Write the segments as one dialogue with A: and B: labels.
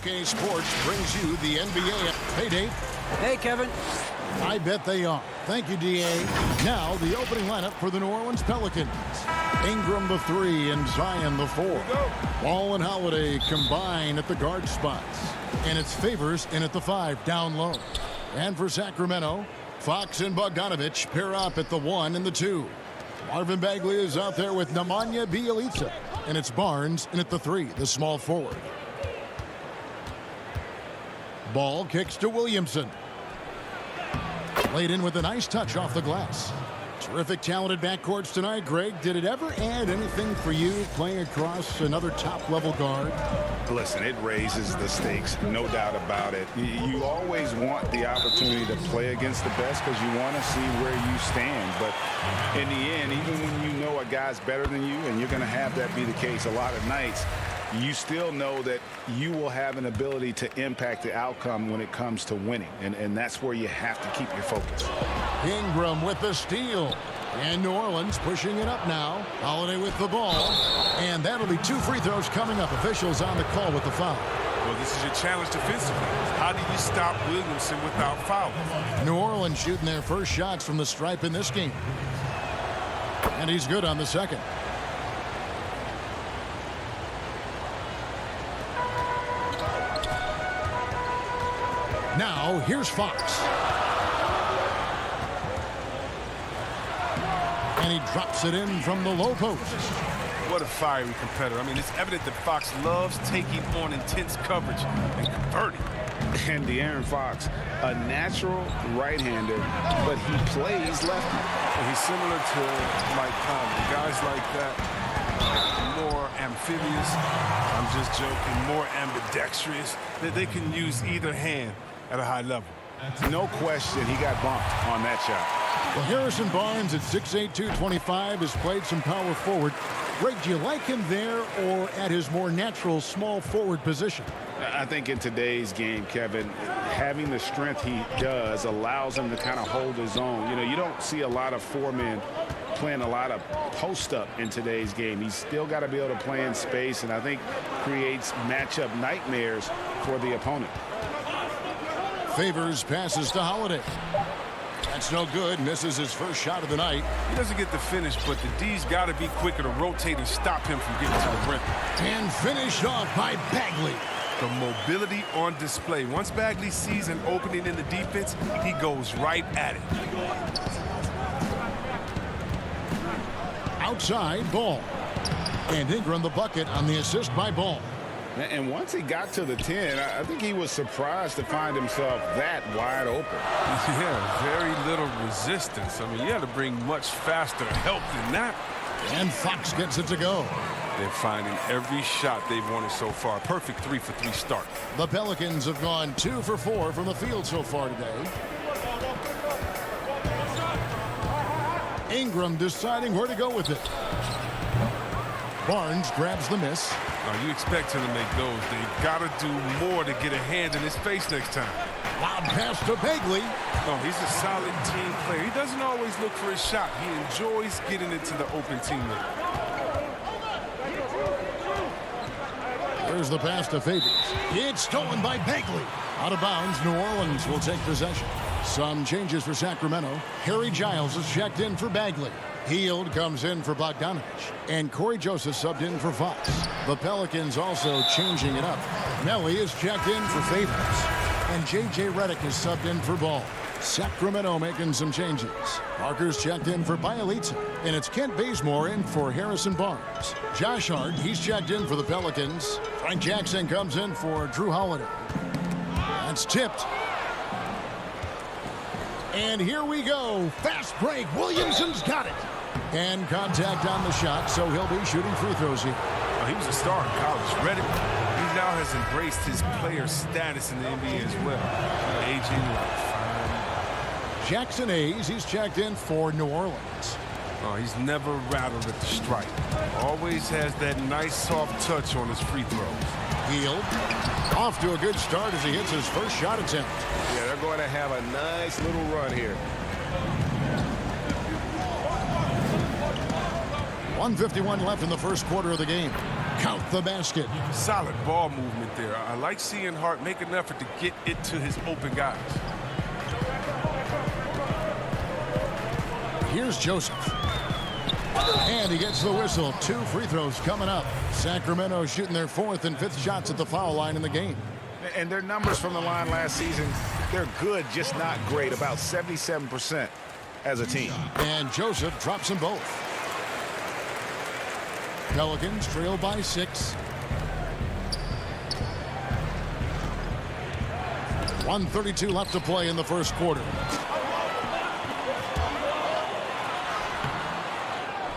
A: 2K Sports brings you the NBA. Hey, Dave.
B: Hey, Kevin.
A: I bet they are. Thank you, D.A. Now, the opening lineup for the New Orleans Pelicans. Ingram the 3 and Zion the 4. Ball and Holiday combine at the guard spots. And it's Favors in at the 5 down low. And for Sacramento, Fox and Bogdanovich pair up at the 1 and the 2. Marvin Bagley is out there with Nemanja Bjelica. And it's Barnes in at the 3, the small forward. Ball kicks to Williamson. Laid in with a nice touch off the glass. Terrific talented backcourts tonight, Greg. Did it ever add anything for you playing across another top-level guard?
C: Listen, it raises the stakes, no doubt about it. You always want the opportunity to play against the best because you want to see where you stand. But in the end, even when you know a guy's better than you, and you're going to have that be the case a lot of nights, you still know that you will have an ability to impact the outcome when it comes to winning. And that's where you have to keep your focus.
A: Ingram with the steal. And New Orleans pushing it up now. Holiday with the ball. And that'll be 2 free throws coming up. Officials on the call with the foul.
D: Well, this is your challenge defensively. How do you stop Williamson without fouling?
A: New Orleans shooting their first shots from the stripe in this game. And he's good on the second. Now, here's Fox. And he drops it in from the low post.
D: What a fiery competitor. I mean, it's evident that Fox loves taking on intense coverage and converting.
C: And De'Aaron Fox, a natural right-hander, but he plays lefty.
D: And he's similar to Mike Conley. Guys like that, more amphibious, I'm just joking, more ambidextrous, that they can use either hand at a high level.
C: No question he got bumped on that shot.
A: Well, Harrison Barnes at 6'8", 225 has played some power forward. Greg, do you like him there or at his more natural small forward position?
C: I think in today's game, Kevin, having the strength he does allows him to kind of hold his own. You know, you don't see a lot of 4 men playing a lot of post-up in today's game. He's still got to be able to play in space, and I think creates matchup nightmares for the opponent.
A: Favors passes to Holiday. That's no good. Misses his first shot of the night.
D: He doesn't get the finish, but the D's got to be quicker to rotate and stop him from getting to the rim.
A: And finished off by Bagley.
D: The mobility on display. Once Bagley sees an opening in the defense, he goes right at it.
A: Outside, Ball. And Ingram the bucket on the assist by Ball.
C: And once he got to the 10, I think he was surprised to find himself that wide open.
D: Yeah, very little resistance. I mean, you had to bring much faster help than that.
A: And Fox gets it to go.
D: They're finding every shot they've wanted so far. Perfect 3-for-3 start.
A: The Pelicans have gone 2 for 4 from the field so far today. Ingram deciding where to go with it. Barnes grabs the miss.
D: Now, you expect him to make those. They've got to do more to get a hand in his face next time.
A: Loud pass to Bagley.
D: No, he's a solid team player. He doesn't always look for his shot. He enjoys getting it to the open teammate.
A: There's the pass to Favors. It's stolen by Bagley. Out of bounds, New Orleans will take possession. Some changes for Sacramento. Harry Giles is checked in for Bagley. Hield comes in for Bogdanovich. And Corey Joseph subbed in for Fox. The Pelicans also changing it up. Melly is checked in for Favors. And J.J. Redick is subbed in for Ball. Sacramento making some changes. Parker's checked in for Bjelica. And it's Kent Bazemore in for Harrison Barnes. Josh Hart, he's checked in for the Pelicans. Frank Jackson comes in for Drew Holiday. That's tipped. And here we go. Fast break. Williamson's got it. And contact on the shot, so he'll be shooting free throws here.
D: Well, he was a star in college. Redick, he now has embraced his player status in the NBA as well. Aging like fine.
A: Jackson Hayes, he's checked in for New Orleans.
D: Oh, he's never rattled at the stripe. Always has that nice soft touch on his free throws.
A: Hield off to a good start as he hits his first shot attempt.
C: Yeah, they're going to have a nice little run here.
A: 1:51 left in the first quarter of the game. count the basket.
D: Solid ball movement there. I like seeing Hart make an effort to get it to his open guys.
A: Here's Joseph. And he gets the whistle. 2 free throws coming up. Sacramento shooting their 4th and 5th shots at the foul line in the game.
C: And their numbers from the line last season, they're good, just not great. About 77% as a team.
A: And Joseph drops them both. Pelicans trail by 6. 1:32 left to play in the first quarter.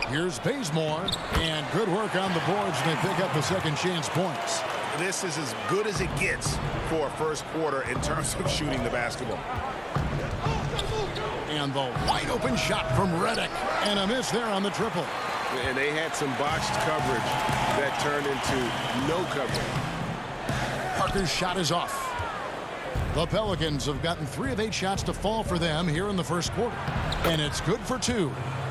A: Here's Bazemore, and good work on the boards, and they pick up the second chance points.
C: This is as good as it gets for a first quarter in terms of shooting the basketball.
A: And the wide open shot from Redick, and a miss there on the triple.
C: And they had some botched coverage that turned into no coverage.
A: Parker's shot is off. The Pelicans have gotten 3 of 8 shots to fall for them here in the first quarter, and it's good for 2.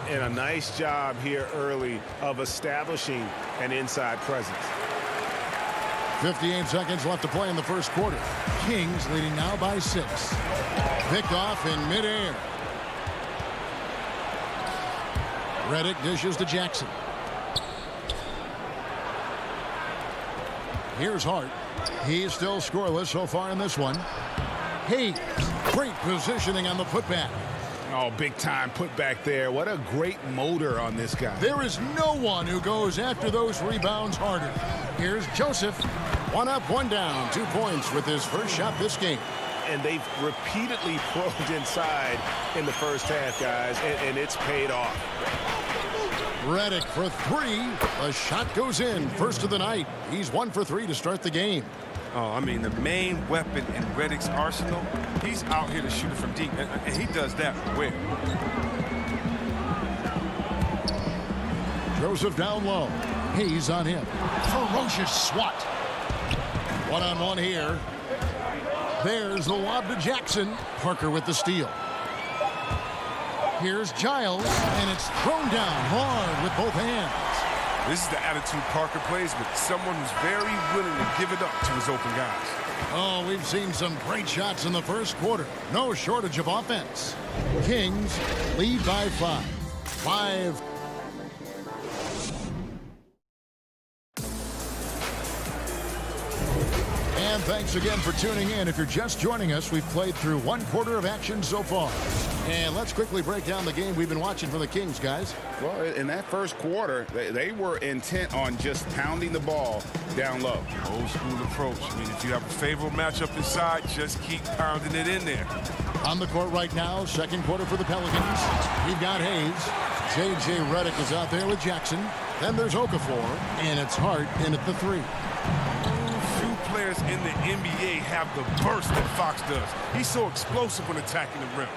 C: And a nice job here early of establishing an inside presence.
A: 58 seconds left to play in the first quarter. Kings leading now by 6. Picked off in midair. Redick dishes to Jackson. Here's Hart. He's still scoreless so far in this one. Hayes, great positioning on the putback.
C: Oh, big time put back there. What a great motor on this guy.
A: There is no one who goes after those rebounds harder. Here's Joseph. 1 up, 1 down. 2 points with his first shot this game.
C: And they've repeatedly probed inside in the first half, guys, and it's paid off.
A: Redick for 3. The shot goes in. First of the night. He's 1 for 3 to start the game.
D: Oh, I mean, the main weapon in Redick's arsenal, he's out here to shoot it from deep, and he does that well.
A: Joseph down low. Hayes on him. Ferocious swat. One-on-one here. There's the lob to Jackson. Parker with the steal. Here's Giles, and it's thrown down hard with both hands.
D: This is the attitude Parker plays with, someone who's very willing to give it up to his open guys.
A: Oh, we've seen some great shots in the first quarter. No shortage of offense. Kings lead by 5. 5. And thanks again for tuning in. If you're just joining us, we've played through 1 quarter of action so far. And let's quickly break down the game we've been watching for the Kings, guys.
C: Well, in that first quarter, they were intent on just pounding the ball down low.
D: Old school approach. I mean, if you have a favorable matchup inside, just keep pounding it in there.
A: On the court right now, second quarter for the Pelicans. We've got Hayes. J.J. Redick is out there with Jackson. Then there's Okafor, and it's Hart in at the 3.
D: Few players in the NBA have the burst that Fox does. He's so explosive when attacking the rim.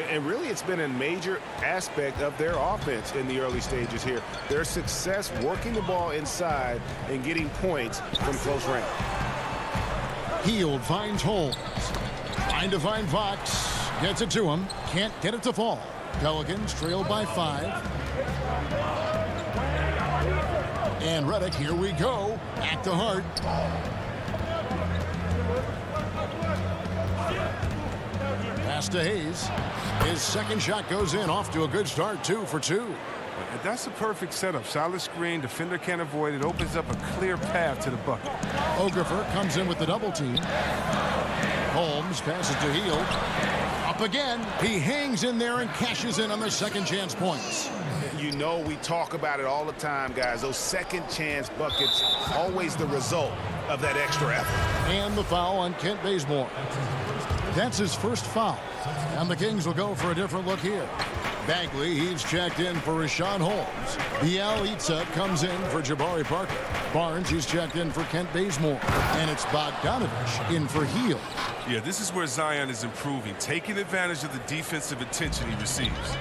C: And really, it's been a major aspect of their offense in the early stages here. Their success working the ball inside and getting points from close range.
A: Hield finds Holmes. Trying to find Fox. Gets it to him. Can't get it to fall. Pelicans trail by 5. And Redick, here we go. Back to Hart. Pass to Hayes. His second shot goes in. Off to a good start. 2 for 2.
D: That's a perfect setup. Solid screen. Defender can't avoid it. Opens up a clear path to the bucket.
A: Okafor comes in with the double team. Holmes passes to Hield. Up again. He hangs in there and cashes in on the second chance points.
C: You know, we talk about it all the time, guys. Those second chance buckets, always the result of that extra effort.
A: And the foul on Kent Bazemore. That's his first foul. And the Kings will go for a different look here. Bagley, he's checked in for Rashawn Holmes. Bielitsa comes in for Jabari Parker. Barnes, he's checked in for Kent Bazemore. And it's Bogdanovich in for Hield.
D: Yeah, this is where Zion is improving, taking advantage of the defensive attention he receives.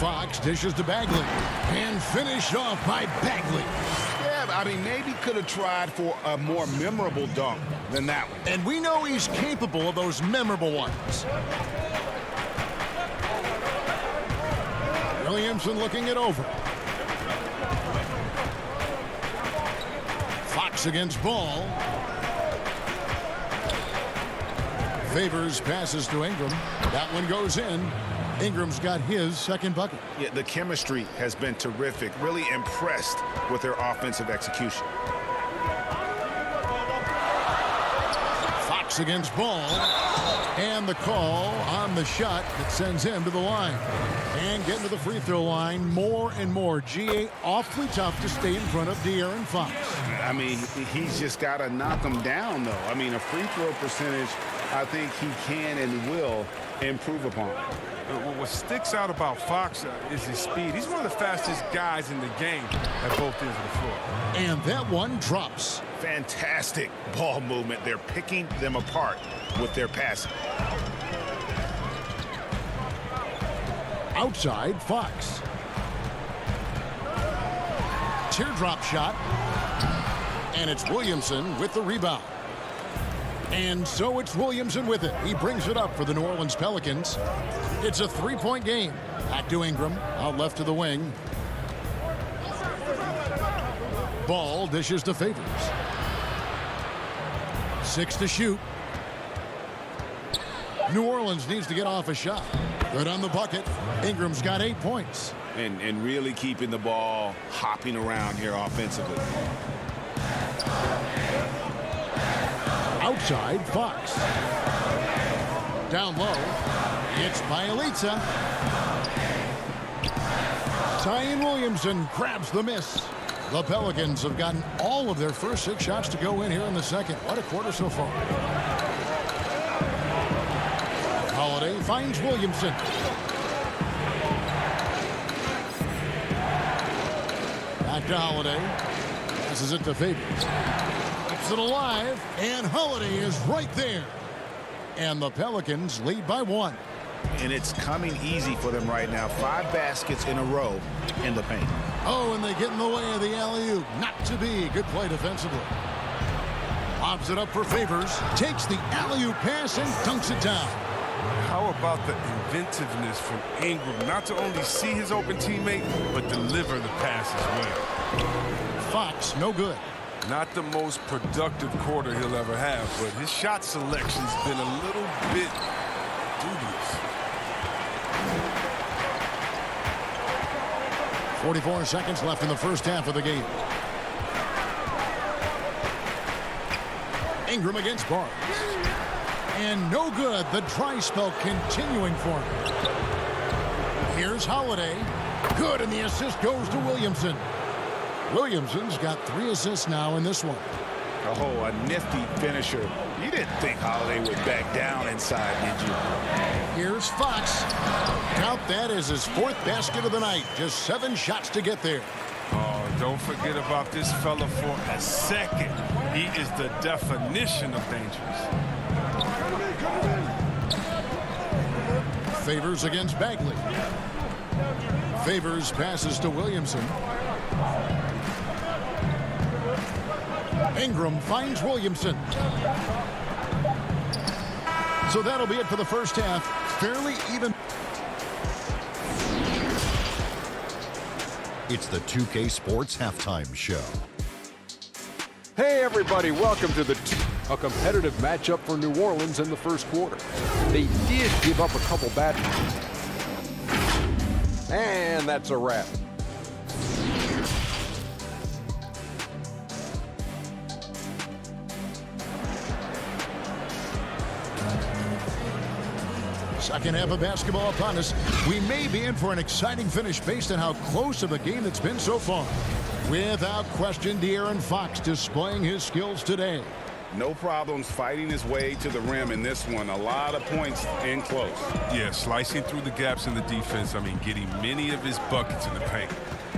A: Fox dishes to Bagley. And finished off by Bagley.
C: Yeah, I mean, maybe could have tried for a more memorable dunk than that one.
A: And we know he's capable of those memorable ones. Williamson looking it over. Fox against Ball. Favors passes to Ingram. That one goes in. Ingram's got his second bucket.
C: Yeah, the chemistry has been terrific. Really impressed with their offensive execution.
A: Fox against Ball. And the call on the shot that sends him to the line. And getting to the free throw line more and more. GA awfully tough to stay in front of De'Aaron Fox.
C: I mean, he's just got to knock him down, though. I mean, a free throw percentage, I think he can and will improve upon.
D: What sticks out about Fox is his speed. He's one of the fastest guys in the game at both ends of the floor.
A: And that one drops.
C: Fantastic ball movement. They're picking them apart with their passing.
A: Outside, Fox. Teardrop shot. And it's Williamson with the rebound. And so it's Williamson with it. He brings it up for the New Orleans Pelicans. It's a three-point game. Back to Ingram, out left to the wing. Ball dishes to Favors. 6 to shoot. New Orleans needs to get off a shot. Good on the bucket. Ingram's got 8 points.
C: And really keeping the ball hopping around here offensively.
A: Outside, Fox. Down low. It's Bielitsa. Zion Williamson grabs the miss. The Pelicans have gotten all of their first 6 shots to go in here in the second. What a quarter so far. Holiday finds Williamson. Back to Holiday. Passes it to Favors. Keeps it alive, and Holiday is right there. And the Pelicans lead by 1.
C: And it's coming easy for them right now. 5 baskets in a row in the paint.
A: Oh, and they get in the way of the alley-oop. Not to be. Good play defensively. Lobs it up for Favors. Takes the alley-oop pass and dunks it down.
D: How about the inventiveness from Ingram? Not to only see his open teammate, but deliver the pass as well.
A: Fox, no good.
D: Not the most productive quarter he'll ever have, but his shot selection's been a little bit dubious.
A: 44 seconds left in the first half of the game. Ingram against Barnes. And no good. The dry spell continuing for him. Here's Holiday. Good, and the assist goes to Williamson. Williamson's got 3 assists now in this one.
C: Oh, a nifty finisher. You didn't think Holiday would back down inside, did you?
A: Here's Fox. Count that as his 4th basket of the night. Just 7 shots to get there.
D: Oh, don't forget about this fella for a second. He is the definition of dangerous.
A: Favors against Bagley. Favors passes to Williamson. Ingram finds Williamson. So that'll be it for the first half. Fairly even.
B: It's the 2K Sports Halftime Show.
E: Hey everybody, welcome to a competitive matchup for New Orleans in the first quarter. They did give up a couple bad ones. And that's a wrap.
A: Second half of basketball upon us. We may be in for an exciting finish based on how close of a game it's been so far. Without question, De'Aaron Fox displaying his skills today.
C: No problems fighting his way to the rim in this one. A lot of points in close.
D: Yeah, slicing through the gaps in the defense. I mean, getting many of his buckets in the paint.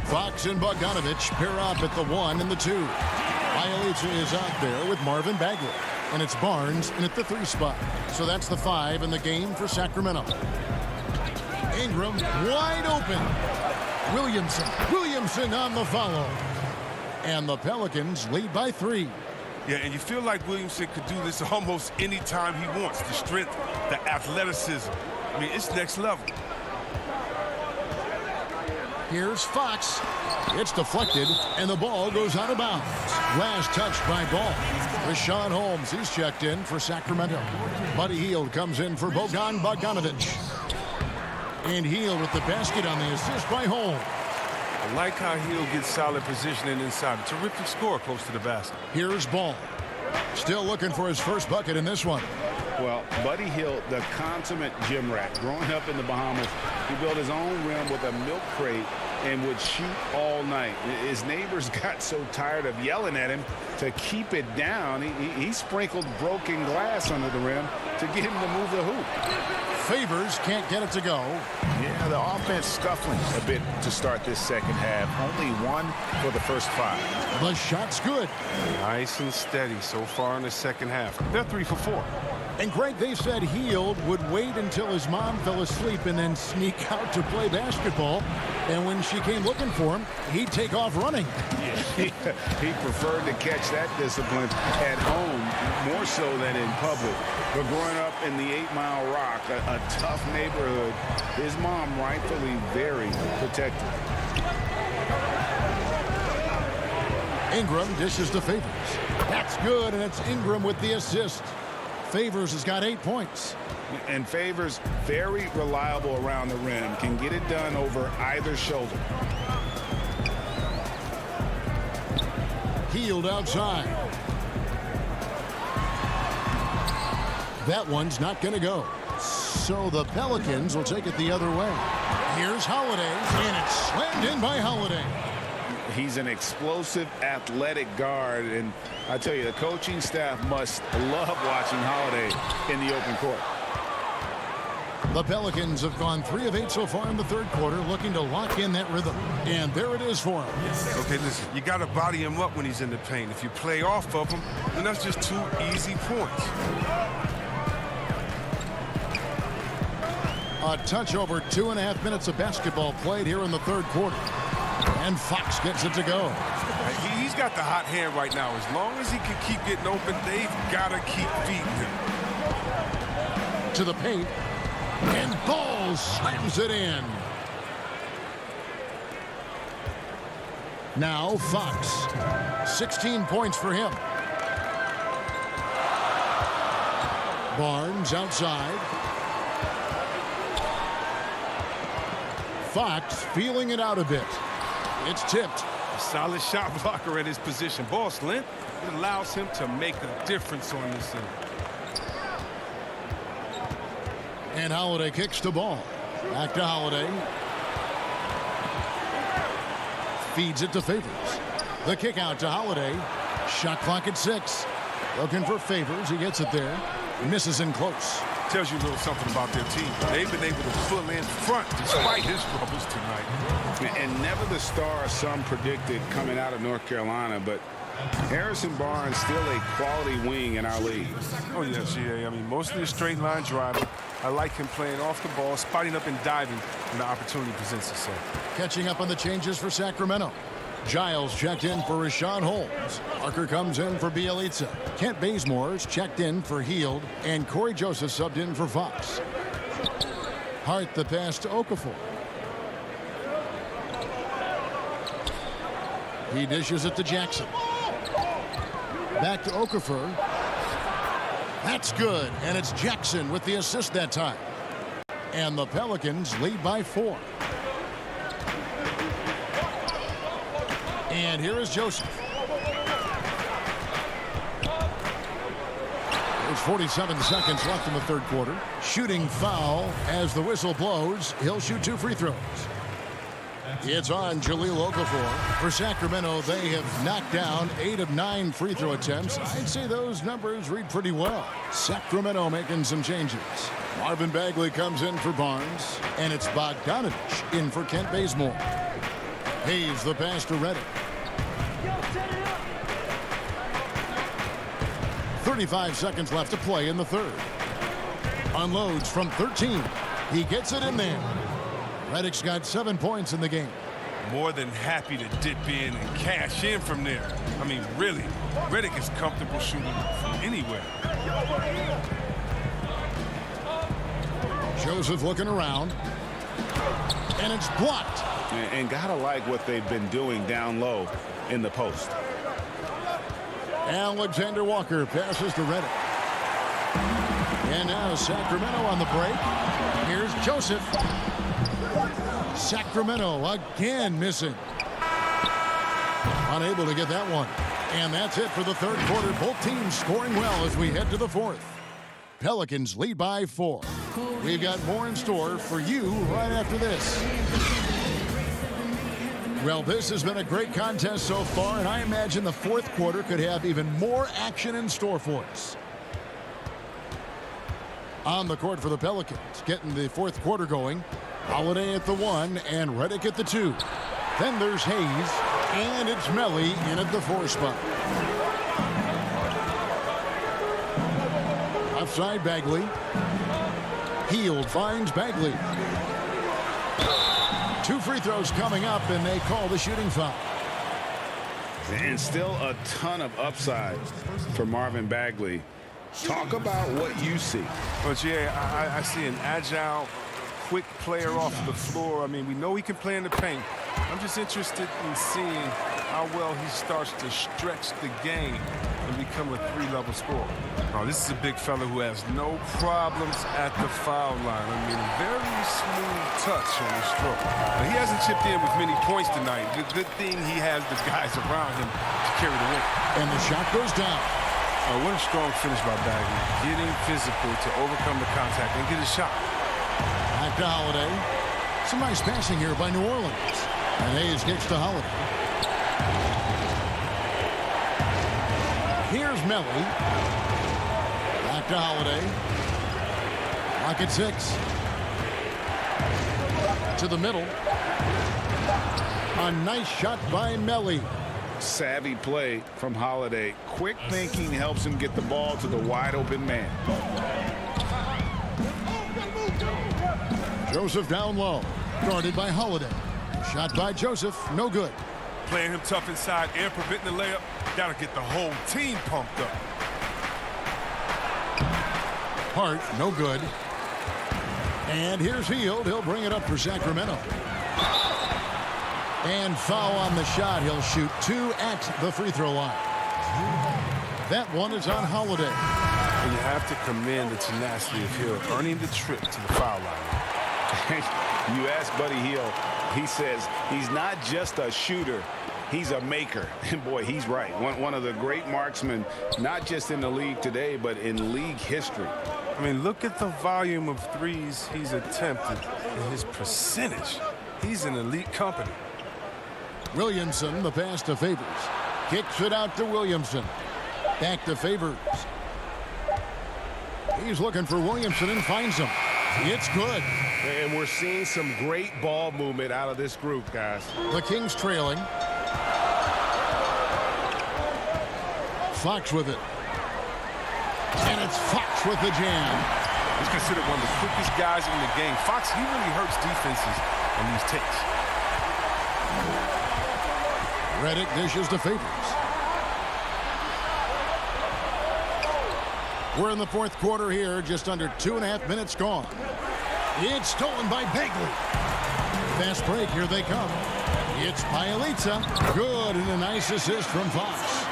A: Fox and Bogdanovich pair up at the 1 and the 2. Bielitsa is out there with Marvin Bagley. And it's Barnes in at the 3 spot. So that's the 5 in the game for Sacramento. Ingram wide open. Williamson on the follow. And the Pelicans lead by 3.
D: Yeah, and you feel like Williamson could do this almost any time he wants. The strength, the athleticism. I mean, it's next level.
A: Here's Fox. It's deflected, and the ball goes out of bounds. Last touch by Ball. Rashawn Holmes, he's checked in for Sacramento. Buddy Hield comes in for Bogan Bogdanovic. And Hield with the basket on the assist by Holmes.
D: I like how Hield gets solid positioning inside. A terrific score close to the basket.
A: Here's Ball. Still looking for his first bucket in this one.
C: Well, Buddy Hield, the consummate gym rat. Growing up in the Bahamas, he built his own rim with a milk crate and would shoot all night. His neighbors got so tired of yelling at him to keep it down. He sprinkled broken glass under the rim to get him to move the hoop.
A: Favors can't get it to go.
C: Yeah, the offense scuffling a bit to start this second half. Only one for the first 5.
A: The shot's good.
D: Nice and steady so far in the second half. They're 3 for 4.
A: And Greg, they said Hield would wait until his mom fell asleep and then sneak out to play basketball. And when she came looking for him, he'd take off running.
C: He preferred to catch that discipline at home more so than in public. But growing up in the 8 Mile Rock, a tough neighborhood, his mom rightfully very protective.
A: Ingram dishes to Favors. That's good, and it's Ingram with the assist. Favors has got 8 points.
C: And Favors, very reliable around the rim, can get it done over either shoulder.
A: Hield outside. That one's not going to go. So the Pelicans will take it the other way. Here's Holiday, and it's slammed in by Holiday.
C: He's an explosive, athletic guard, and I tell you, the coaching staff must love watching Holiday in the open court.
A: The Pelicans have gone 3 of 8 so far in the third quarter, looking to lock in that rhythm. And there it is for him.
D: Okay, listen, you got to body him up when he's in the paint. If you play off of him, then that's just 2 easy points.
A: A touch over 2.5 minutes of basketball played here in the third quarter. And Fox gets it to go.
D: He's got the hot hand right now. As long as he can keep getting open, they've got to keep feeding him.
A: To the paint. And Ball slams it in. Now Fox. 16 points for him. Barnes outside. Fox feeling it out a bit. It's tipped.
D: A solid shot blocker at his position. Ball's length, it allows him to make a difference on this end.
A: And Holiday kicks the ball. Back to Holiday. Feeds it to Favors. The kick out to Holiday. Shot clock at 6. Looking for Favors. He gets it there. Misses in close.
D: Tells you a little something about their team. They've been able to pull in front despite his troubles tonight.
C: And never the star some predicted coming out of North Carolina, but Harrison Barnes still a quality wing in our league.
D: Oh, yes, yeah. I mean, mostly a straight line driver. I like him playing off the ball, spotting up and diving when the opportunity presents itself.
A: Catching up on the changes for Sacramento. Giles checked in for Rashawn Holmes. Parker comes in for Bielitsa. Kent Bazemore's checked in for Hield. And Corey Joseph subbed in for Fox. Hart the pass to Okafor. He dishes it to Jackson. Back to Okafor. That's good. And it's Jackson with the assist that time. And the Pelicans lead by 4. And here is Joseph. There's 47 seconds left in the third quarter. Shooting foul as the whistle blows. He'll shoot 2 free throws. It's on Jahlil Okafor. For Sacramento, they have knocked down 8 of 9 free throw attempts. I'd say those numbers read pretty well. Sacramento making some changes. Marvin Bagley comes in for Barnes. And it's Bogdanovic in for Kent Bazemore. Hayes the pass to Redick. 35 seconds left to play in the third. Unloads from 13. He gets it in there. Redick's got 7 points in the game.
D: More than happy to dip in and cash in from there. I mean, really, Redick is comfortable shooting from anywhere.
A: Joseph looking around. And it's blocked.
C: And gotta like what they've been doing down low in the post.
A: Alexander Walker passes to Reddick. And now Sacramento on the break. Here's Joseph. Sacramento again missing. Unable to get that one. And that's it for the third quarter. Both teams scoring well as we head to the fourth. Pelicans lead by 4. We've got more in store for you right after this. Well, this has been a great contest so far, and I imagine the fourth quarter could have even more action in store for us. On the court for the Pelicans, getting the fourth quarter going. Holiday at the 1 and Reddick at the 2. Then there's Hayes, and it's Melly in at the 4 spot. Offside Bagley. Hield finds Bagley. 2 free throws coming up, and they call the shooting foul.
C: And still a ton of upside for Marvin Bagley. Talk about what you see.
D: Well, I see an agile, quick player off the floor. I mean, we know he can play in the paint. I'm just interested in seeing how well he starts to stretch the game and become a 3-level scorer. Oh, this is a big fella who has no problems at the foul line. I mean, very smooth touch on the stroke. Now, he hasn't chipped in with many points tonight. The good thing he has the guys around him to carry the win.
A: And the shot goes down.
D: Oh, what a strong finish by Bagley. Getting physical to overcome the contact and get a shot.
A: Back to Holiday. Some nice passing here by New Orleans. And Hayes kicks to Holiday. Here's Melly. Back to Holiday. Clock at 6. To the middle. A nice shot by Melly.
C: Savvy play from Holiday. Quick thinking helps him get the ball to the wide open man.
A: Joseph down low. Guarded by Holiday. Shot by Joseph. No good.
D: Playing him tough inside and preventing the layup. Got to get the whole team pumped up.
A: Hart, no good. And here's Hield. He'll bring it up for Sacramento. And foul on the shot. He'll shoot 2 at the free throw line. That one is on Holiday.
D: And you have to commend the tenacity of Hill, earning the trip to the foul line.
C: You ask Buddy Hield, he says he's not just a shooter, he's a maker. And boy, he's right. One of the great marksmen, not just in the league today, but in league history.
D: I mean, look at the volume of threes he's attempted and his percentage. He's in elite company.
A: Williamson, the pass to Favors. Kicks it out to Williamson. Back to Favors. He's looking for Williamson and finds him. It's good.
C: And we're seeing some great ball movement out of this group, guys.
A: The Kings trailing. Fox with it. And it's Fox with the jam.
D: He's considered one of the quickest guys in the game. Fox, he really hurts defenses on these takes.
A: Reddick dishes to Favors. We're in the fourth quarter here, just under 2.5 minutes gone. It's stolen by Bagley. Fast break, here they come. It's Bielitsa. Good, and a nice assist from Fox.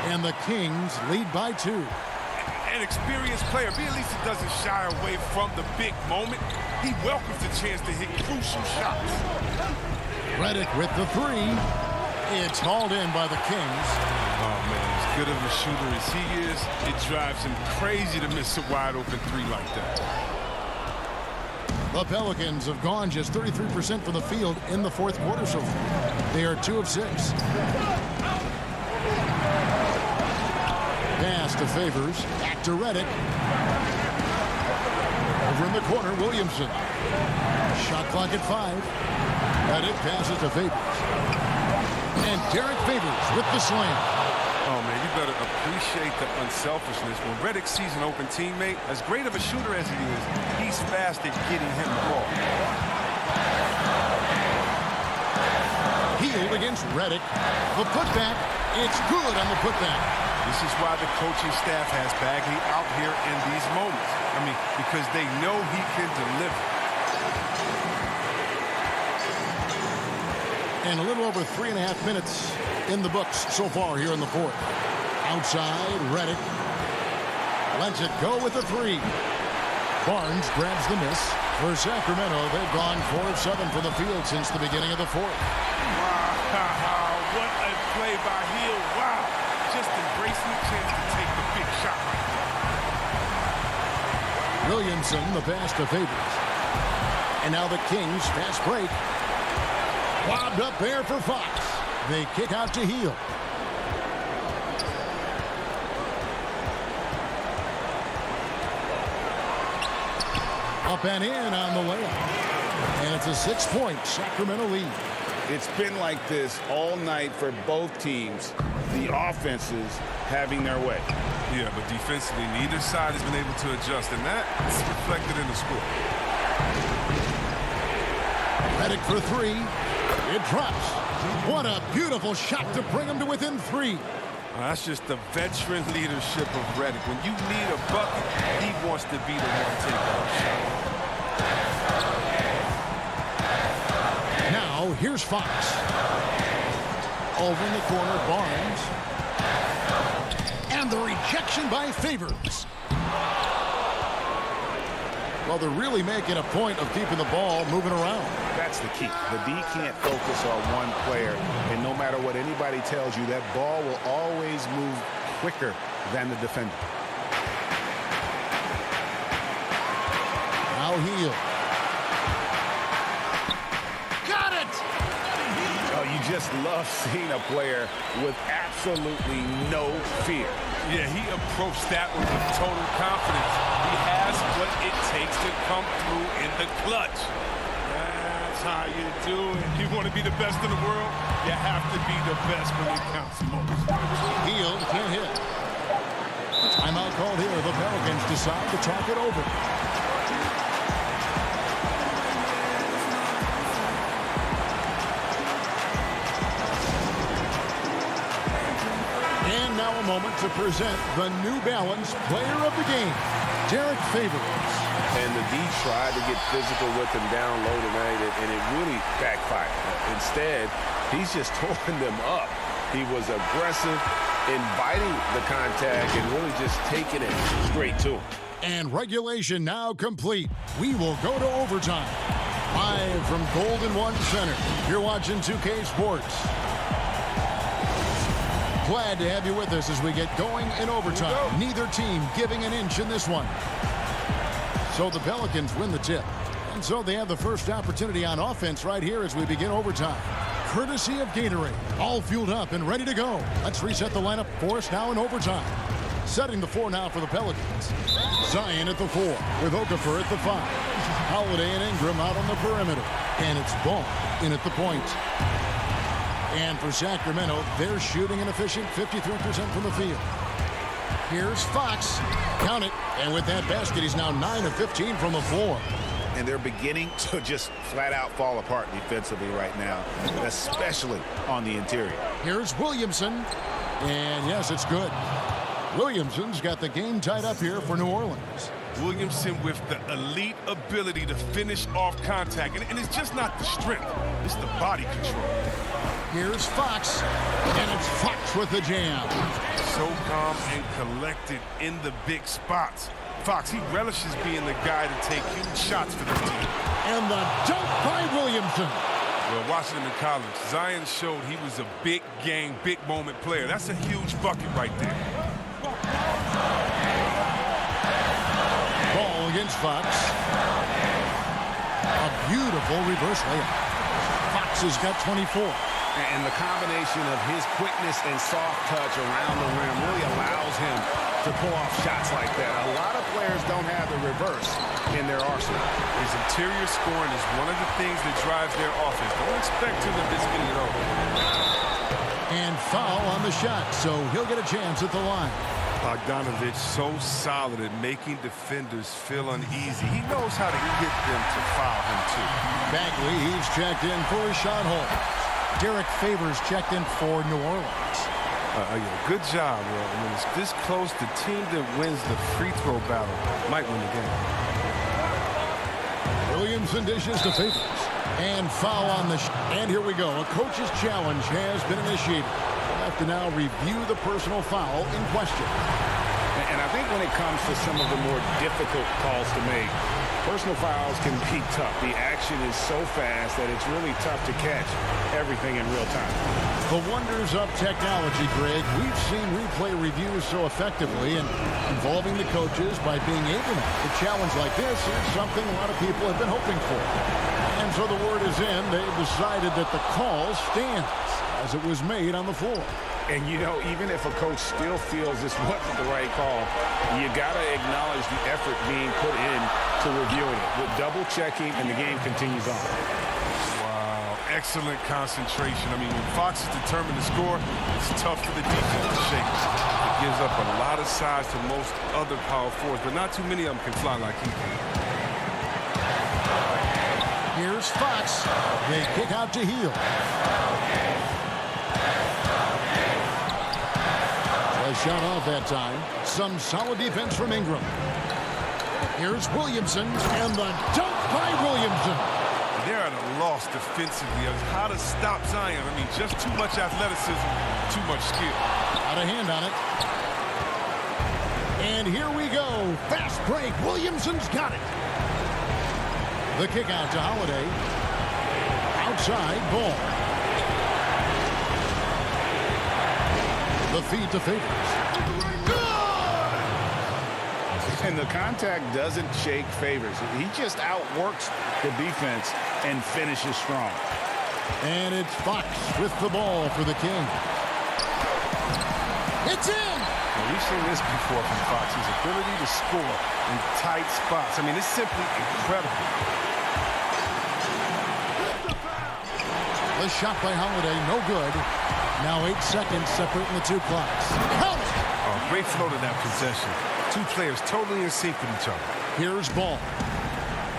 A: And the Kings lead by 2.
D: An experienced player. Bielitsa doesn't shy away from the big moment. He welcomes the chance to hit crucial shots.
A: Reddick with the 3. It's hauled in by the Kings.
D: Oh, man, as good of a shooter as he is, it drives him crazy to miss a wide-open 3 like that.
A: The Pelicans have gone just 33% from the field in the fourth quarter so far. They are 2 of 6. Pass to Favors. Back to Reddick. Over in the corner, Williamson. Shot clock at 5. Reddick passes to Favors. And Derek Favors with the slam.
D: Oh, man, you better appreciate the unselfishness. When Reddick sees an open teammate, as great of a shooter as he is, he's fast at getting him the ball.
A: Hield against Reddick. The putback. It's good on the putback.
D: This is why the coaching staff has Bagley out here in these moments. I mean, because they know he can deliver.
A: And a little over 3.5 minutes in the books so far here in the fourth. Outside, Reddick lets it go with the three. Barnes grabs the miss. For Sacramento, they've gone 4 of 7 from the field since the beginning of the fourth.
D: Wow, what a play by Hill. Wow, just embracing the chance to take the big shot right there.
A: Williamson, the pass to Favors. And now the Kings, fast break. Lobbed up there for Fox. They kick out to Hill. Up and in on the layup. And it's a 6-point Sacramento lead.
C: It's been like this all night for both teams. The offenses having their way.
D: Yeah, but defensively, neither side has been able to adjust, and that's reflected in the score.
A: Reddick for three. It drops. What a beautiful shot to bring him to within 3.
D: That's just the veteran leadership of Reddick. When you need a bucket, he wants to be the one taking the shot.
A: Now, here's Fox. Over in the corner, Barnes. And the rejection by Favors. Well, they're really making a point of keeping the ball moving around.
C: That's the key. The D can't focus on one player, and no matter what anybody tells you, that ball will always move quicker than the defender.
A: Now Hill. Got it!
C: Oh, you just love seeing a player with absolutely no fear.
D: Yeah, he approached that one with total confidence. He has what it takes to come through in the clutch. That's how you do it. You want to be the best in the world? You have to be the best when it counts most.
A: Hill can't hit. Timeout called here. The Pelicans decide to talk it over. And now a moment to present the New Balance Player of the Game, Derek Favors.
C: And the D tried to get physical with him down low tonight, and it really backfired. Instead, he's just tore them up. He was aggressive, inviting the contact, and really just taking it straight to him.
A: And regulation now complete. We will go to overtime. Live from Golden One Center, you're watching 2K Sports. Glad to have you with us as we get going in overtime. Neither team giving an inch in this one. So the Pelicans win the tip. And so they have the first opportunity on offense right here as we begin overtime. Courtesy of Gatorade. All fueled up and ready to go. Let's reset the lineup for us now in overtime. Setting the 4 now for the Pelicans. Zion at the 4 with Okafor at the 5. Holiday and Ingram out on the perimeter. And it's Ball in at the point. And for Sacramento, they're shooting an efficient 53% from the field. Here's Fox. Count it. And with that basket, he's now 9 of 15 from the floor.
C: And they're beginning to just flat out fall apart defensively right now, especially on the interior.
A: Here's Williamson. And yes, it's good. Williamson's got the game tied up here for New Orleans.
D: Williamson with the elite ability to finish off contact. And it's just not the strength. It's the body control.
A: Here's Fox. And it's Fox with the jam.
D: So calm and collected in the big spots. Fox, he relishes being the guy to take huge shots for this team.
A: And the dunk by Williamson.
D: Well, watching him in college, Zion showed he was a big game, big moment player. That's a huge bucket right there.
A: Ball against Fox. A beautiful reverse layup. Fox has got 24.
C: And the combination of his quickness and soft touch around the rim really allows him to pull off shots like that. A lot of players don't have the reverse in their arsenal.
D: His interior scoring is one of the things that drives their offense. Don't expect him to miss getting it over.
A: And foul on the shot, so he'll get a chance at the line.
D: Bogdanovich so solid at making defenders feel uneasy. He knows how to get them to foul him, too.
A: Bagley, he's checked in for his shot hole. Derek Favors checked in for New Orleans.
D: Yeah, good job, bro. When it's this close, the team that wins the free throw battle might win the game.
A: Williamson dishes to Favors. And foul on the and here we go. A coach's challenge has been initiated. We'll have to now review the personal foul in question.
C: And I think when it comes to some of the more difficult calls to make, personal fouls can be tough. The action is so fast that it's really tough to catch everything in real time.
A: The wonders of technology, Greg. We've seen replay reviews so effectively, and involving the coaches by being able to challenge like this is something a lot of people have been hoping for. And so the word is in. They've decided that the call stands as it was made on the floor.
C: And, you know, even if a coach still feels this wasn't the right call, you got to acknowledge the effort being put in to reviewing it, with double-checking, and the game continues on.
D: Wow, excellent concentration. I mean, when Fox is determined to score, it's tough for the defense to shake it. It gives up a lot of size to most other power forwards, but not too many of them can fly like he can.
A: Here's Fox. They kick out to Heel. A shot off that time. Some solid defense from Ingram. Here's Williamson, and the dunk by Williamson.
D: They're at a loss defensively of how to stop Zion. I mean, just too much athleticism, too much skill.
A: Got a hand on it. And here we go. Fast break. Williamson's got it. The kick out to Holiday. Outside ball. The feed to Favors.
C: And the contact doesn't shake Favors. He just outworks the defense and finishes strong.
A: And it's Fox with the ball for the Kings. It's in!
D: Well, we've seen this before from Fox. His ability to score in tight spots. I mean, it's simply incredible.
A: The shot by Holiday, no good. Now 8 seconds separating the two clocks. Count it!
D: Oh, great flow to that possession. Two players totally in sync with each other.
A: Here's Ball.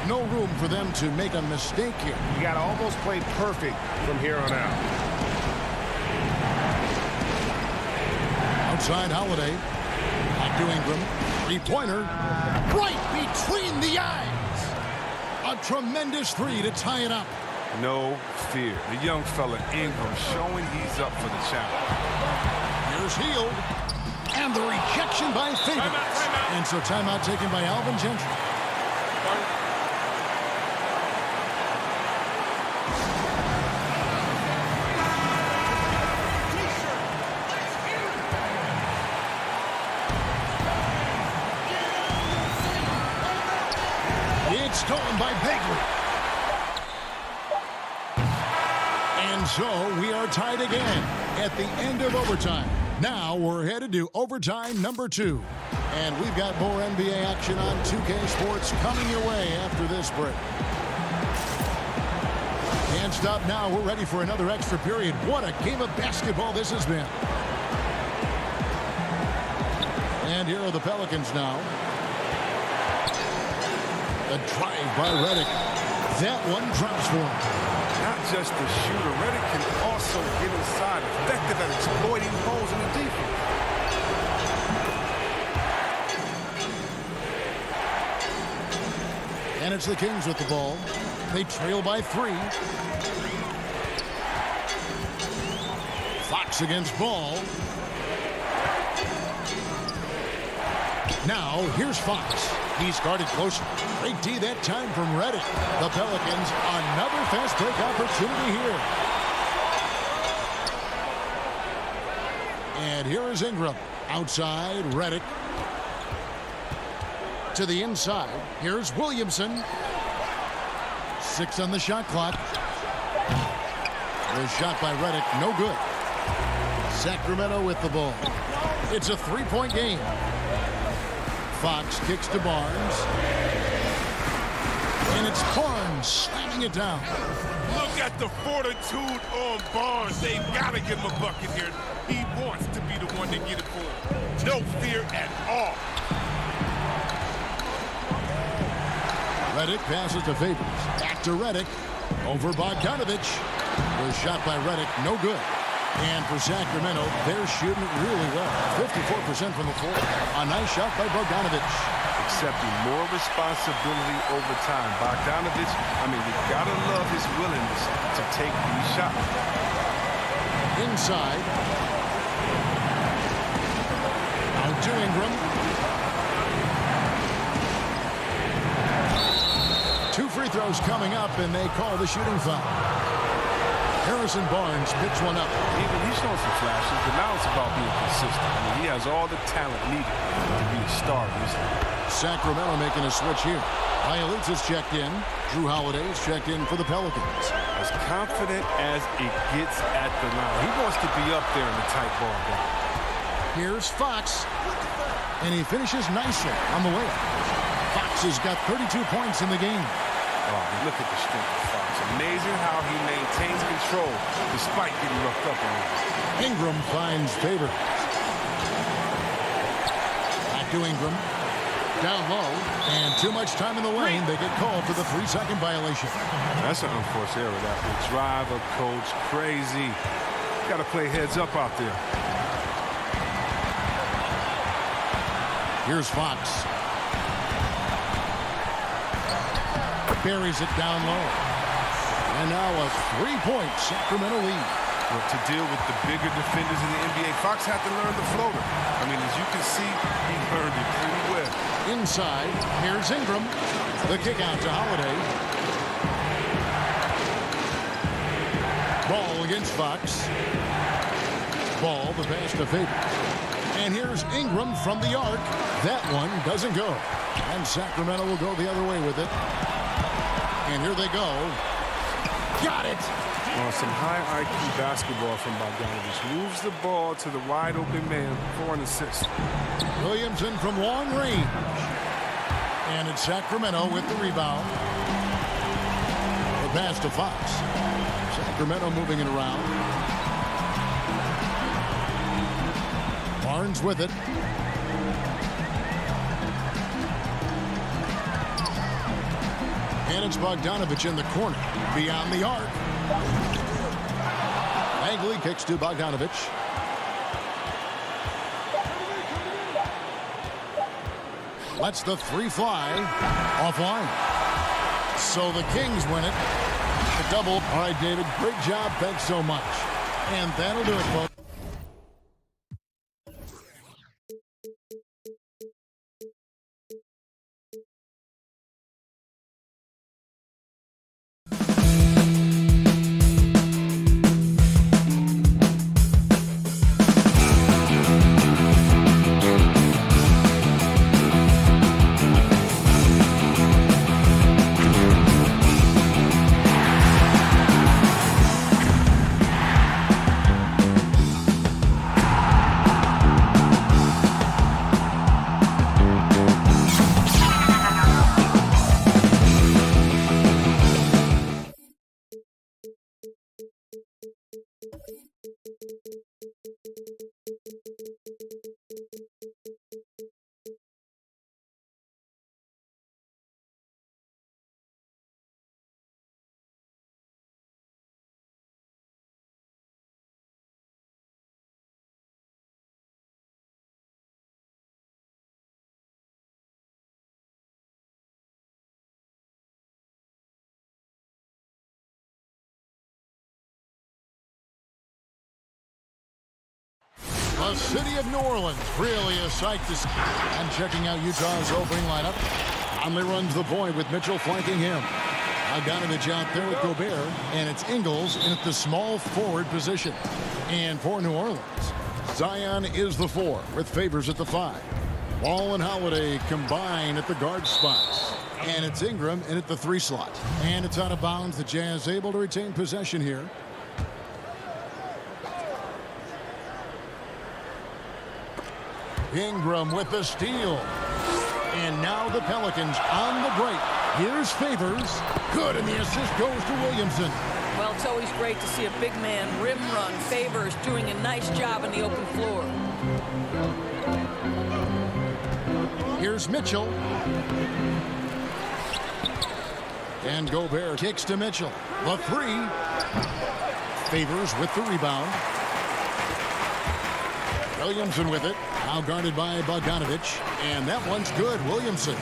A: No room for them to make a mistake here.
C: You got to almost play perfect from here on out.
A: Outside Holiday. Back to Ingram. Three-pointer. Right between the eyes. A tremendous three to tie it up.
D: No fear. The young fella Ingram showing he's up for the challenge.
A: Here's Hield. And the rejection by Favors. And so timeout taken by Alvin Gentry. It's stolen by Bagley. And so we are tied again at the end of overtime. Now we're headed to overtime number 2. And we've got more NBA action on 2K Sports coming your way after this break. Can't stop now. We're ready for another extra period. What a game of basketball this has been. And here are the Pelicans now. A drive by Redick. That one drops for him.
D: Not just the shooter, Redick can also get inside, effective at exploiting holes in the defense.
A: And it's the Kings with the ball. They trail by 3. Fox against Ball. Now, here's Fox. He's guarded closer. Great D that time from Redick. The Pelicans, another fast break opportunity here. And here is Ingram. Outside, Redick. To the inside. Here's Williamson. 6 on the shot clock. The shot by Redick, no good. Sacramento with the ball. It's a 3-point game. Fox kicks to Barnes. And it's Barnes slamming it down.
D: Look at the fortitude on Barnes. They've got to give him a bucket here. He wants to be the one to get it for him. No fear at all.
A: Redick passes to Favors. Back to Redick. Over Bogdanovich. The shot by Redick, no good. And for Sacramento, they're shooting it really well. 54% from the floor. A nice shot by Bogdanovich.
D: Accepting more responsibility over time. Bogdanovich, I mean, you got to love his willingness take these shots.
A: Inside. Out to Ingram. 2 free throws coming up, and they call the shooting foul. Harrison Barnes picks one up.
D: He's shown some flashes, but now it's about being consistent. I mean, he has all the talent needed to be a star in this league.
A: Sacramento making a switch here. Ielitz is checked in. Drew Holiday is checked in for the Pelicans.
D: As confident as it gets at the line. He wants to be up there in the tight ball game.
A: Here's Fox. And he finishes nicely on the way up. Fox has got 32 points in the game.
D: Oh, look at the strength of Fox. Amazing how he maintains control despite getting roughed up on him.
A: Ingram finds Favors. Back to Ingram. Down low. And too much time in the lane. They get called for the 3-second violation.
D: That's an unforced error. That will drive a coach crazy. Got to play heads up out there.
A: Here's Fox. Buries it down low. And now a 3-point Sacramento lead.
D: Well, to deal with the bigger defenders in the NBA, Fox had to learn the floater. I mean, as you can see, he learned it pretty well.
A: Inside, here's Ingram. The kick out to Holiday. Ball against Fox. Ball, the pass to Favors. And here's Ingram from the arc. That one doesn't go. And Sacramento will go the other way with it. And here they go. Got it.
D: Some high IQ basketball from Bogdanovich. Moves the ball to the wide open man for an assist.
A: Williamson from long range. And it's Sacramento with the rebound. The pass to Fox. Sacramento moving it around. Barnes with it. And it's Bogdanovich in the corner. Beyond the arc. Bagley kicks to Bogdanovich. Lets the 3 fly. Offline. So the Kings win it. The double. All right, David. Great job. Thanks so much. And that'll do it, folks. The city of New Orleans, really a sight to see. And checking out Utah's opening lineup. Conley runs the point with Mitchell flanking him. Bogdanovich out there with Gobert, and it's Ingles in at the small forward position. And for New Orleans, Zion is the 4 with Favors at the 5. Wall and Holiday combine at the guard spots. And it's Ingram in at the 3 slot. And it's out of bounds. The Jazz able to retain possession here. Ingram with the steal. And now the Pelicans on the break. Here's Favors. Good, and the assist goes to Williamson.
F: Well, it's always great to see a big man rim run. Favors doing a nice job on the open floor.
A: Here's Mitchell. And Gobert kicks to Mitchell. The 3. Favors with the rebound. Williamson with it. Now guarded by Bogdanovich. And that one's good. Williamson.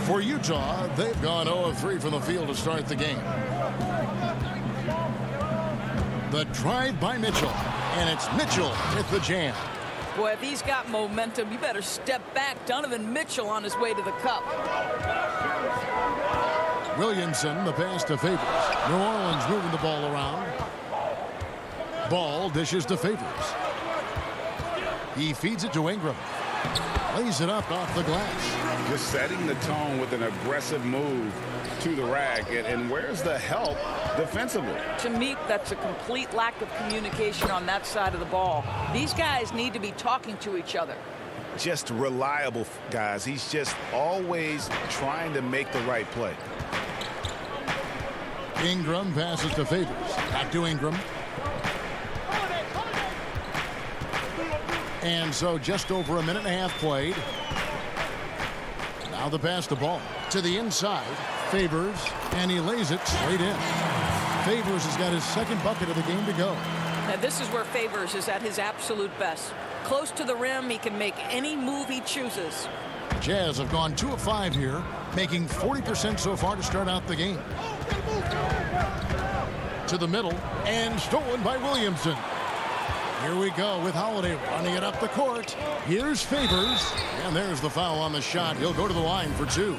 A: For Utah, they've gone 0 of 3 from the field to start the game. The drive by Mitchell, and it's Mitchell with the jam.
F: Boy, if he's got momentum, you better step back. Donovan Mitchell on his way to the cup.
A: Williamson, the pass to Favors. New Orleans moving the ball around. Ball dishes to Favors. He feeds it to Ingram. Lays it up off the glass.
C: Just setting the tone with an aggressive move to the rack. And where's the help defensively?
F: To me, that's a complete lack of communication on that side of the ball. These guys need to be talking to each other.
C: Just reliable guys. He's just always trying to make the right play.
A: Ingram passes to Favors. Back to Ingram. And so just over a minute and a half played. Now the pass to ball. To the inside. Favors. And he lays it straight in. Favors has got his second bucket of the game to go.
F: Now this is where Favors is at his absolute best. Close to the rim, he can make any move he chooses.
A: Jazz have gone 2 of 5 here, making 40% so far to start out the game. To the middle, and stolen by Williamson. Here we go with Holiday running it up the court. Here's Favors, and there's the foul on the shot. He'll go to the line for 2.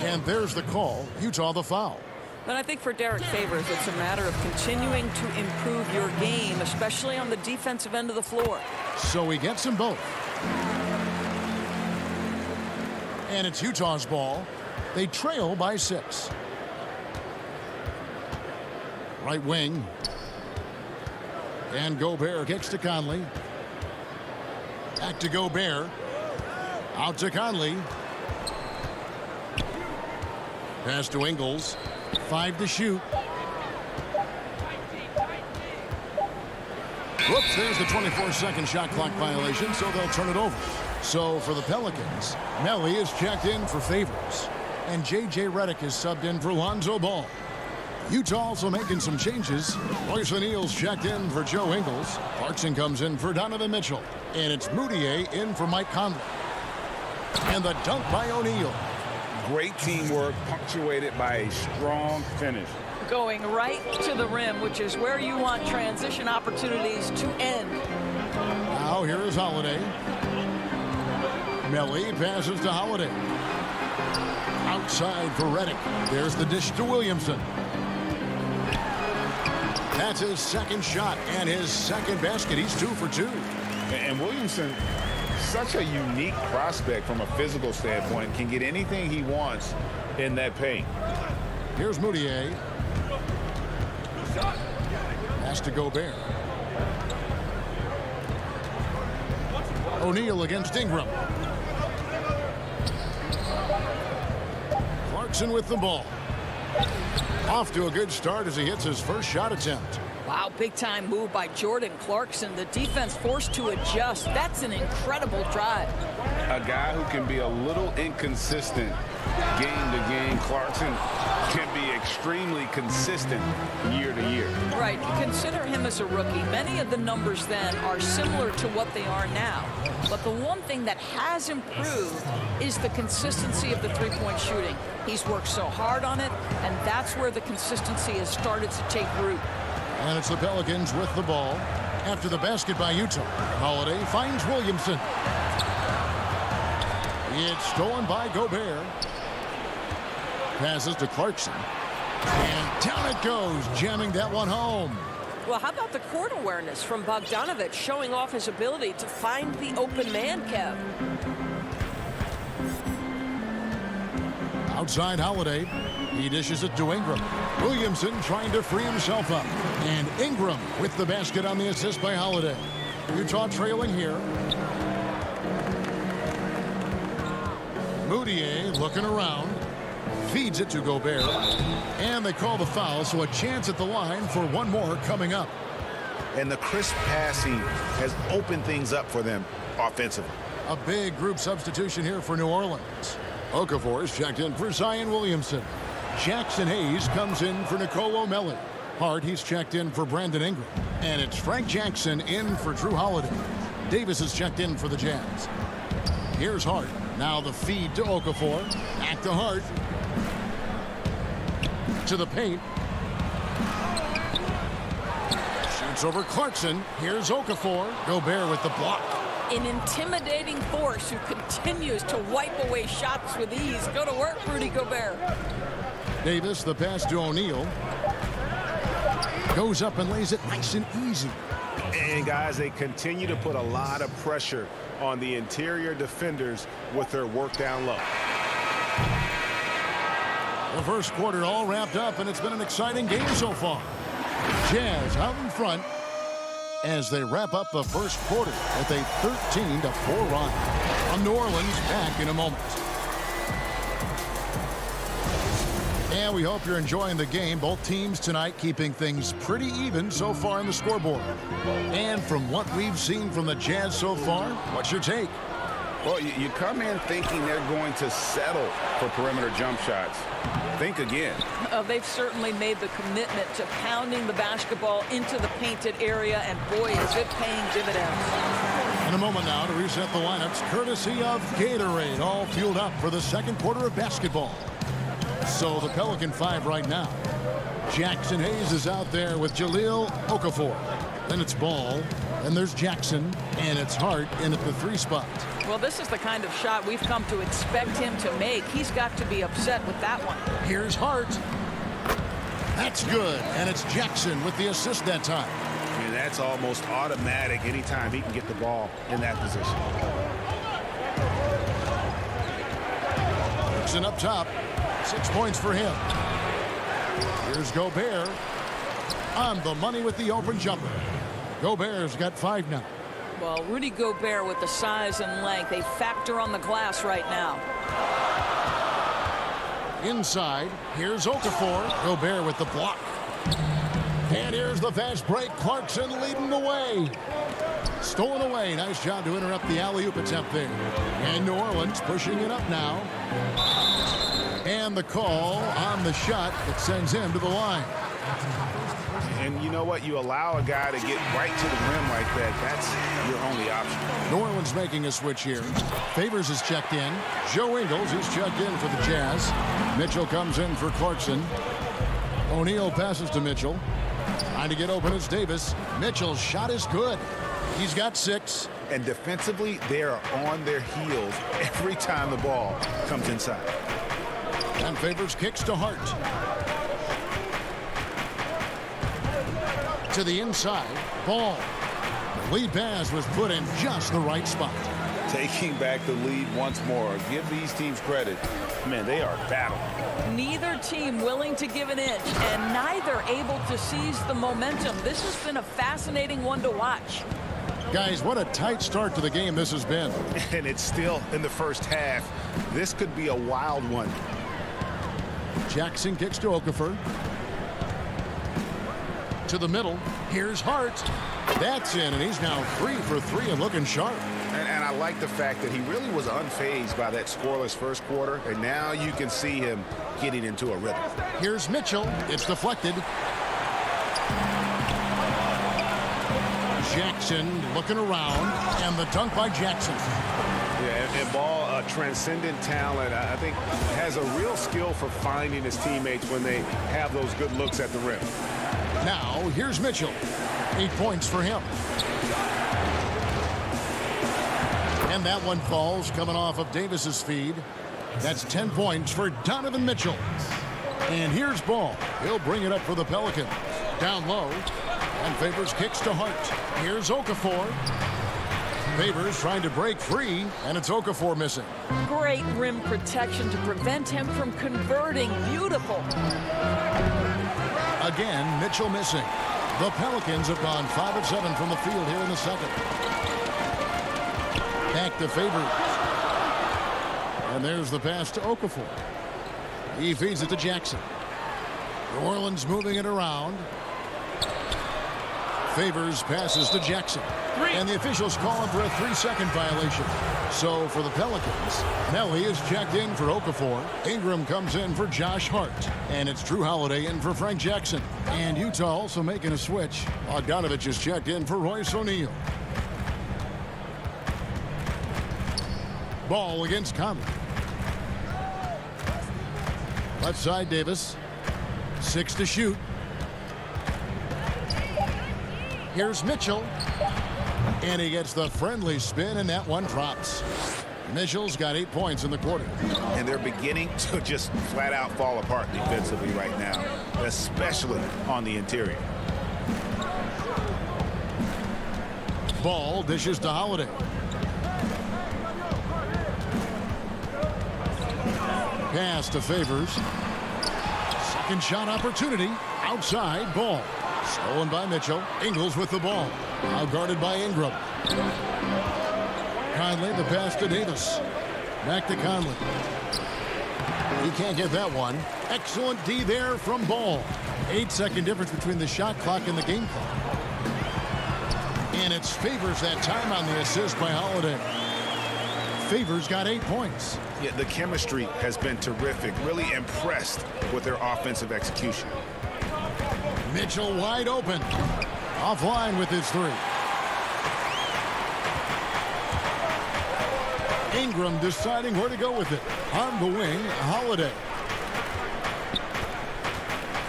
A: And there's the call. Utah the foul.
F: But I think for Derek Favors, it's a matter of continuing to improve your game, especially on the defensive end of the floor.
A: So he gets them both. And it's Utah's ball. They trail by 6. Right wing. And Gobert kicks to Conley. Back to Gobert. Out to Conley. Pass to Ingles. 5 to shoot. Whoops, there's the 24-second shot clock violation, so they'll turn it over. So for the Pelicans, Melly is checked in for Favors. And J.J. Redick is subbed in for Lonzo Ball. Utah also making some changes. Royce O'Neal's checked in for Joe Ingles. Clarkson comes in for Donovan Mitchell. And it's Moutier in for Mike Conley. And the dunk by O'Neal.
C: Great teamwork, punctuated by a strong finish.
F: Going right to the rim, which is where you want transition opportunities to end.
A: Now here is Holiday. Melly passes to Holiday. Outside for Redick. There's the dish to Williamson. That's his second shot and his second basket. He's 2 for 2.
C: And Williamson, such a unique prospect from a physical standpoint, can get anything he wants in that paint.
A: Here's Moutier. Pass to Gobert. O'Neal against Ingram. Clarkson with the ball. Off to a good start as he hits his first shot attempt.
F: Wow, big-time move by Jordan Clarkson. The defense forced to adjust. That's an incredible drive.
C: A guy who can be a little inconsistent game to game. Clarkson can be extremely consistent year to year.
F: Right. Consider him as a rookie. Many of the numbers then are similar to what they are now. But the one thing that has improved is the consistency of the three-point shooting. He's worked so hard on it, and that's where the consistency has started to take root.
A: And it's the Pelicans with the ball after the basket by Utah. Holiday finds Williamson. It's stolen by Gobert. Passes to Clarkson. And down it goes, jamming that one home.
F: Well, how about the court awareness from Bogdanovic, showing off his ability to find the open man, Kev?
A: Outside Holiday. He dishes it to Ingram. Williamson trying to free himself up. And Ingram with the basket on the assist by Holiday. Utah trailing here. Moutier looking around. Feeds it to Gobert. And they call the foul, so a chance at the line for one more coming up.
C: And the crisp passing has opened things up for them offensively.
A: A big group substitution here for New Orleans. Okafor is checked in for Zion Williamson. Jackson Hayes comes in for Nicolo Melli. Hart, he's checked in for Brandon Ingram. And it's Frank Jackson in for Drew Holiday. Davis is checked in for the Jazz. Here's Hart. Now the feed to Okafor. Back to Hart. To the paint. Shoots over Clarkson. Here's Okafor. Gobert with the block.
F: An intimidating force who continues to wipe away shots with ease. Go to work, Rudy Gobert.
A: Davis, the pass to O'Neal. Goes up and lays it nice and easy.
C: And guys, they continue to put a lot of pressure on the interior defenders with their work down low.
A: The first quarter all wrapped up, and it's been an exciting game so far. Jazz out in front as they wrap up the first quarter with a 13-4 run. On New Orleans, back in a moment. And we hope you're enjoying the game. Both teams tonight keeping things pretty even so far in the scoreboard. And from what we've seen from the Jazz so far, what's your take?
C: Well, you come in thinking they're going to settle for perimeter jump shots. Think again.
F: They've certainly made the commitment to pounding the basketball into the painted area, and boy, is it paying dividends.
A: In a moment now to reset the lineups, courtesy of Gatorade, all fueled up for the second quarter of basketball. So the Pelican 5 right now. Jackson Hayes is out there with Jahlil Okafor. Then it's Ball. Then there's Jackson. And it's Hart in at the 3 spot.
F: Well, this is the kind of shot we've come to expect him to make. He's got to be upset with that one.
A: Here's Hart. That's good. And it's Jackson with the assist that time.
C: And that's almost automatic anytime he can get the ball in that position.
A: Jackson up top. 6 points for him. Here's Gobert. On the money with the open jumper. Gobert's got 5 now.
F: Well, Rudy Gobert with the size and length, they factor on the glass right now.
A: Inside, here's Okafor. Gobert with the block. And here's the fast break. Clarkson leading the way. Stolen away. Nice job to interrupt the alley-oop attempt there. And New Orleans pushing it up now. And the call on the shot that sends him to the line.
C: And you know what? You allow a guy to get right to the rim like that. That's your only option.
A: New Orleans making a switch here. Favors is checked in. Joe Ingles is checked in for the Jazz. Mitchell comes in for Clarkson. O'Neal passes to Mitchell. Trying to get open is Davis. Mitchell's shot is good. He's got 6.
C: And defensively, they are on their heels every time the ball comes inside.
A: And Favors kicks to Hart. To the inside. Ball. The lead pass was put in just the right spot.
C: Taking back the lead once more. Give these teams credit. Man, they are battling.
F: Neither team willing to give an inch, and neither able to seize the momentum. This has been a fascinating one to watch.
A: Guys, what a tight start to the game this has been.
C: And it's still in the first half. This could be a wild one.
A: Jackson kicks to Okafor. To the middle. Here's Hart. That's in, and he's now 3 for 3 and looking sharp.
C: And I like the fact that he really was unfazed by that scoreless first quarter, and now you can see him getting into a rhythm.
A: Here's Mitchell. It's deflected. Jackson looking around, and the dunk by Jackson.
C: Yeah, and Ball, a transcendent talent, I think has a real skill for finding his teammates when they have those good looks at the rim.
A: Now, here's Mitchell. 8 points for him. And that one falls coming off of Davis's feed. That's 10 points for Donovan Mitchell. And here's Ball. He'll bring it up for the Pelicans. Down low. And Favors kicks to Hart. Here's Okafor. Favors trying to break free, and it's Okafor missing.
F: Great rim protection to prevent him from converting. Beautiful.
A: Again, Mitchell missing. The Pelicans have gone 5 of 7 from the field here in the second. Back to Favors. And there's the pass to Okafor. He feeds it to Jackson. New Orleans moving it around. Favors passes to Jackson. And the officials call him for a 3-second violation. So for the Pelicans, Nelly is checked in for Okafor. Ingram comes in for Josh Hart. And it's Drew Holiday in for Frank Jackson. And Utah also making a switch. Bogdanovich is checked in for Royce O'Neal. Ball against Conley. Left side, Davis. 6 to shoot. Here's Mitchell. And he gets the friendly spin, and that one drops. Mitchell's got 8 points in the quarter.
C: And they're beginning to just flat out fall apart defensively right now, especially on the interior.
A: Ball dishes to Holiday. Pass to Favors. Second shot opportunity. Outside, Ball. Stolen by Mitchell. Ingles with the ball. Now guarded by Ingram. Conley, the pass to Davis. Back to Conley. He can't get that one. Excellent D there from Ball. 8-second difference between the shot clock and the game clock. And it's Favors that time on the assist by Holiday. Favors got 8 points.
C: Yeah, the chemistry has been terrific. Really impressed with their offensive execution.
A: Mitchell wide open. Offline with his 3. Ingram deciding where to go with it. On the wing, Holiday.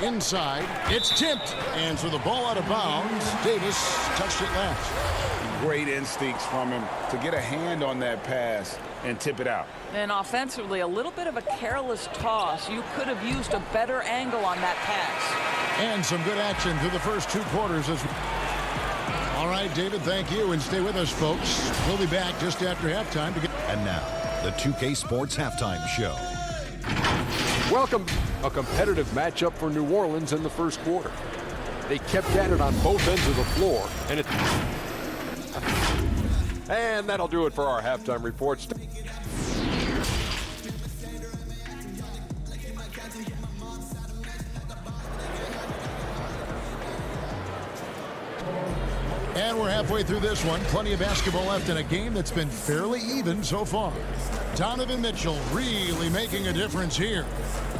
A: Inside, it's tipped. And so the ball out of bounds. Davis touched it last.
C: Great instincts from him to get a hand on that pass and tip it out.
F: And offensively, a little bit of a careless toss. You could have used a better angle on that pass.
A: And some good action through the first 2 quarters. All right, David, thank you. And stay with us, folks. We'll be back just after halftime to get.
B: And now, the 2K Sports Halftime Show.
E: Welcome. A competitive matchup for New Orleans in the first quarter. They kept at it on both ends of the floor. And that'll do it for our halftime reports.
A: And we're halfway through this one. Plenty of basketball left in a game that's been fairly even so far. Donovan Mitchell really making a difference here.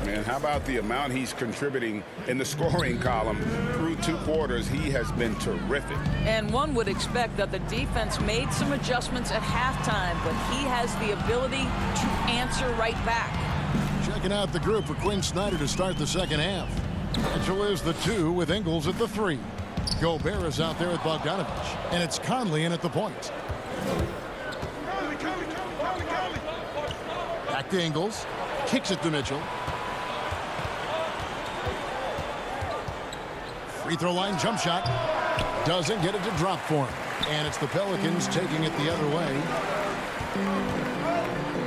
C: Man, how about the amount he's contributing in the scoring column through 2 quarters? He has been terrific.
F: And one would expect that the defense made some adjustments at halftime, but he has the ability to answer right back.
A: Checking out the group for Quinn Snyder to start the second half. Mitchell is the 2 with Ingles at the 3. Gobert is out there with Bogdanovich. And it's Conley in at the point. Back to Ingles. Kicks it to Mitchell. Free throw line jump shot. Doesn't get it to drop for him. And it's the Pelicans taking it the other way.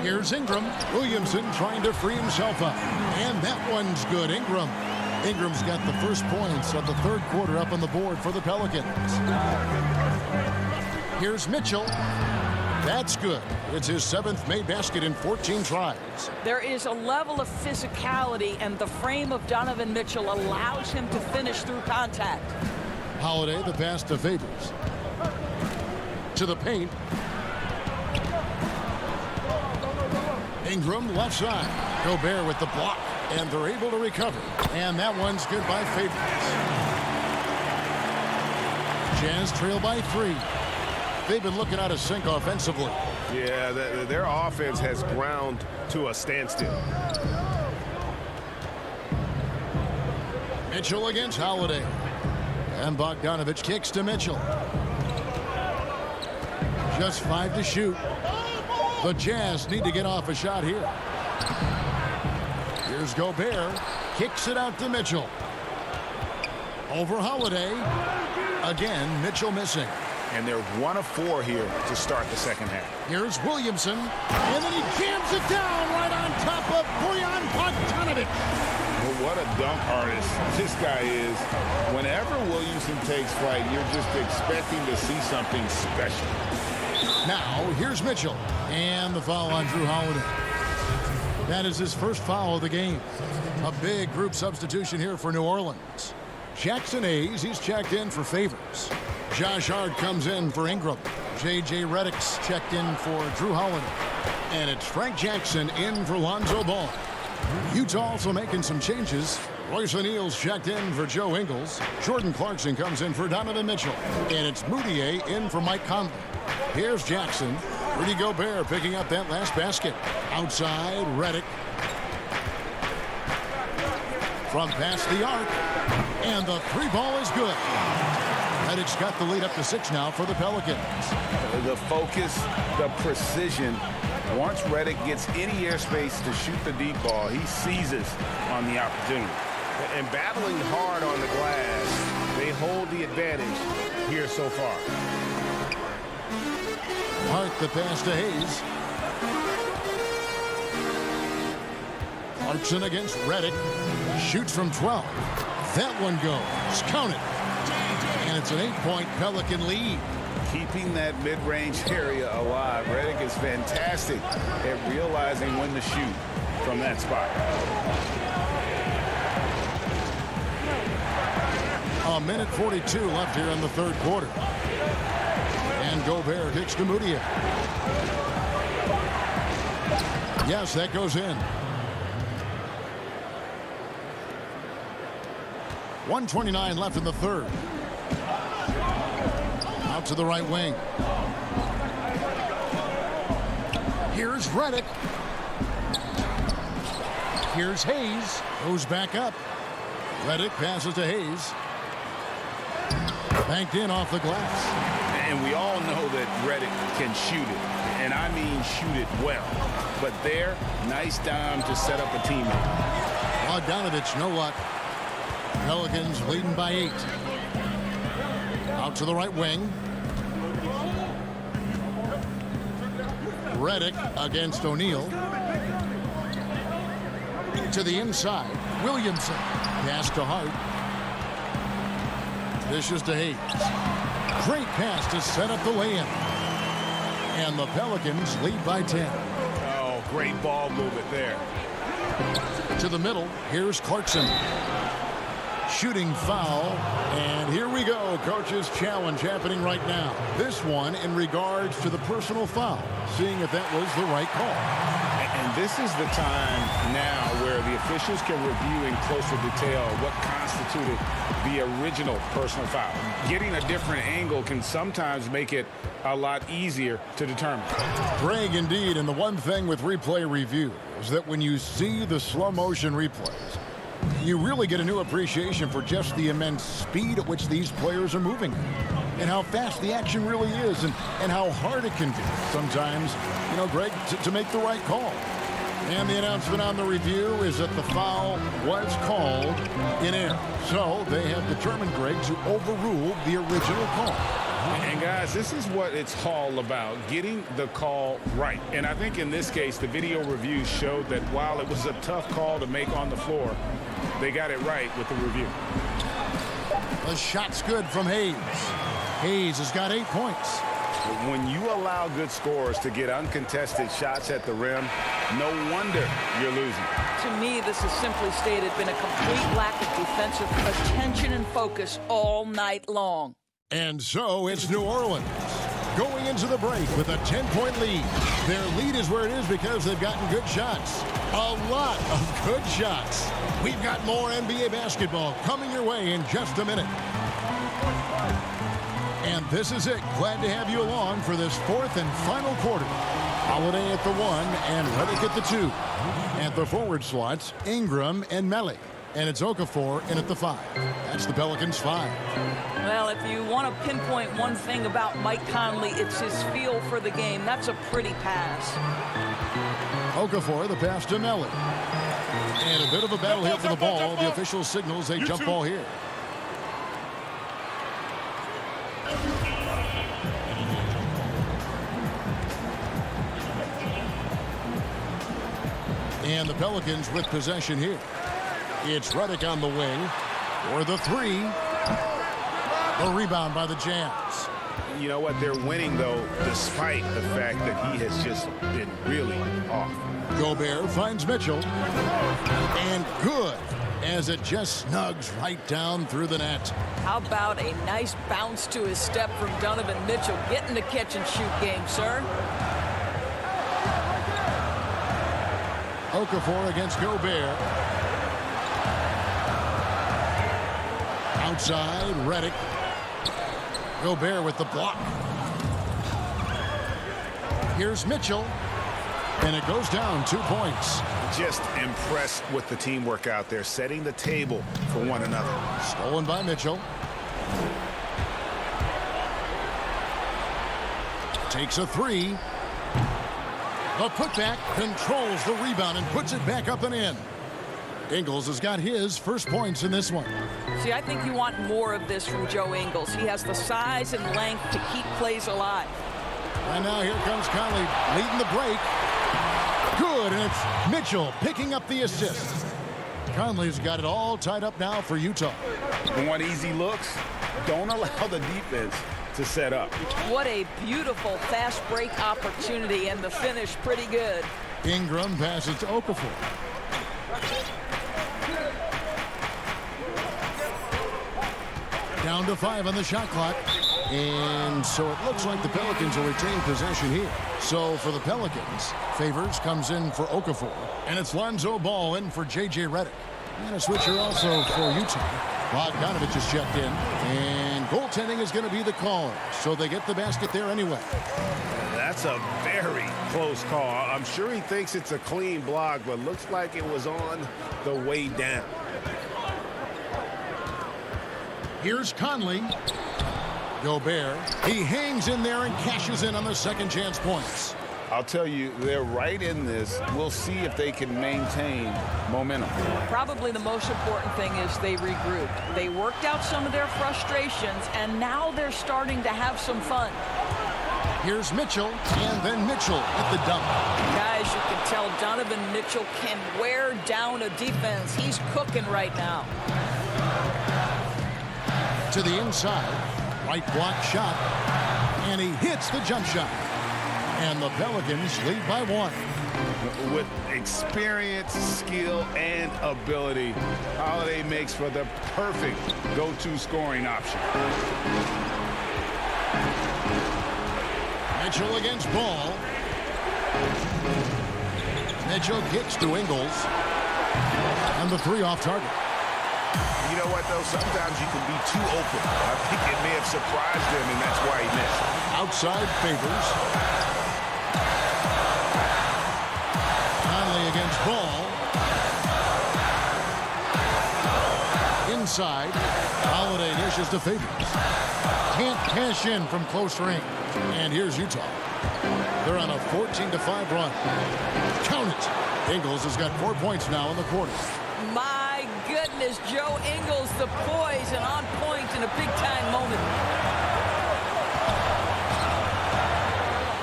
A: Here's Ingram. Williamson trying to free himself up. And that one's good. Ingram's got the first points of the 3rd quarter up on the board for the Pelicans. Here's Mitchell. That's good. It's his 7th made basket in 14 tries.
F: There is a level of physicality, and the frame of Donovan Mitchell allows him to finish through contact.
A: Holiday, the pass to Favors. To the paint. Ingram, left side. Gobert with the block, and they're able to recover. And that one's good by Favors. Jazz trail by 3. They've been looking out of sync offensively.
D: Yeah, their offense has ground to a standstill.
A: Mitchell against Holiday. And Bogdanovich kicks to Mitchell. Just 5 to shoot. The Jazz need to get off a shot here. Here's Gobert. Kicks it out to Mitchell. Over Holiday. Again, Mitchell missing.
C: And they're 1 of 4 here to start the second half.
A: Here's Williamson. And then he jams it down right on top of Bojan Bogdanovich.
C: Well, what a dunk artist this guy is. Whenever Williamson takes flight, you're just expecting to see something special.
A: Now, here's Mitchell. And the foul on Drew Holiday. That is his first foul of the game. A big group substitution here for New Orleans. Jackson Hayes, he's checked in for Favors. Josh Hart comes in for Ingram. J.J. Redick's checked in for Drew Holiday. And it's Frank Jackson in for Lonzo Ball. Utah also making some changes. Royce O'Neal's checked in for Joe Ingles. Jordan Clarkson comes in for Donovan Mitchell. And it's Moutier in for Mike Conley. Here's Jackson. Rudy Gobert picking up that last basket. Outside, Redick. From past the arc. And the three ball is good. Redick's got the lead up to 6 now for the Pelicans.
C: The focus, the precision. Once Redick gets any airspace to shoot the deep ball, he seizes on the opportunity. And battling hard on the glass, they hold the advantage here so far.
A: Hart the pass to Hayes. Clarkson against Redick. Shoots from 12. That one goes. Count it. And it's an 8-point Pelican lead.
C: Keeping that mid-range area alive. Redick is fantastic at realizing when to shoot from that spot.
A: A minute 42 left here in the third quarter. And Gobert hits to Mudia. Yes, that goes in. 1:29 left in the third. Out to the right wing. Here's Redick. Here's Hayes. Goes back up. Redick passes to Hayes. Banked in off the glass.
C: And we all know that Redick can shoot it. And I mean shoot it well. But there, nice dime to set up a teammate.
A: Bogdanovich, no luck. Pelicans leading by 8. Out to the right wing. Redick against O'Neal. To the inside. Williamson. Pass to Hart. Dishes to Hayes. Great pass to set up the lay-in. And the Pelicans lead by 10.
C: Oh, great ball movement there.
A: To the middle. Here's Clarkson. Shooting foul. And here we go. Coach's challenge happening right now. This one in regards to the personal foul. Seeing if that was the right call.
C: And this is the time now where the officials can review in closer detail what constituted the original personal foul. Getting a different angle can sometimes make it a lot easier to determine.
A: Greg, indeed, and the one thing with replay review is that when you see the slow motion replays, you really get a new appreciation for just the immense speed at which these players are moving and how fast the action really is and how hard it can be sometimes, you know, Greg, to make the right call. And the announcement on the review is that the foul was called in error. So they have determined, Greg, to overrule the original call.
C: And guys, this is what it's all about, getting the call right. And I think in this case, the video review showed that while it was a tough call to make on the floor, they got it right with the review.
A: The shot's good from Hayes. Hayes has got 8 points.
C: When you allow good scorers to get uncontested shots at the rim, no wonder you're losing.
F: To me, this has simply stated been a complete lack of defensive attention and focus all night long.
A: And so it's New Orleans going into the break with a 10-point lead. Their lead is where it is because they've gotten good shots. A lot of good shots. We've got more NBA basketball coming your way in just a minute. And this is it. Glad to have you along for this fourth and final quarter. Holiday at the 1 and Redick at the 2. At the forward slots, Ingram and Melly. And it's Okafor in at the 5. That's the Pelicans 5.
F: Well, if you want to pinpoint one thing about Mike Conley, it's his feel for the game. That's a pretty pass.
A: Okafor, the pass to Melly. And a bit of a battle here for the ball. The official signals a jump ball here. And the Pelicans with possession here. It's Redick on the wing for the 3. The rebound by the Jazz.
C: You know what? They're winning, though, despite the fact that he has just been really off.
A: Gobert finds Mitchell. And good as it just snugs right down through the net.
F: How about a nice bounce to his step from Donovan Mitchell? Getting the catch-and-shoot game, sir.
A: Okafor against Gobert. Outside, Redick. Gobert with the block. Here's Mitchell. And it goes down 2 points.
C: Just impressed with the teamwork out there, setting the table for one another.
A: Stolen by Mitchell. Takes a three. The putback controls the rebound and puts it back up and in. Ingles has got his first points in this one.
F: See, I think you want more of this from Joe Ingles. He has the size and length to keep plays alive.
A: And now here comes Conley leading the break. Good, and it's Mitchell picking up the assist. Conley's got it all tied up now for Utah.
C: Want easy looks? Don't allow the defense to set up.
F: What a beautiful fast break opportunity, and the finish pretty good.
A: Ingram passes to Okafor. Down to 5 on the shot clock. And so it looks like the Pelicans will retain possession here. So for the Pelicans, Favors comes in for Okafor. And it's Lonzo Ball in for J.J. Redick. And a switcher also for Utah. Bogdanovich is checked in. And goaltending is going to be the call. So they get the basket there anyway.
C: That's a very close call. I'm sure he thinks it's a clean block, but looks like it was on the way down.
A: Here's Conley. Gobert. He hangs in there and cashes in on the second chance points.
C: I'll tell you, they're right in this. We'll see if they can maintain momentum.
F: Probably the most important thing is they regrouped. They worked out some of their frustrations, and now they're starting to have some fun.
A: Here's Mitchell, and then Mitchell at the dump.
F: Guys, you can tell Donovan Mitchell can wear down a defense. He's cooking right now.
A: To the inside. Right block shot. And he hits the jump shot. And the Pelicans lead by 1.
C: With experience, skill, and ability, Holiday makes for the perfect go-to scoring option.
A: Mitchell against Ball. Mitchell kicks to Ingles. And the 3 off target.
C: You know what, though? Sometimes you can be too open. I think it may have surprised him, and that's why he missed.
A: Outside Favors. Conley against Ball. Inside. Holiday dishes to Favors. Can't cash in from close range. And here's Utah. They're on a 14-5 run. Count it. Ingles has got 4 points now in the quarter.
F: My goodness, Joe Ingles, the poise and on point in a big-time moment.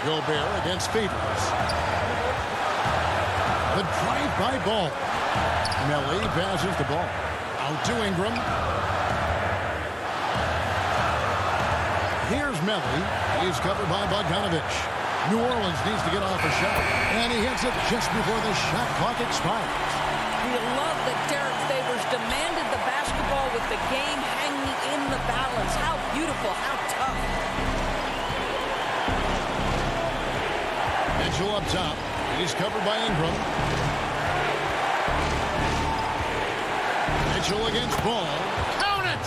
A: Gobert against Favors. The drive-by Ball. Melly passes the ball. Out to Ingram. Here's Melly. He's covered by Bogdanovich. New Orleans needs to get off a shot. And he hits it just before the shot clock expires.
F: You love that Derek Favors demanded the basketball with the game hanging in the balance. How beautiful, how tough.
A: Mitchell up top. He's covered by Ingram. Mitchell against Ball. Count it!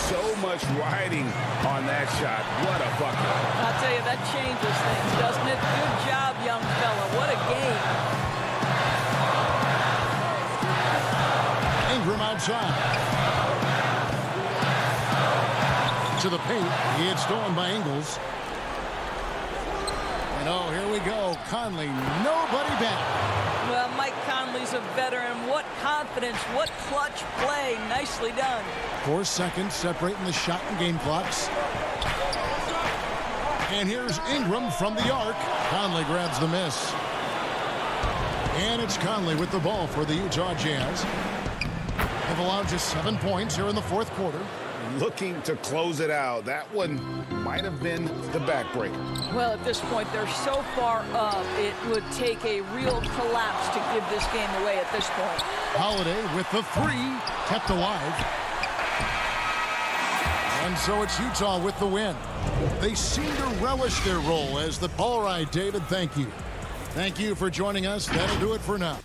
C: So much riding on that shot. What a bucket.
F: I'll tell you, that changes things, doesn't it? Good job, young fella. What a game.
A: Ingram outside. To the paint. He had stolen by Ingles. And oh, here we go. Conley, nobody back.
F: Well, Mike Conley's a veteran. What confidence, what clutch play. Nicely done.
A: 4 seconds separating the shot and game clocks. And here's Ingram from the arc. Conley grabs the miss. And it's Conley with the ball for the Utah Jazz. They've allowed just 7 points here in the fourth quarter.
C: Looking to close it out. That one might have been the backbreaker.
F: Well, at this point, they're so far up, it would take a real collapse to give this game away at this point.
A: Holiday with the 3, kept alive. And so it's Utah with the win. They seem to relish their role as the... All right, David, thank you. Thank you for joining us. That'll do it for now.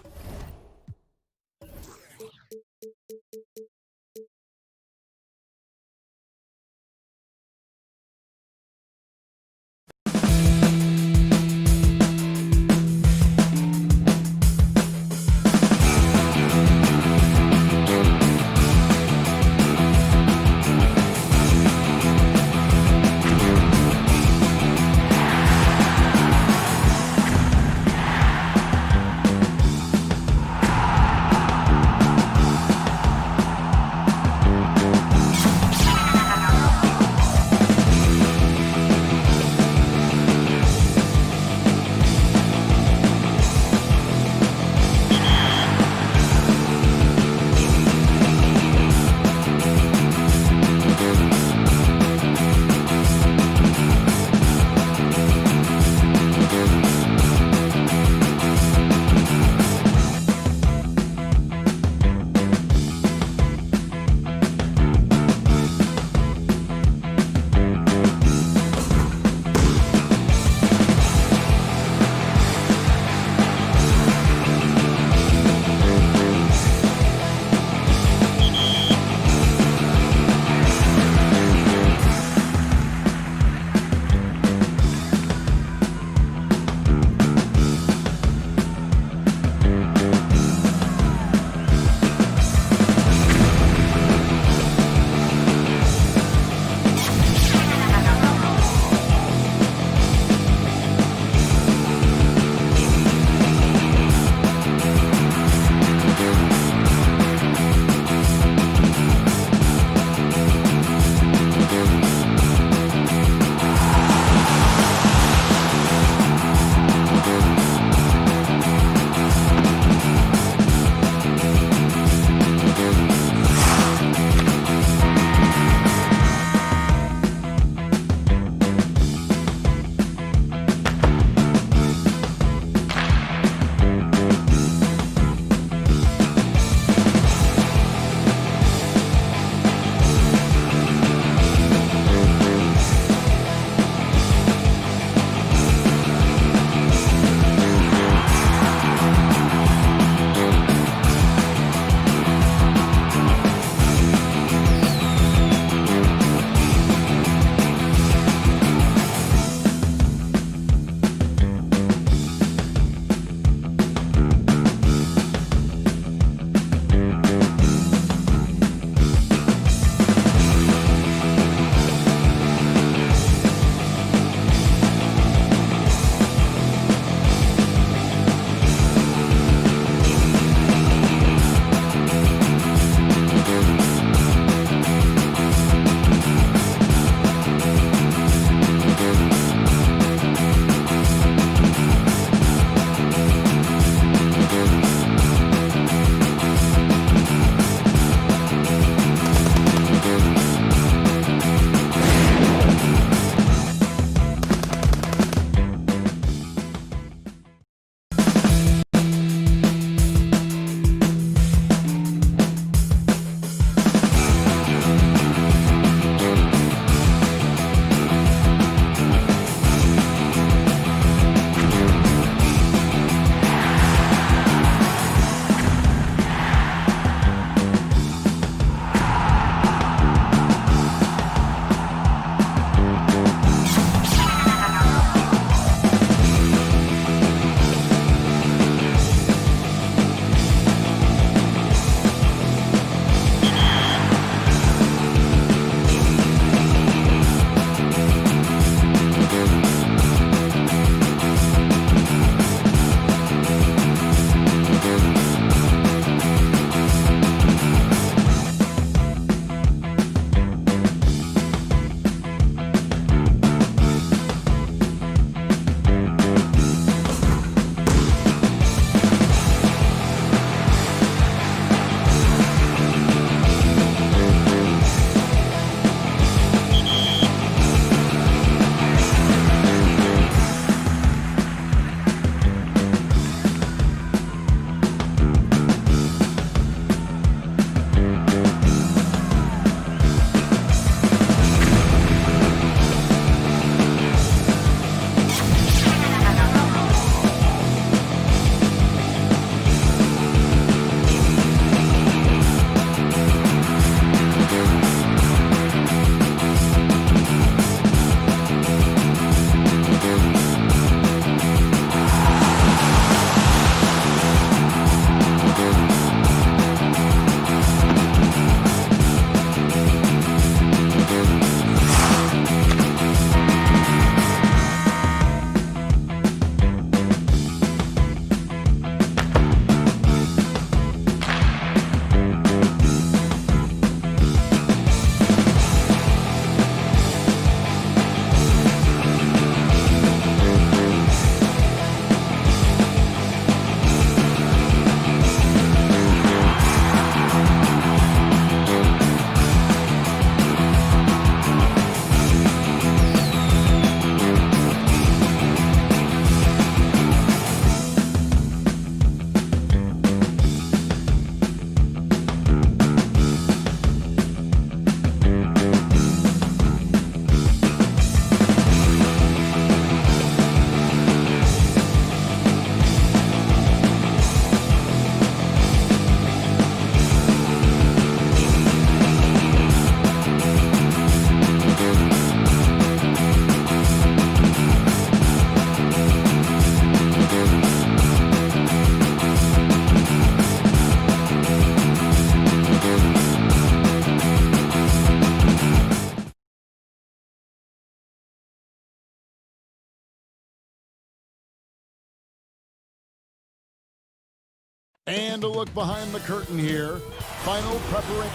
A: And a look behind the curtain here. Final preparation.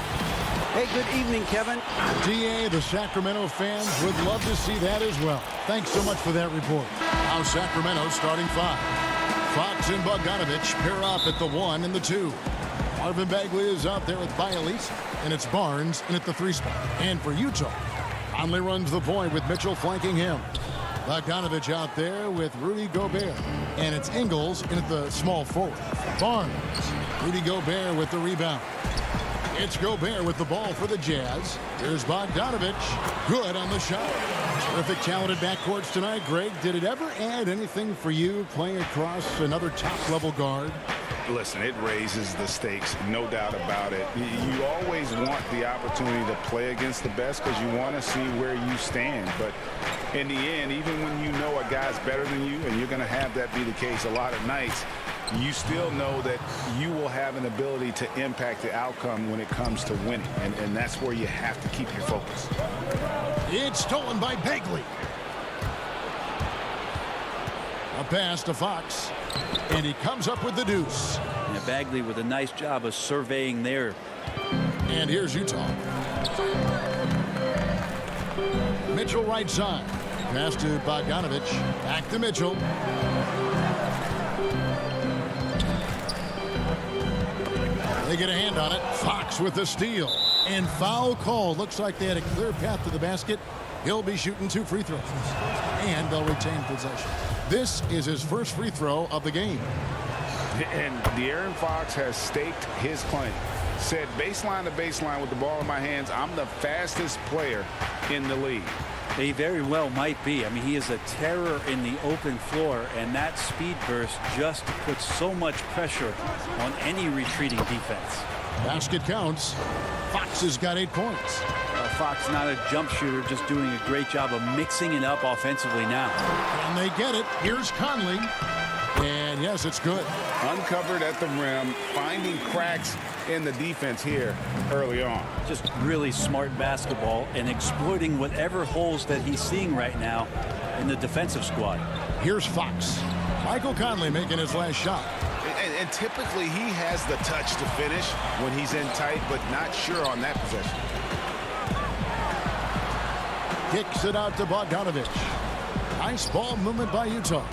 G: Hey, good evening, Kevin.
A: DA, the Sacramento fans would love to see that as well. Thanks so much for that report. Now Sacramento starting 5. Fox and Bogdanovich pair up at the 1 and the 2. Marvin Bagley is out there with Bialise, and it's Barnes in at the 3 spot. And for Utah, Conley runs the point with Mitchell flanking him. Bogdanovich out there with Rudy Gobert, and it's Ingles in at the small forward. Barnes, Rudy Gobert with the rebound. It's Gobert with the ball for the Jazz. Here's Bogdanovich. Good on the shot. Terrific talented backcourts tonight. Greg, did it ever add anything for you playing across another top-level guard?
C: Listen, it raises the stakes, no doubt about it. You always want the opportunity to play against the best because you want to see where you stand. But in the end, even when you know a guy's better than you, and you're going to have that be the case a lot of nights, you still know that you will have an ability to impact the outcome when it comes to winning. And that's where you have to keep your focus.
A: It's stolen by Bagley. A pass to Fox. And he comes up with the deuce.
G: Yeah, Bagley with a nice job of surveying there.
A: And here's Utah. Mitchell right side. Pass to Bogdanovich. Back to Mitchell. They get a hand on it. Fox with the steal. And foul call. Looks like they had a clear path to the basket. He'll be shooting 2 free throws. And they'll retain possession. This is his first free throw of the game.
C: And De'Aaron Fox has staked his claim. Said baseline to baseline with the ball in my hands, I'm the fastest player in the league.
G: He very well might be. I mean, he is a terror in the open floor, and that speed burst just puts so much pressure on any retreating defense.
A: Basket counts. Fox has got 8 points.
G: Fox not a jump shooter, just doing a great job of mixing it up offensively now.
A: And they get it. Here's Conley. And yes, it's good.
C: Uncovered at the rim, finding cracks in the defense here early on.
G: Just really smart basketball and exploiting whatever holes that he's seeing right now in the defensive squad.
A: Here's Fox. Michael Conley making his last shot.
C: And typically he has the touch to finish when he's in tight, but not sure on that possession.
A: Kicks it out to Bogdanovich. Nice ball movement by Utah.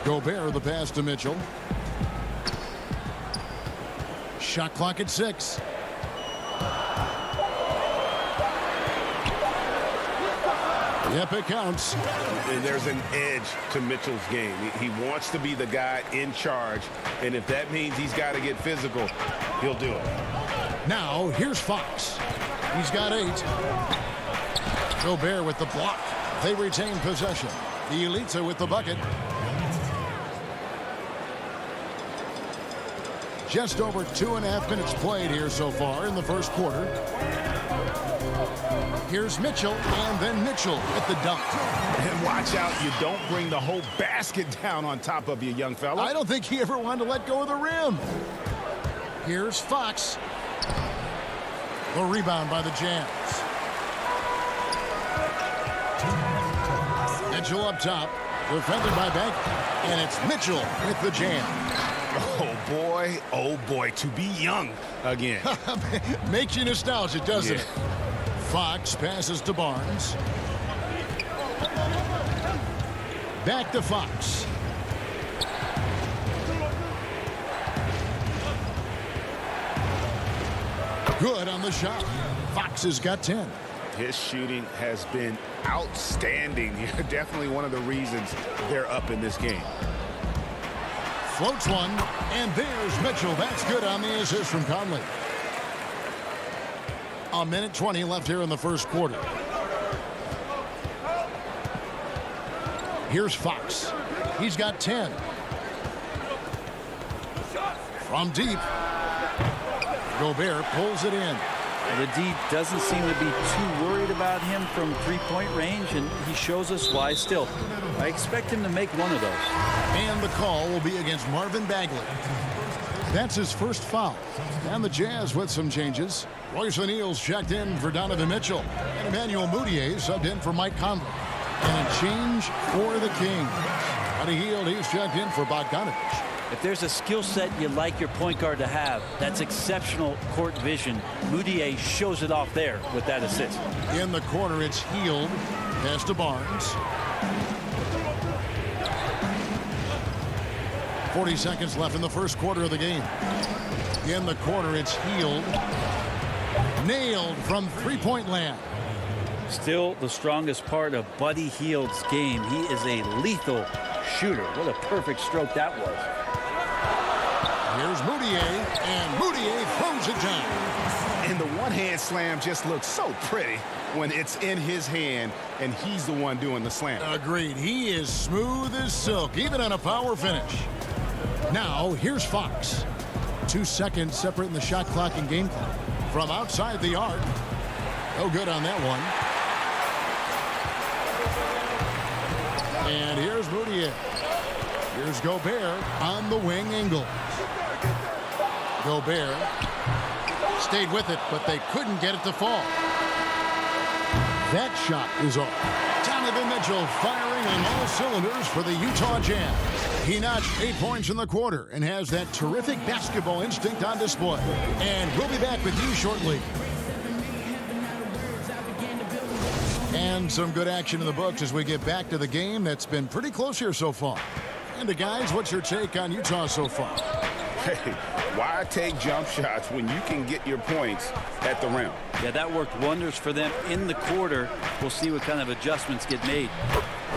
A: Gobert the pass to Mitchell. Shot clock at 6. Yep, it counts.
C: And there's an edge to Mitchell's game. He wants to be the guy in charge, and if that means he's got to get physical, he'll do it.
A: Now, here's Fox. He's got 8. Gobert with the block. They retain possession. Bielitsa with the bucket. Just over 2.5 minutes played here so far in the first quarter. Here's Mitchell, and then Mitchell at the dunk.
C: And watch out, you don't bring the whole basket down on top of you, young fella.
A: I don't think he ever wanted to let go of the rim. Here's Fox. The rebound by the Jazz. Mitchell up top, defended by Beck, and it's Mitchell with the jam.
C: Oh boy, to be young again.
A: Makes you nostalgic, doesn't it? Fox passes to Barnes. Back to Fox. Good on the shot. Fox has got 10.
C: His shooting has been outstanding. Definitely one of the reasons they're up in this game.
A: Floats one, and there's Mitchell. That's good on the assist from Conley. 1:20 left here in the first quarter. Here's Fox. He's got 10. From deep. Gobert pulls it in.
G: The D doesn't seem to be too worried about him from three-point range, and he shows us why still. I expect him to make one of those.
A: And the call will be against Marvin Bagley. That's his first foul. And the Jazz with some changes. Royce O'Neal's checked in for Donovan Mitchell. And Emmanuel Mudiay subbed in for Mike Conley. And a change for the Kings. Buddy Hield, he's checked in for Bogdanovich.
G: If there's a skill set you'd like your point guard to have, that's exceptional court vision. Moutier shows it off there with that assist.
A: In the corner, it's Healed. Pass to Barnes. 40 seconds left in the first quarter of the game. In the corner, it's Healed. Nailed from three-point land.
G: Still the strongest part of Buddy Hield's game. He is a lethal shooter. What a perfect stroke that was.
A: Here's Moutier, and Moutier throws it down.
C: And the one-hand slam just looks so pretty when it's in his hand and he's the one doing the slam.
A: Agreed. He is smooth as silk, even on a power finish. Now, here's Fox. 2 seconds separating the shot clock and game clock. From outside the arc. No good on that one. And here's Moutier. Here's Gobert on the wing. Ingles. Gobert stayed with it, but they couldn't get it to fall. That shot is off. Donovan Mitchell firing on all cylinders for the Utah Jazz. He notched 8 points in the quarter and has that terrific basketball instinct on display. And we'll be back with you shortly. And some good action in the books as we get back to the game that's been pretty close here so far. And guys, what's your take on Utah so far?
C: Hey, why take jump shots when you can get your points at the rim?
G: Yeah, that worked wonders for them in the quarter. We'll see what kind of adjustments get made.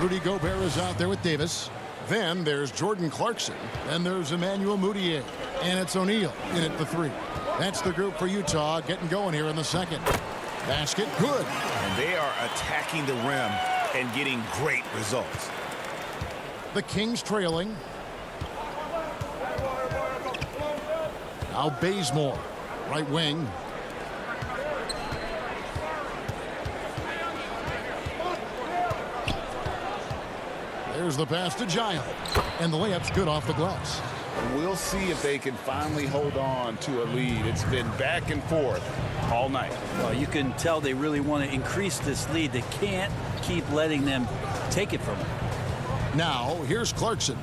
A: Rudy Gobert is out there with Davis. Then there's Jordan Clarkson. Then there's Emmanuel Moutier. And it's O'Neal in at the 3. That's the group for Utah getting going here in the second. Basket good.
C: And they are attacking the rim and getting great results.
A: The Kings trailing. Now Bazemore, right wing. There's the pass to Giles. And the layup's good off the glass.
C: We'll see if they can finally hold on to a lead. It's been back and forth all night.
G: Well, you can tell they really want to increase this lead. They can't keep letting them take it from them.
A: Now, here's Clarkson.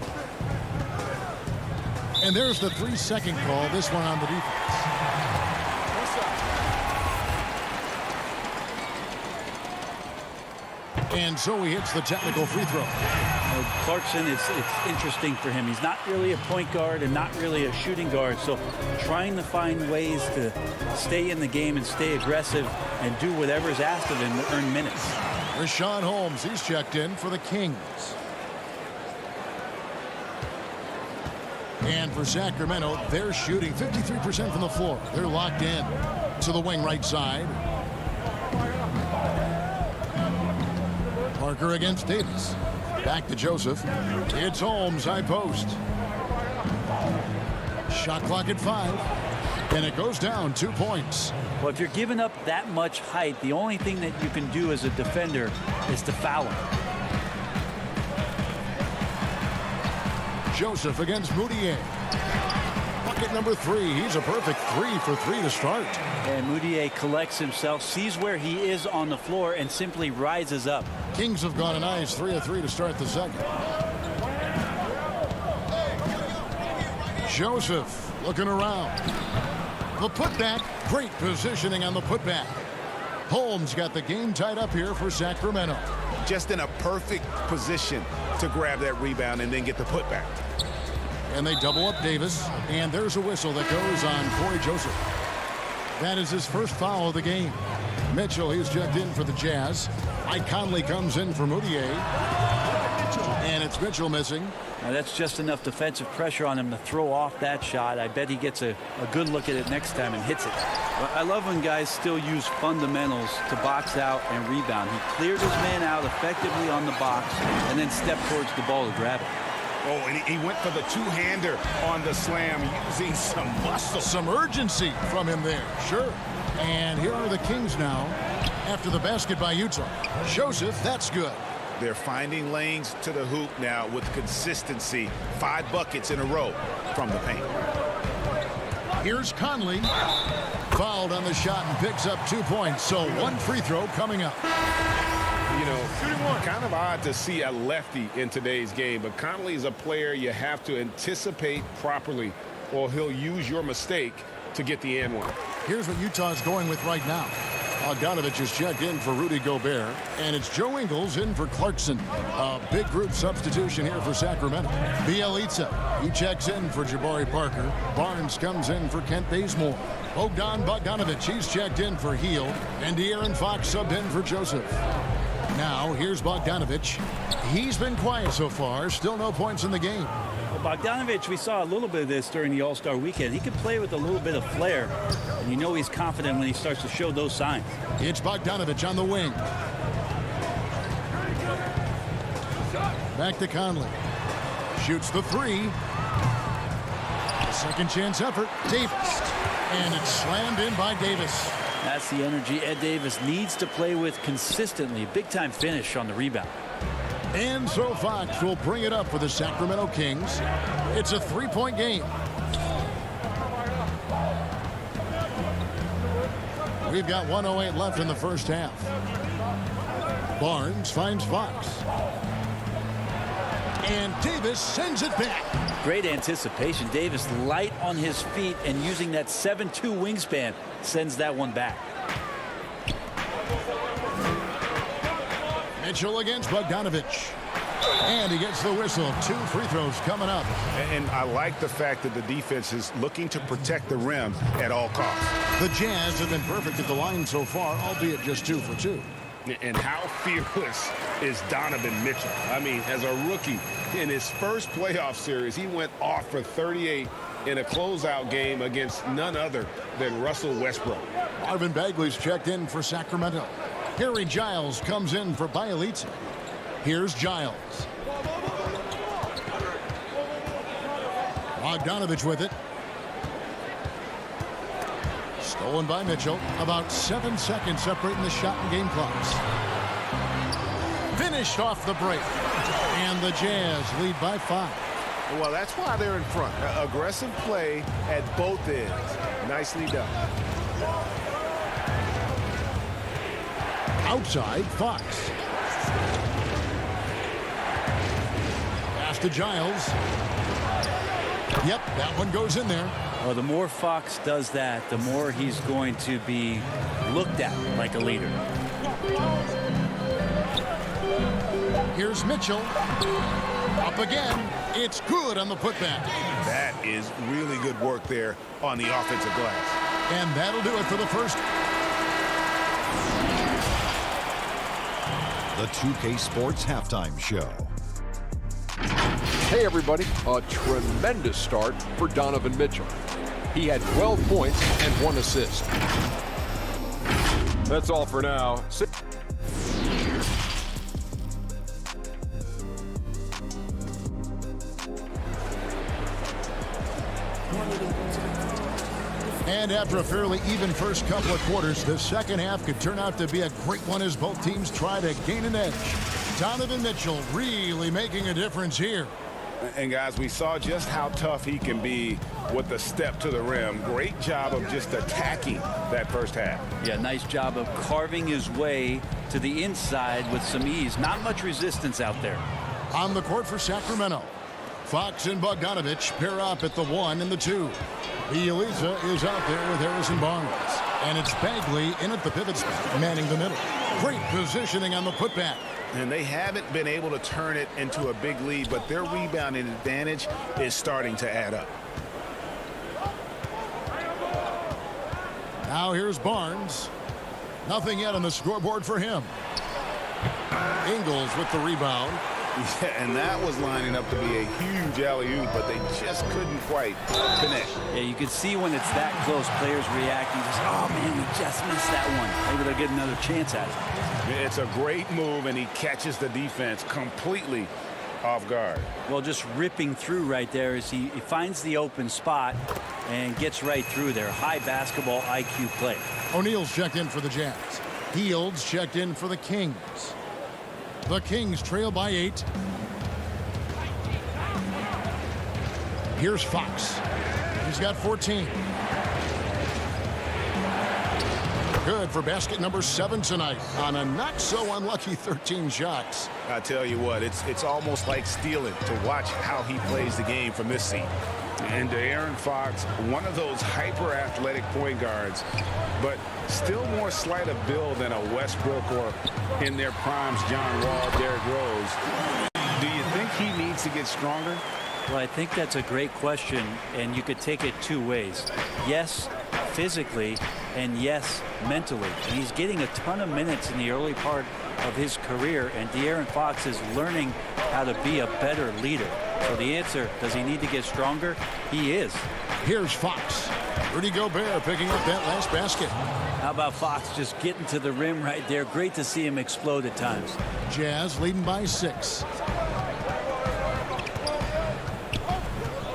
A: And there's the 3-second call, this one on the defense. And so he hits the technical free throw.
G: Clarkson, it's interesting for him. He's not really a point guard and not really a shooting guard. So trying to find ways to stay in the game and stay aggressive and do whatever is asked of him to earn minutes.
A: Richaun Holmes, he's checked in for the Kings. And for Sacramento, they're shooting 53% from the floor. They're locked in to the wing right side. Parker against Davis. Back to Joseph. It's Holmes, high post. Shot clock at 5. And it goes down 2 points.
G: Well, if you're giving up that much height, the only thing that you can do as a defender is to foul him.
A: Joseph against Moutier. Bucket number 3. He's a perfect 3 for 3 to start.
G: And Moutier collects himself, sees where he is on the floor, and simply rises up.
A: Kings have gone a nice 3 of 3 to start the second. Joseph looking around. The putback. Great positioning on the putback. Holmes got the game tied up here for Sacramento.
C: Just in a perfect position to grab that rebound and then get the putback.
A: And they double up Davis. And there's a whistle that goes on Corey Joseph. That is his first foul of the game. Mitchell, he's checked in for the Jazz. Mike Conley comes in for Moutier. And it's Mitchell missing.
G: Now that's just enough defensive pressure on him to throw off that shot. I bet he gets a good look at it next time and hits it. But I love when guys still use fundamentals to box out and rebound. He cleared his man out effectively on the box and then stepped towards the ball to grab it.
C: Oh, and he went for the two-hander on the slam, using some muscle.
A: Some urgency from him there, sure. And here are the Kings now after the basket by Utah. Joseph, that's good.
C: They're finding lanes to the hoop now with consistency. 5 buckets in a row from the paint.
A: Here's Conley. Fouled on the shot and picks up 2 points. So 1 free throw coming up.
C: You know, kind of odd to see a lefty in today's game, but Conley is a player you have to anticipate properly, or he'll use your mistake to get the and one.
A: Here's what Utah's going with right now. Bogdanovich is checked in for Rudy Gobert, and it's Joe Ingles in for Clarkson. A big group substitution here for Sacramento. Bielitsa, he checks in for Jabari Parker. Barnes comes in for Kent Bazemore. Bogdanovich, he's checked in for Heel, and De'Aaron Fox subbed in for Joseph. Now, here's Bogdanovich. He's been quiet so far, still no points in the game.
G: Well, Bogdanovich, we saw a little bit of this during the All-Star weekend. He can play with a little bit of flair, and you know he's confident when he starts to show those signs.
A: It's Bogdanovich on the wing. Back to Conley. Shoots the three. A second chance effort. Davis. And it's slammed in by Davis.
G: That's the energy Ed Davis needs to play with consistently. Big-time finish on the rebound.
A: And so Fox will bring it up for the Sacramento Kings. It's a three-point game. We've got 1:08 left in the first half. Barnes finds Fox. And Davis sends it back.
G: Great anticipation. Davis light on his feet and using that 7'2" wingspan sends that one back.
A: Mitchell against Bogdanovich. And he gets the whistle. 2 free throws coming up.
C: And I like the fact that the defense is looking to protect the rim at all costs.
A: The Jazz have been perfect at the line so far, albeit just 2 for 2.
C: And how fearless is Donovan Mitchell? I mean, as a rookie, in his first playoff series, he went off for 38 in a closeout game against none other than Russell Westbrook.
A: Marvin Bagley's checked in for Sacramento. Harry Giles comes in for Bielitsa. Here's Giles. Bogdanovich with it. Stolen by Mitchell. About 7 seconds separating the shot and game clocks. Finished off the break. And the Jazz lead by 5.
C: Well, that's why they're in front. Aggressive play at both ends. Nicely done.
A: Outside, Fox. Pass to Giles. Yep, that one goes in there.
G: Well, the more Fox does that, the more he's going to be looked at like a leader.
A: Here's Mitchell. Up again. It's good on the putback.
C: That is really good work there on the offensive glass.
A: And that'll do it for the first.
B: The 2K Sports Halftime Show.
E: Hey, everybody. A tremendous start for Donovan Mitchell. He had 12 points and 1 assist. That's all for now.
A: And after a fairly even first couple of quarters, the second half could turn out to be a great one as both teams try to gain an edge. Donovan Mitchell really making a difference here.
C: And guys, we saw just how tough he can be with the step to the rim. Great job of just attacking that first half.
G: Yeah, nice job of carving his way to the inside with some ease. Not much resistance out there.
A: On the court for Sacramento, Fox and Bogdanovich pair up at the 1 and the 2. Bielitsa is out there with Harrison Barnes. And it's Bagley in at the pivot spot, manning the middle. Great positioning on the putback.
C: And they haven't been able to turn it into a big lead, but their rebounding advantage is starting to add up.
A: Now here's Barnes. Nothing yet on the scoreboard for him. Ingles with the rebound.
C: Yeah, and that was lining up to be a huge alley-oop, but they just couldn't quite connect.
G: Yeah, you can see when it's that close, players reacting. Just, oh, man, we just missed that one. Maybe they'll get another chance at it.
C: It's a great move, and he catches the defense completely off guard.
G: Well, just ripping through right there as he finds the open spot and gets right through there. High basketball IQ play.
A: O'Neal's checked in for the Jazz. Fields checked in for the Kings. The Kings trail by 8. Here's Fox. He's got 14. good for basket number 7 tonight on a not-so-unlucky 13 shots.
C: I tell you what, it's almost like stealing to watch how he plays the game from this seat. And De'Aaron Fox, one of those hyper-athletic point guards, but still more slight of build than a Westbrook or in their primes, John Wall, Derrick Rose. Do you think he needs to get stronger?
G: Well, I think that's a great question, and you could take it 2 ways. Yes, physically, and yes, mentally. And he's getting a ton of minutes in the early part of his career, and De'Aaron Fox is learning how to be a better leader. So the answer, does he need to get stronger? He is.
A: Here's Fox. Rudy Gobert picking up that last basket.
G: How about Fox just getting to the rim right there? Great to see him explode at times.
A: Jazz leading by 6.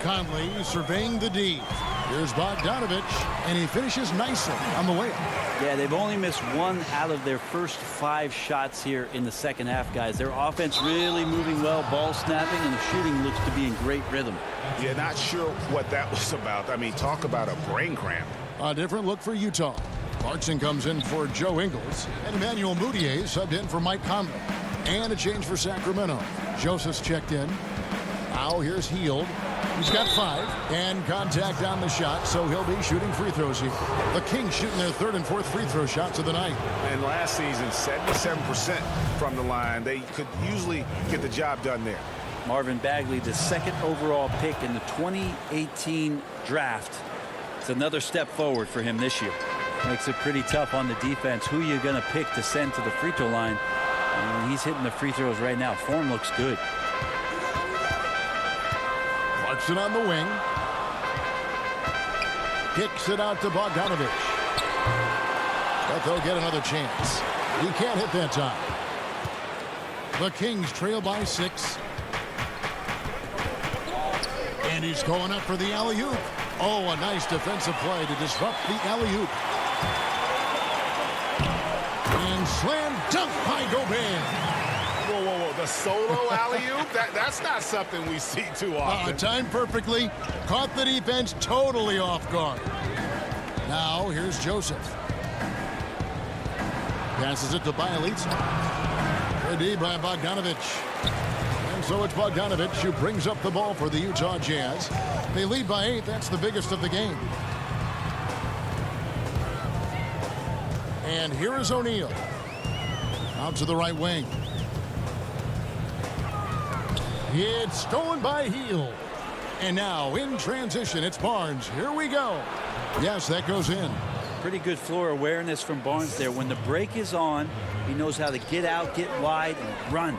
A: Conley surveying the D. Here's Bogdanovich, and he finishes nicely on the layup.
G: Yeah, they've only missed 1 out of their first 5 shots here in the second half, guys. Their offense really moving well, ball snapping, and the shooting looks to be in great rhythm.
C: Yeah, not sure what that was about. I mean, talk about a brain cramp.
A: A different look for Utah. Clarkson comes in for Joe Ingles, and Emmanuel Mudiay subbed in for Mike Conley. And a change for Sacramento. Joseph's checked in. Now here's Hield. He's got 5 and contact on the shot, so he'll be shooting free throws here. The Kings shooting their 3rd and 4th free throw shots of the night. And
C: last season, 77% from the line. They could usually get the job done there.
G: Marvin Bagley, the 2nd overall pick in the 2018 draft. It's another step forward for him this year. Makes it pretty tough on the defense. Who you're going to pick to send to the free throw line? And he's hitting the free throws right now. Form looks good.
A: Clarkson on the wing. Kicks it out to Bogdanovich. But they'll get another chance. He can't hit that time. The Kings trail by 6. And he's going up for the alley-oop. Oh, a nice defensive play to disrupt the alley-oop. And slam dunk by Gobert.
C: Whoa, whoa, whoa. The solo alley-oop? That's not something we see too often.
A: Timed perfectly. Caught the defense totally off guard. Now, here's Joseph. Passes it to Bielitsa. Ready by Bogdanovich. And so it's Bogdanovich who brings up the ball for the Utah Jazz. They lead by 8. That's the biggest of the game. And here is O'Neal. Out to the right wing. It's stolen by Hield. And now in transition, it's Barnes. Here we go. Yes, that goes in.
G: Pretty good floor awareness from Barnes there. When the break is on, he knows how to get out, get wide, and run.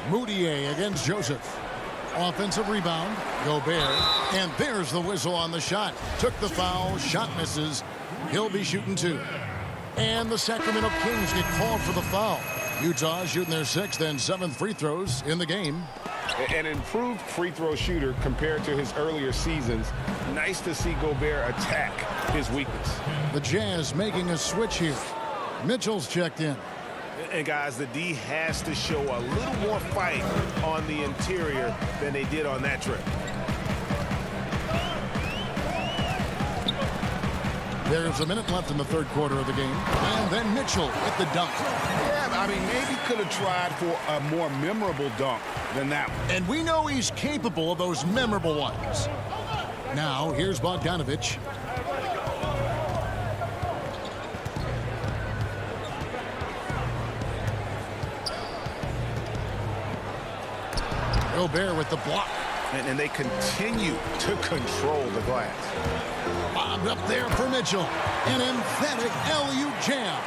A: Mudiay against Joseph. Offensive rebound. Gobert. And there's the whistle on the shot. Took the foul. Shot misses. He'll be shooting 2. And the Sacramento Kings get called for the foul. Utah shooting their 6th and 7th free throws in the game.
C: An improved free throw shooter compared to his earlier seasons. Nice to see Gobert attack his weakness.
A: The Jazz making a switch here. Mitchell's checked in.
C: And guys, the D has to show a little more fight on the interior than they did on that trip.
A: There's a minute left in the 3rd quarter of the game. And then Mitchell at the dunk.
C: Yeah, I mean, maybe could have tried for a more memorable dunk than that one.
A: And we know he's capable of those memorable ones. Now, here's Bogdanovich. Gobert with the block.
C: And they continue to control the glass.
A: Bobbed up there for Mitchell. An emphatic alley-oop jam.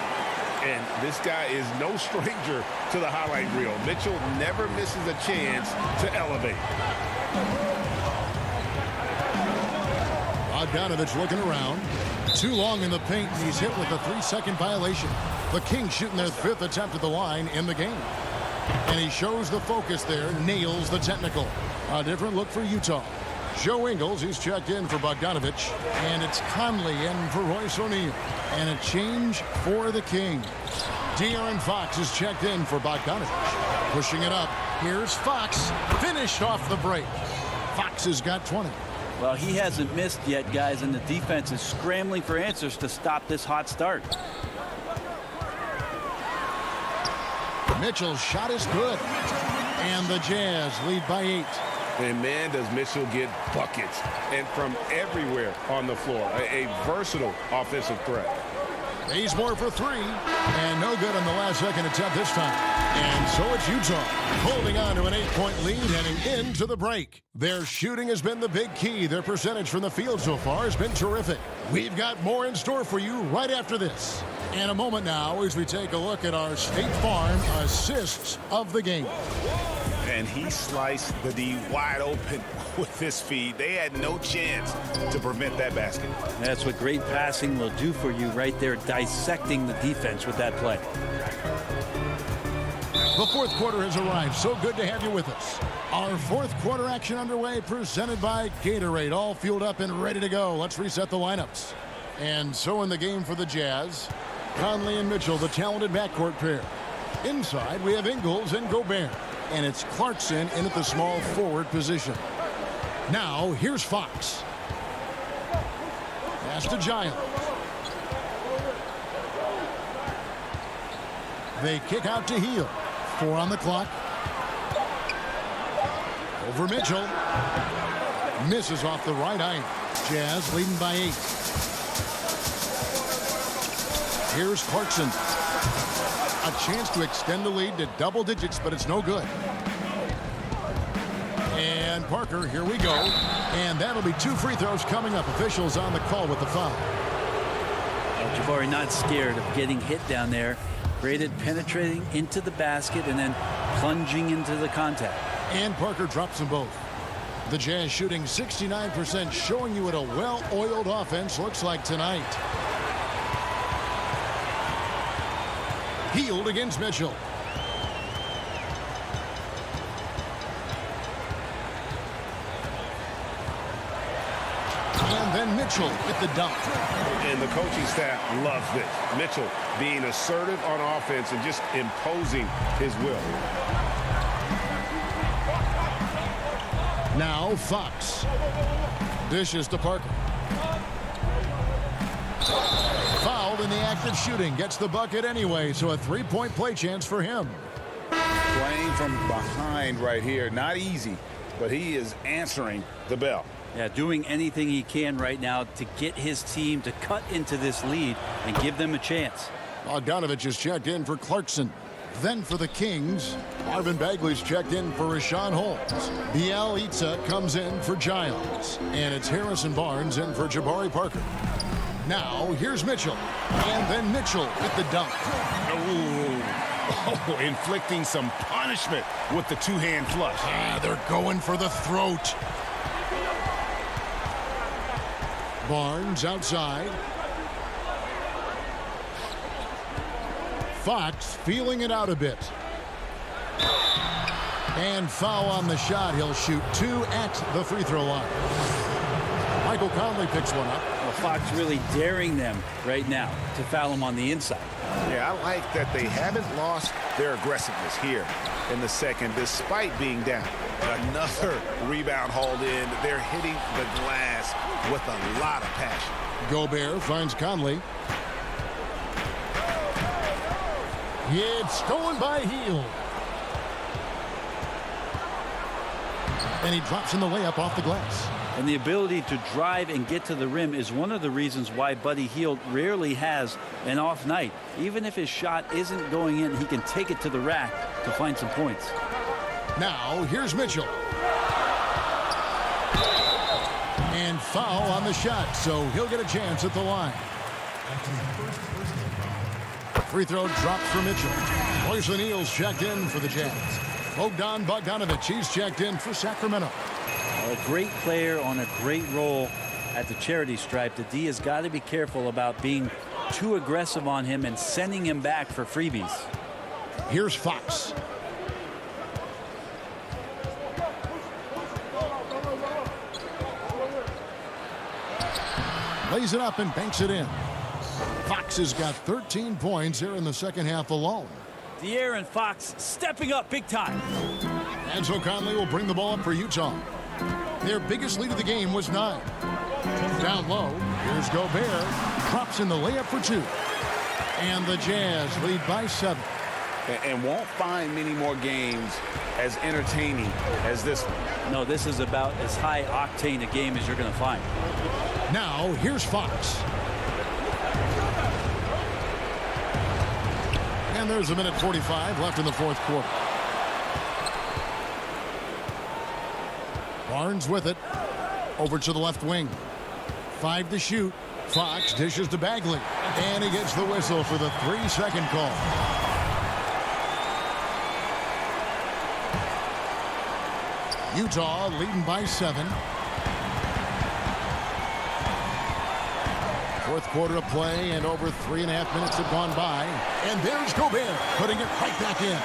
C: And this guy is no stranger to the highlight reel. Mitchell never misses a chance to elevate.
A: Bogdanovich looking around. Too long in the paint, and he's hit with a 3-second violation. The Kings shooting their 5th attempt at the line in the game. And he shows the focus there, nails the technical. A different look for Utah. Joe Ingles, he's checked in for Bogdanovich. And it's Conley in for Royce O'Neal. And a change for the Kings. De'Aaron Fox is checked in for Bogdanovich. Pushing it up. Here's Fox. Finished off the break. Fox has got 20.
G: Well, he hasn't missed yet, guys, and the defense is scrambling for answers to stop this hot start.
A: Mitchell's shot is good. And the Jazz lead by 8.
C: And man, does Mitchell get buckets, and from everywhere on the floor. A versatile offensive threat.
A: He's more for 3, and no good on the last second attempt this time. And so it's Utah holding on to an 8-point lead heading into the break. Their shooting has been the big key. Their percentage from the field so far has been terrific. We've got more in store for you right after this. In a moment now, as we take a look at our State Farm assists of the game.
C: And he sliced the D wide open with his feed. They had no chance to prevent that basket.
G: That's what great passing will do for you right there, dissecting the defense with that play.
A: The fourth quarter has arrived. So good to have you with us. Our fourth quarter action underway, presented by Gatorade. All fueled up and ready to go. Let's reset the lineups. And so in the game for the Jazz, Conley and Mitchell, the talented backcourt pair. Inside, we have Ingles and Gobert. And it's Clarkson in at the small forward position. Now, here's Fox. Pass to Giles. They kick out to Hield. 4 on the clock. Over Mitchell. Misses off the right eye. Jazz leading by 8. Here's Clarkson. A chance to extend the lead to double digits, but it's no good. And Parker, here we go. And that'll be 2 free throws coming up. Officials on the call with the foul.
G: Jabari not scared of getting hit down there. Great at penetrating into the basket and then plunging into the contact.
A: And Parker drops them both. The Jazz shooting 69%, showing you what a well-oiled offense looks like tonight. Hield against Mitchell. And then Mitchell with the dunk.
C: And the coaching staff loves this. Mitchell being assertive on offense and just imposing his will.
A: Now Fox. Dishes to Parker. Fouled in the act of shooting. Gets the bucket anyway, so a 3-point play chance for him.
C: Playing from behind right here. Not easy, but he is answering the bell.
G: Yeah, doing anything he can right now to get his team to cut into this lead and give them a chance.
A: Bogdanovich is checked in for Clarkson. Then for the Kings, Marvin Bagley's checked in for Rashawn Holmes. Bielitsa comes in for Giles. And it's Harrison Barnes in for Jabari Parker. Now, here's Mitchell. And then Mitchell with the dunk.
C: Oh, inflicting some punishment with the two-hand flush.
A: They're going for the throat. Barnes outside. Fox feeling it out a bit. And foul on the shot. He'll shoot 2 at the free throw line. Michael Conley picks one up.
G: Well, Fox really daring them right now to foul him on the inside.
C: Yeah, I like that they haven't lost their aggressiveness here in the second, despite being down. Another rebound hauled in. They're hitting the glass with a lot of passion.
A: Gobert finds Conley. It's stolen by Hield. And he drops in the layup off the glass.
G: And the ability to drive and get to the rim is one of the reasons why Buddy Hield rarely has an off night. Even if his shot isn't going in, he can take it to the rack to find some points.
A: Now, here's Mitchell. And foul on the shot, so he'll get a chance at the line. Free throw dropped for Mitchell. Royce O'Neal's checked in for the Jazz. Bogdanovich, he's checked in for Sacramento.
G: A great player on a great role at the charity stripe. The D has got to be careful about being too aggressive on him and sending him back for freebies.
A: Here's Fox. Lays it up and banks it in. Fox has got 13 points here in the second half alone.
G: De'Aaron Fox stepping up big time.
A: And so Conley will bring the ball up for Utah. Their biggest lead of the game was 9. Down low, here's Gobert. Drops in the layup for 2. And the Jazz lead by 7.
C: And won't find many more games as entertaining as this one.
G: No, this is about as high octane a game as you're going to find.
A: Now, here's Fox. And there's a minute 45 left in the fourth quarter. Barnes with it. Over to the left wing. 5 to shoot. Fox dishes to Bagley. And he gets the whistle for the 3-second call. Utah leading by 7. Fourth quarter of play, and over 3.5 minutes have gone by. And there's Gobert putting it right back in.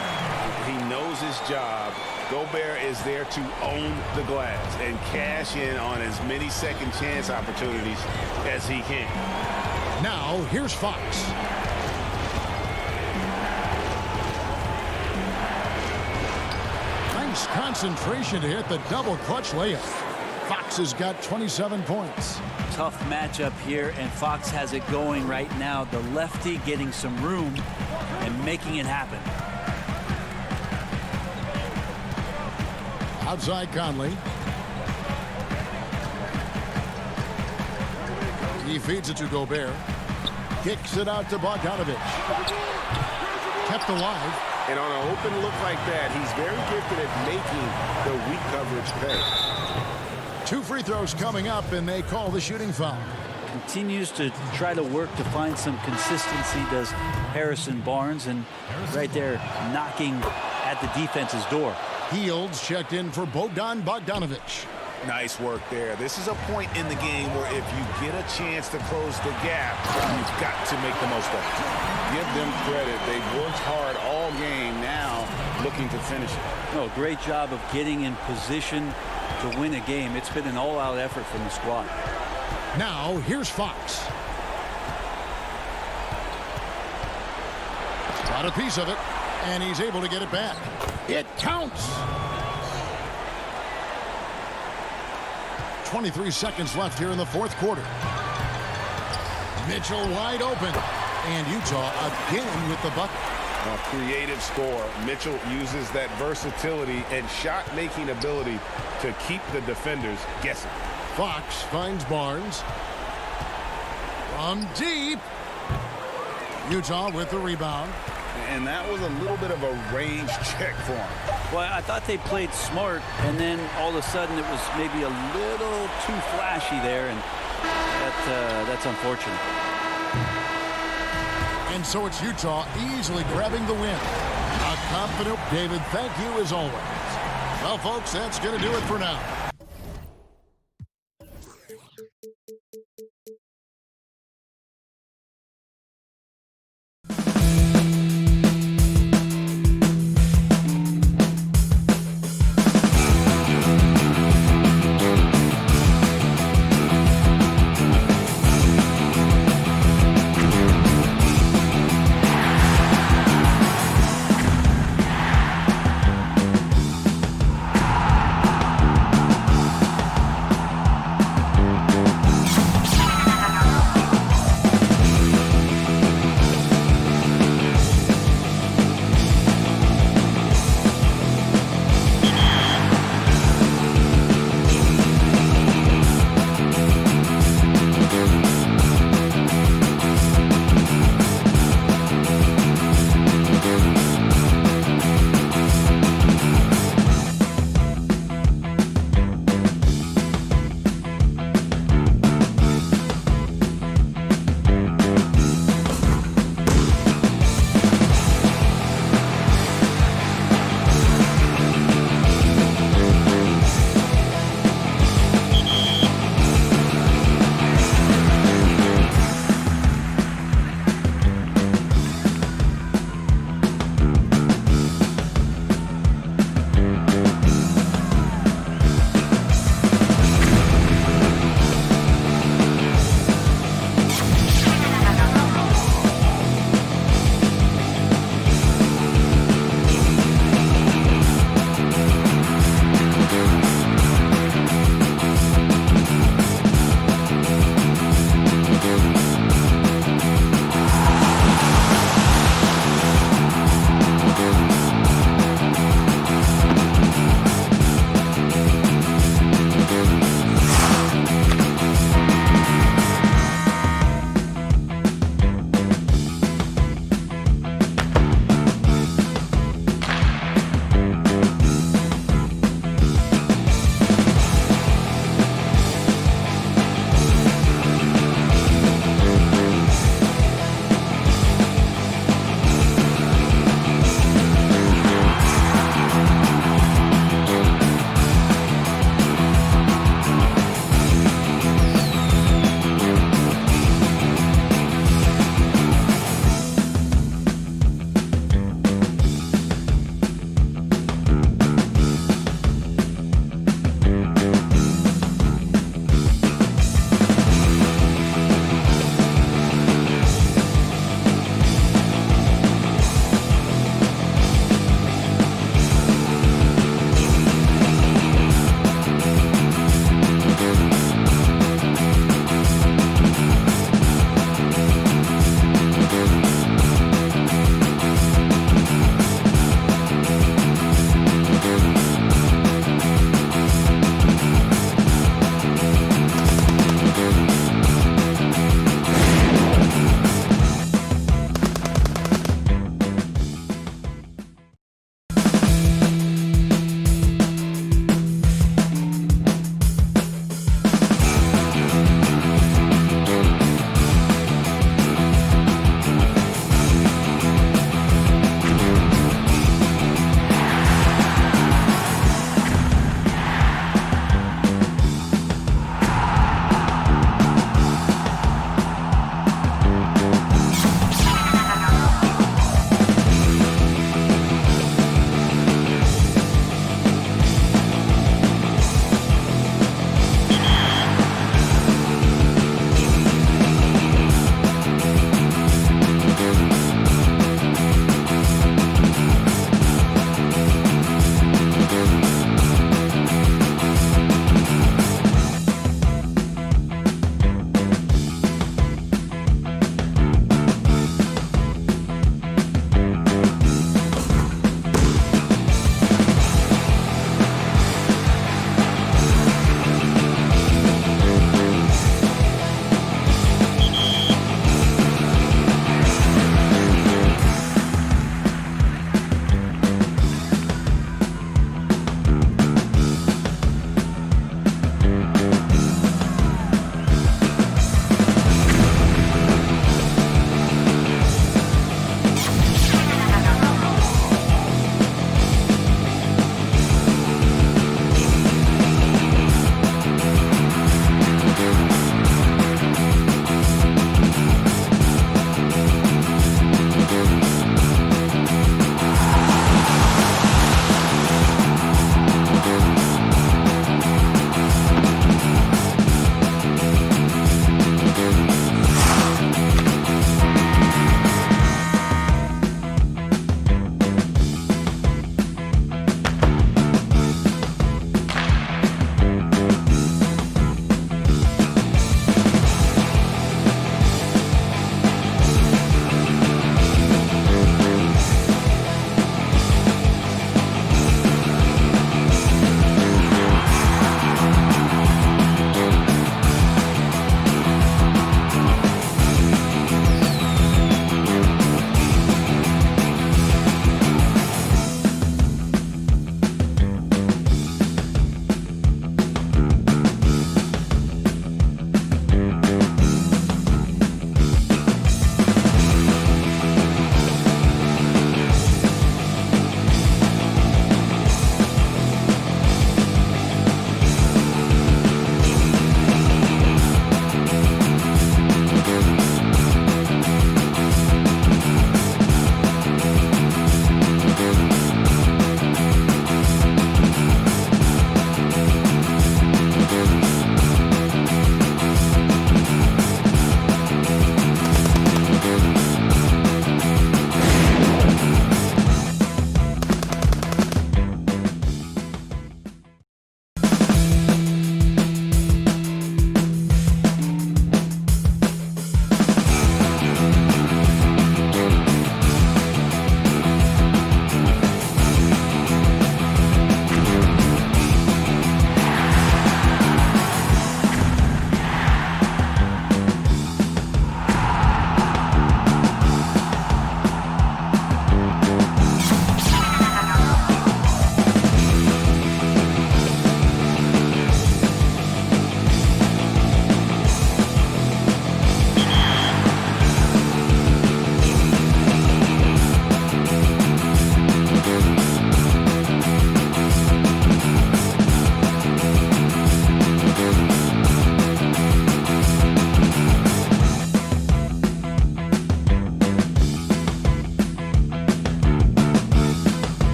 C: He knows his job. Gobert is there to own the glass and cash in on as many second chance opportunities as he can.
A: Now, here's Fox. Nice concentration to hit the double clutch layup. Fox has got 27 points.
G: Tough matchup here, and Fox has it going right now. The lefty getting some room and making it happen.
A: Outside Conley. He feeds it to Gobert. Kicks it out to Bogdanovich. Kept alive.
C: And on an open look like that, he's very gifted at making the weak coverage pay.
A: 2 free throws coming up, and they call the shooting foul.
G: Continues to try to work to find some consistency, does Harrison Barnes, and right there knocking at the defense's door.
A: Fields checked in for Bogdanovich.
C: Nice work there. This is a point in the game where if you get a chance to close the gap, you've got to make the most of it. Give them credit. They've worked hard all game, now looking to finish it.
G: No, great job of getting in position to win a game. It's been an all-out effort from the squad.
A: Now, here's Fox. Got a piece of it, and he's able to get it back. It counts. 23 seconds left here in the fourth quarter. Mitchell wide open. And Utah again with the bucket.
C: A creative score. Mitchell uses that versatility and shot-making ability to keep the defenders guessing.
A: Fox finds Barnes. From deep. Utah with the rebound.
C: And that was a little bit of a range check for him.
G: Well, I thought they played smart, and then all of a sudden it was maybe a little too flashy there, and that's unfortunate.
A: And so it's Utah easily grabbing the win. A confident David, thank you as always. Well, folks, that's going to do it for now.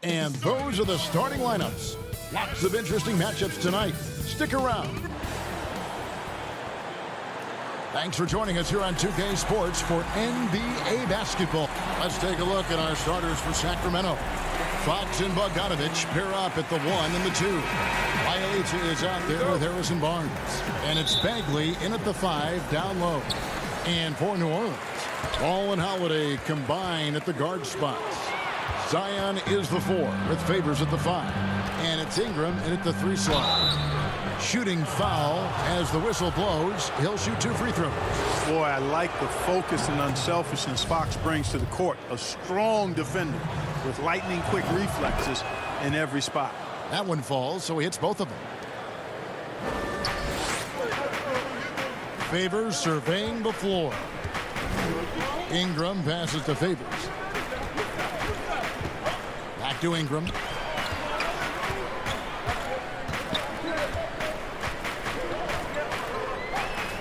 A: And those are the starting lineups. Lots of interesting matchups tonight. Stick around. Thanks for joining us here on 2K Sports for NBA basketball. Let's take a look at our starters for Sacramento. Fox and Bogdanovich pair up at the 1 and the 2. Wiley is out there with Harrison Barnes. And it's Bagley in at the 5 down low. And for New Orleans, Ball and Holiday combine at the guard spots. Zion is the 4 with Favors at the 5. And it's Ingram in at the 3 slot. Shooting foul as the whistle blows. He'll shoot 2 free throws.
H: Boy, I like the focus and unselfishness Fox brings to the court. A strong defender with lightning-quick reflexes in every spot.
A: That one falls, so he hits both of them. Favors surveying the floor. Ingram passes to Favors. Back to Ingram.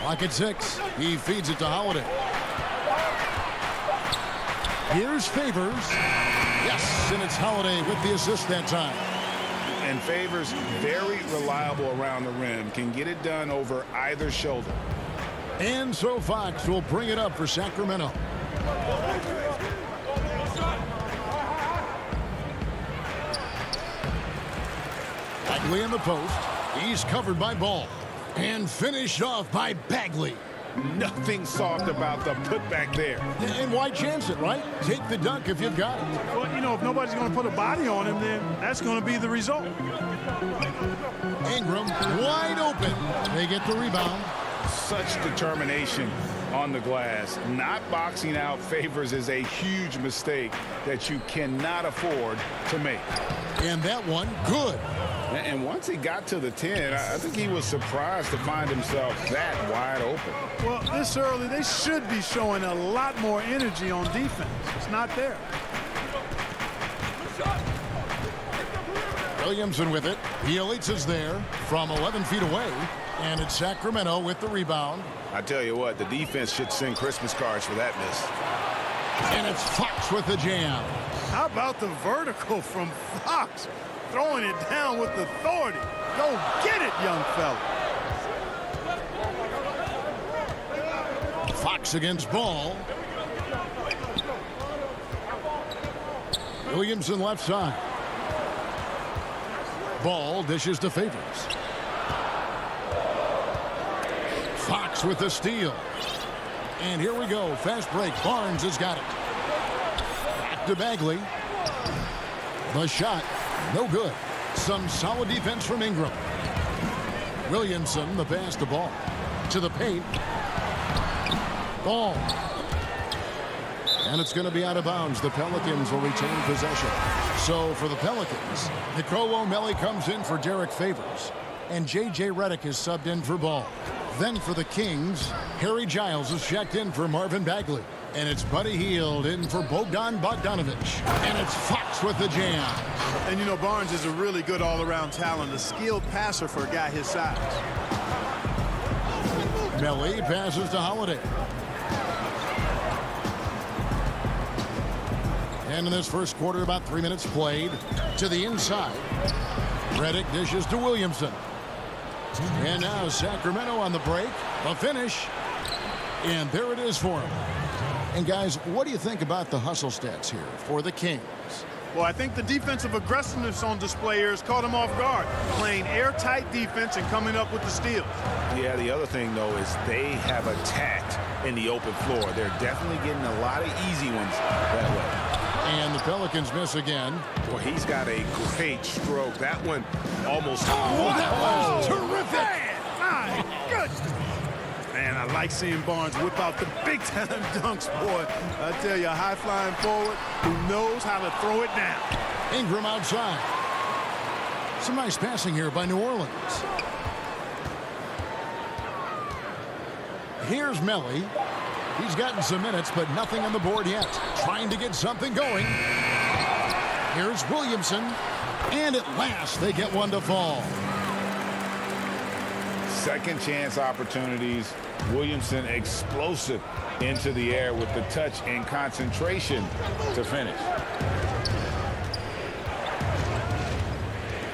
A: Clock at 6. He feeds it to Holiday. Here's Favors. Yes, and it's Holiday with the assist that time.
C: And Favors, very reliable around the rim. Can get it done over either shoulder.
A: And so Fox will bring it up for Sacramento. Bagley in the post. He's covered by Ball. And finished off by Bagley.
C: Nothing soft about the putback there.
A: And why chance it, right? Take the dunk if you've got it.
H: Well, you know, if nobody's going to put a body on him, then that's going to be the result.
A: Ingram wide open. They get the rebound.
C: Such determination on the glass. Not boxing out Favors is a huge mistake that you cannot afford to make.
A: And that one, good.
C: And once he got to the 10, I think he was surprised to find himself that wide open.
H: Well, this early, they should be showing a lot more energy on defense. It's not there.
A: Williamson with it. Bielitsa's there from 11 feet away. And it's Sacramento with the rebound.
C: I tell you what, the defense should send Christmas cards for that miss.
A: And it's Fox with the jam.
H: How about the vertical from Fox? Throwing it down with authority. Go get it, young fella.
A: Fox against Ball. Williamson left side. Ball dishes to Favors. Fox with the steal. And here we go. Fast break. Barnes has got it. Back to Bagley. The shot. No good. Some solid defense from Ingram. Williamson, the pass to Ball. To the paint. Ball. And it's going to be out of bounds. The Pelicans will retain possession. So for the Pelicans, Nicolo Melli comes in for Derek Favors. And J.J. Redick is subbed in for Ball. Then for the Kings, Harry Giles is checked in for Marvin Bagley. And it's Buddy Hield in for Bogdan Bogdanovich. And it's Fox with the jam.
H: And you know, Barnes is a really good all-around talent, a skilled passer for a guy his size.
A: Melli passes to Holiday. And in this first quarter, about 3 minutes played. To the inside. Redick dishes to Williamson. And now Sacramento on the break. A finish. And there it is for him. And guys, what do you think about the hustle stats here for the Kings?
H: Well, I think the defensive aggressiveness on display here has caught him off guard. Playing airtight defense and coming up with the steals.
C: Yeah, the other thing, though, is they have attacked in the open floor. They're definitely getting a lot of easy ones that way.
A: And the Pelicans miss again.
C: Well, he's got a great stroke. That one almost...
A: Oh, that was terrific!
H: Man, my goodness! Man, I like seeing Barnes whip out the big-time dunks, boy. I tell you, a high-flying forward who knows how to throw it down.
A: Ingram outside. Some nice passing here by New Orleans. Here's Melli. He's gotten some minutes, but nothing on the board yet. Trying to get something going. Here's Williamson. And at last, they get one to fall.
C: Second chance opportunities. Williamson explosive into the air with the touch and concentration to finish.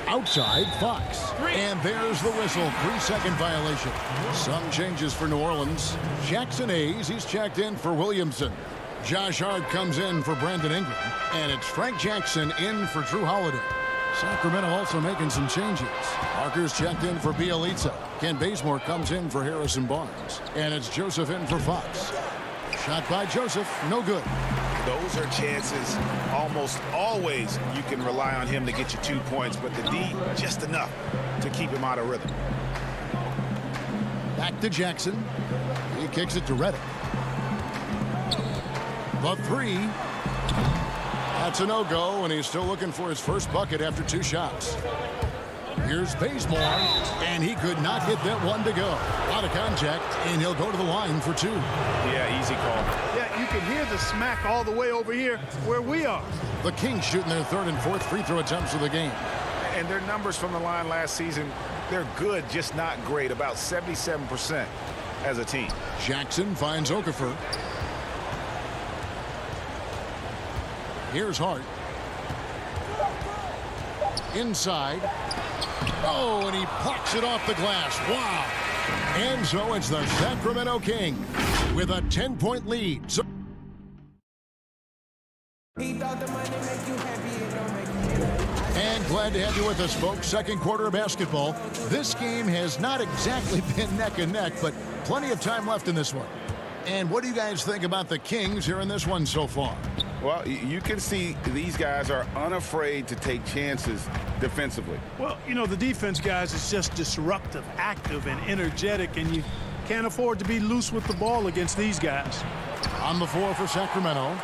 A: Outside, Fox. And there's the whistle. 3-second violation. Some changes for New Orleans. Jackson Hayes, he's checked in for Williamson. Josh Hart comes in for Brandon Ingram. And it's Frank Jackson in for Drew Holiday. Sacramento also making some changes. Parker's checked in for Bielitsa. Ken Bazemore comes in for Harrison Barnes. And it's Joseph in for Fox. Shot by Joseph, no good.
C: Those are chances almost always you can rely on him to get you 2 points, but the D just enough to keep him out of rhythm.
A: Back to Jackson. He kicks it to Reddick. The three. That's a no-go, and he's still looking for his first bucket after 2 shots. Here's Bazemore, and he could not get that one to go. Out of contact, and he'll go to the line for 2.
C: Yeah, easy call.
H: Yeah, you can hear the smack all the way over here where we are.
A: The Kings shooting their 3rd and 4th free throw attempts of the game.
C: And their numbers from the line last season, they're good, just not great. About 77% as a team.
A: Jackson finds Okafor. Here's Hart. Inside. Oh, and he plucks it off the glass. Wow. And so it's the Sacramento Kings with a 10-point lead. So and glad to have you with us, folks. Second quarter of basketball. This game has not exactly been neck and neck, but plenty of time left in this one. And what do you guys think about the Kings here in this one so far?
C: Well, you can see these guys are unafraid to take chances defensively.
H: Well, you know, the defense, guys, is just disruptive, active, and energetic, and you can't afford to be loose with the ball against these guys.
A: On the floor for Sacramento,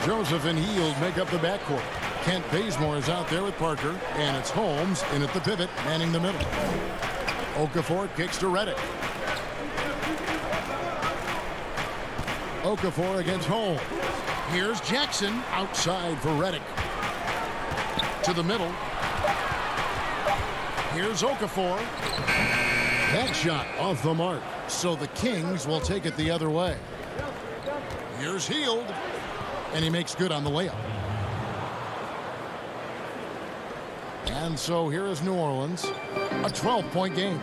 A: Joseph and Hield make up the backcourt. Kent Bazemore is out there with Parker, and it's Holmes in at the pivot, manning the middle. Okafor kicks to Reddick. Okafor against Holmes. Here's Jackson outside for Reddick. To the middle. Here's Okafor. That shot off the mark. So the Kings will take it the other way. Here's Hield. And he makes good on the layup. And so here is New Orleans. A 12-point game.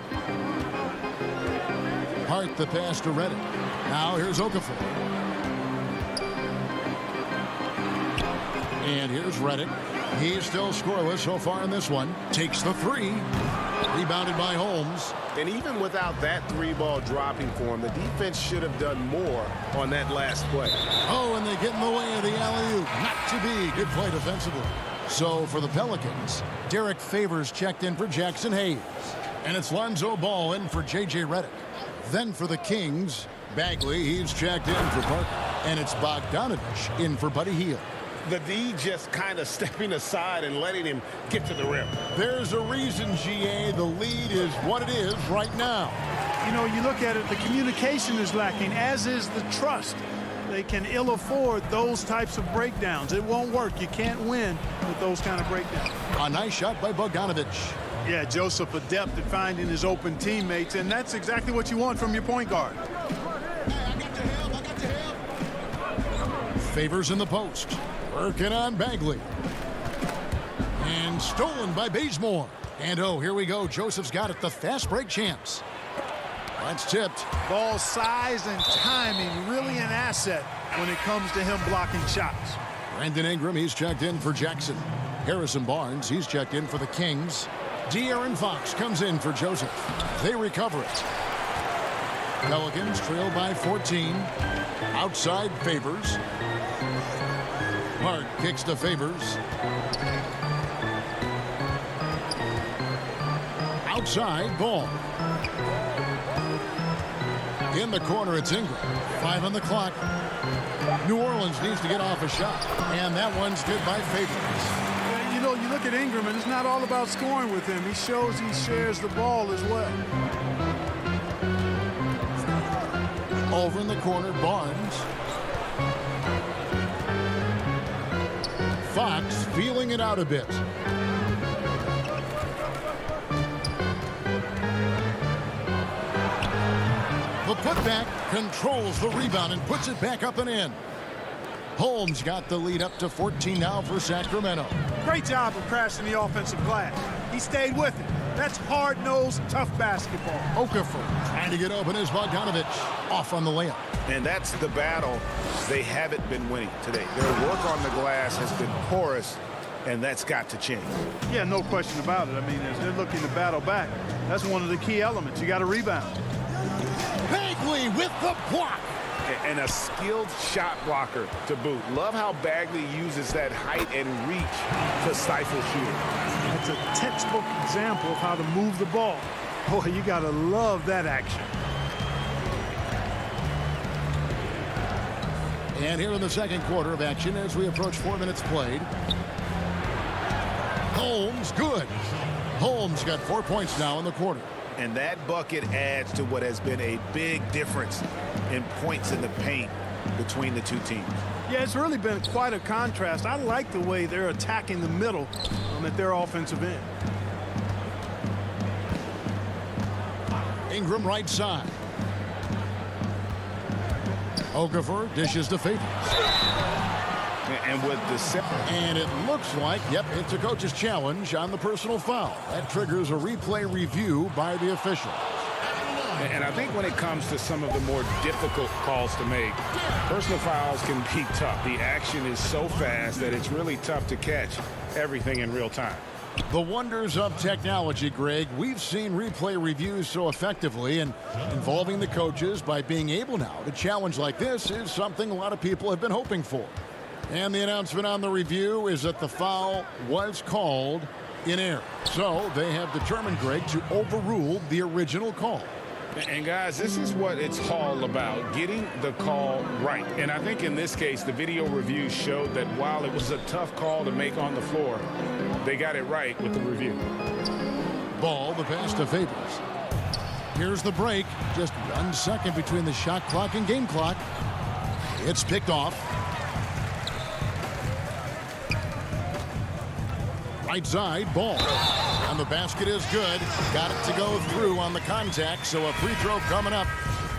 A: Hart the pass to Reddick. Now here's Okafor. And here's Reddick. He's still scoreless so far in this one. Takes the three. Rebounded by Holmes.
I: And even without that 3-ball dropping for him, the defense should have done more on that last play.
A: Oh, and they get in the way of the alley-oop. Not to be. Good play defensively. So for the Pelicans, Derek Favors checked in for Jackson Hayes. And it's Lonzo Ball in for J.J. Reddick. Then for the Kings, Bagley, he's checked in for Parker. And it's Bogdanovich in for Buddy Hield.
I: The D just kind of stepping aside and letting him get to the rim.
A: There's a reason, GA, the lead is what it is right now.
H: You know, you look at it, the communication is lacking, as is the trust. They can ill afford those types of breakdowns. It won't work. You can't win with those kind of breakdowns.
A: A nice shot by Bogdanovich.
H: Yeah, Joseph adept at finding his open teammates, and that's exactly what you want from your point guard.
A: Favors in the post. Working on Bagley. And stolen by Bazemore. And oh, here we go. Joseph's got it. The fast break champs. That's tipped.
H: Ball size and timing, really an asset when it comes to him blocking shots.
A: Brandon Ingram, he's checked in for Jackson. Harrison Barnes, he's checked in for the Kings. De'Aaron Fox comes in for Joseph. They recover it. Pelicans trail by 14. Outside Favors. Hart kicks to Favors. Outside Ball. In the corner, it's Ingram. 5 on the clock. New Orleans needs to get off a shot. And that one's good by Favors.
H: You know, you look at Ingram, and it's not all about scoring with him. He shows he shares the ball as well.
A: Over in the corner, Barnes. Fox feeling it out a bit. The putback controls the rebound and puts it back up and in. Holmes got the lead up to 14 now for Sacramento.
H: Great job of crashing the offensive glass. He stayed with it. That's hard-nosed, tough basketball.
A: Okafor trying to get open is Bogdanovic. Off on the layup.
C: And that's the battle they haven't been winning today. Their work on the glass has been porous, and that's got to change.
H: Yeah, no question about it. I mean, as they're looking to battle back, that's one of the key elements. You got to rebound.
A: Bagley with the block.
C: And a skilled shot blocker to boot. Love how Bagley uses that height and reach to stifle shooting.
H: That's a textbook example of how to move the ball. Boy, you got to love that action.
A: And here in the second quarter of action as we approach 4 minutes played. Holmes, good. Holmes got 4 points now in the quarter.
C: And that bucket adds to what has been a big difference in points in the paint between the two teams.
H: Yeah, it's really been quite a contrast. I like the way they're attacking the middle at their offensive end.
A: Ingram right side. Okafor dishes to Favors.
C: And with the
A: and it looks like, yep, it's a coach's challenge on the personal foul. That triggers a replay review by the official.
C: And I think when it comes to some of the more difficult calls to make, personal fouls can be tough. The action is so fast that it's really tough to catch everything in real time.
A: The wonders of technology, Greg. We've seen replay reviews so effectively, and involving the coaches by being able now to challenge like this is something a lot of people have been hoping for. And the announcement on the review is that the foul was called in error. So they have determined, Greg, to overrule the original call.
C: And guys, this is what it's all about, getting the call right. And I think in this case, the video review showed that while it was a tough call to make on the floor, they got it right with the review.
A: Ball, the pass to Favors. Here's the break. Just 1 second between the shot clock and game clock. It's picked off. Right side, Ball. And the basket is good. Got it to go through on the contact, so a free throw coming up.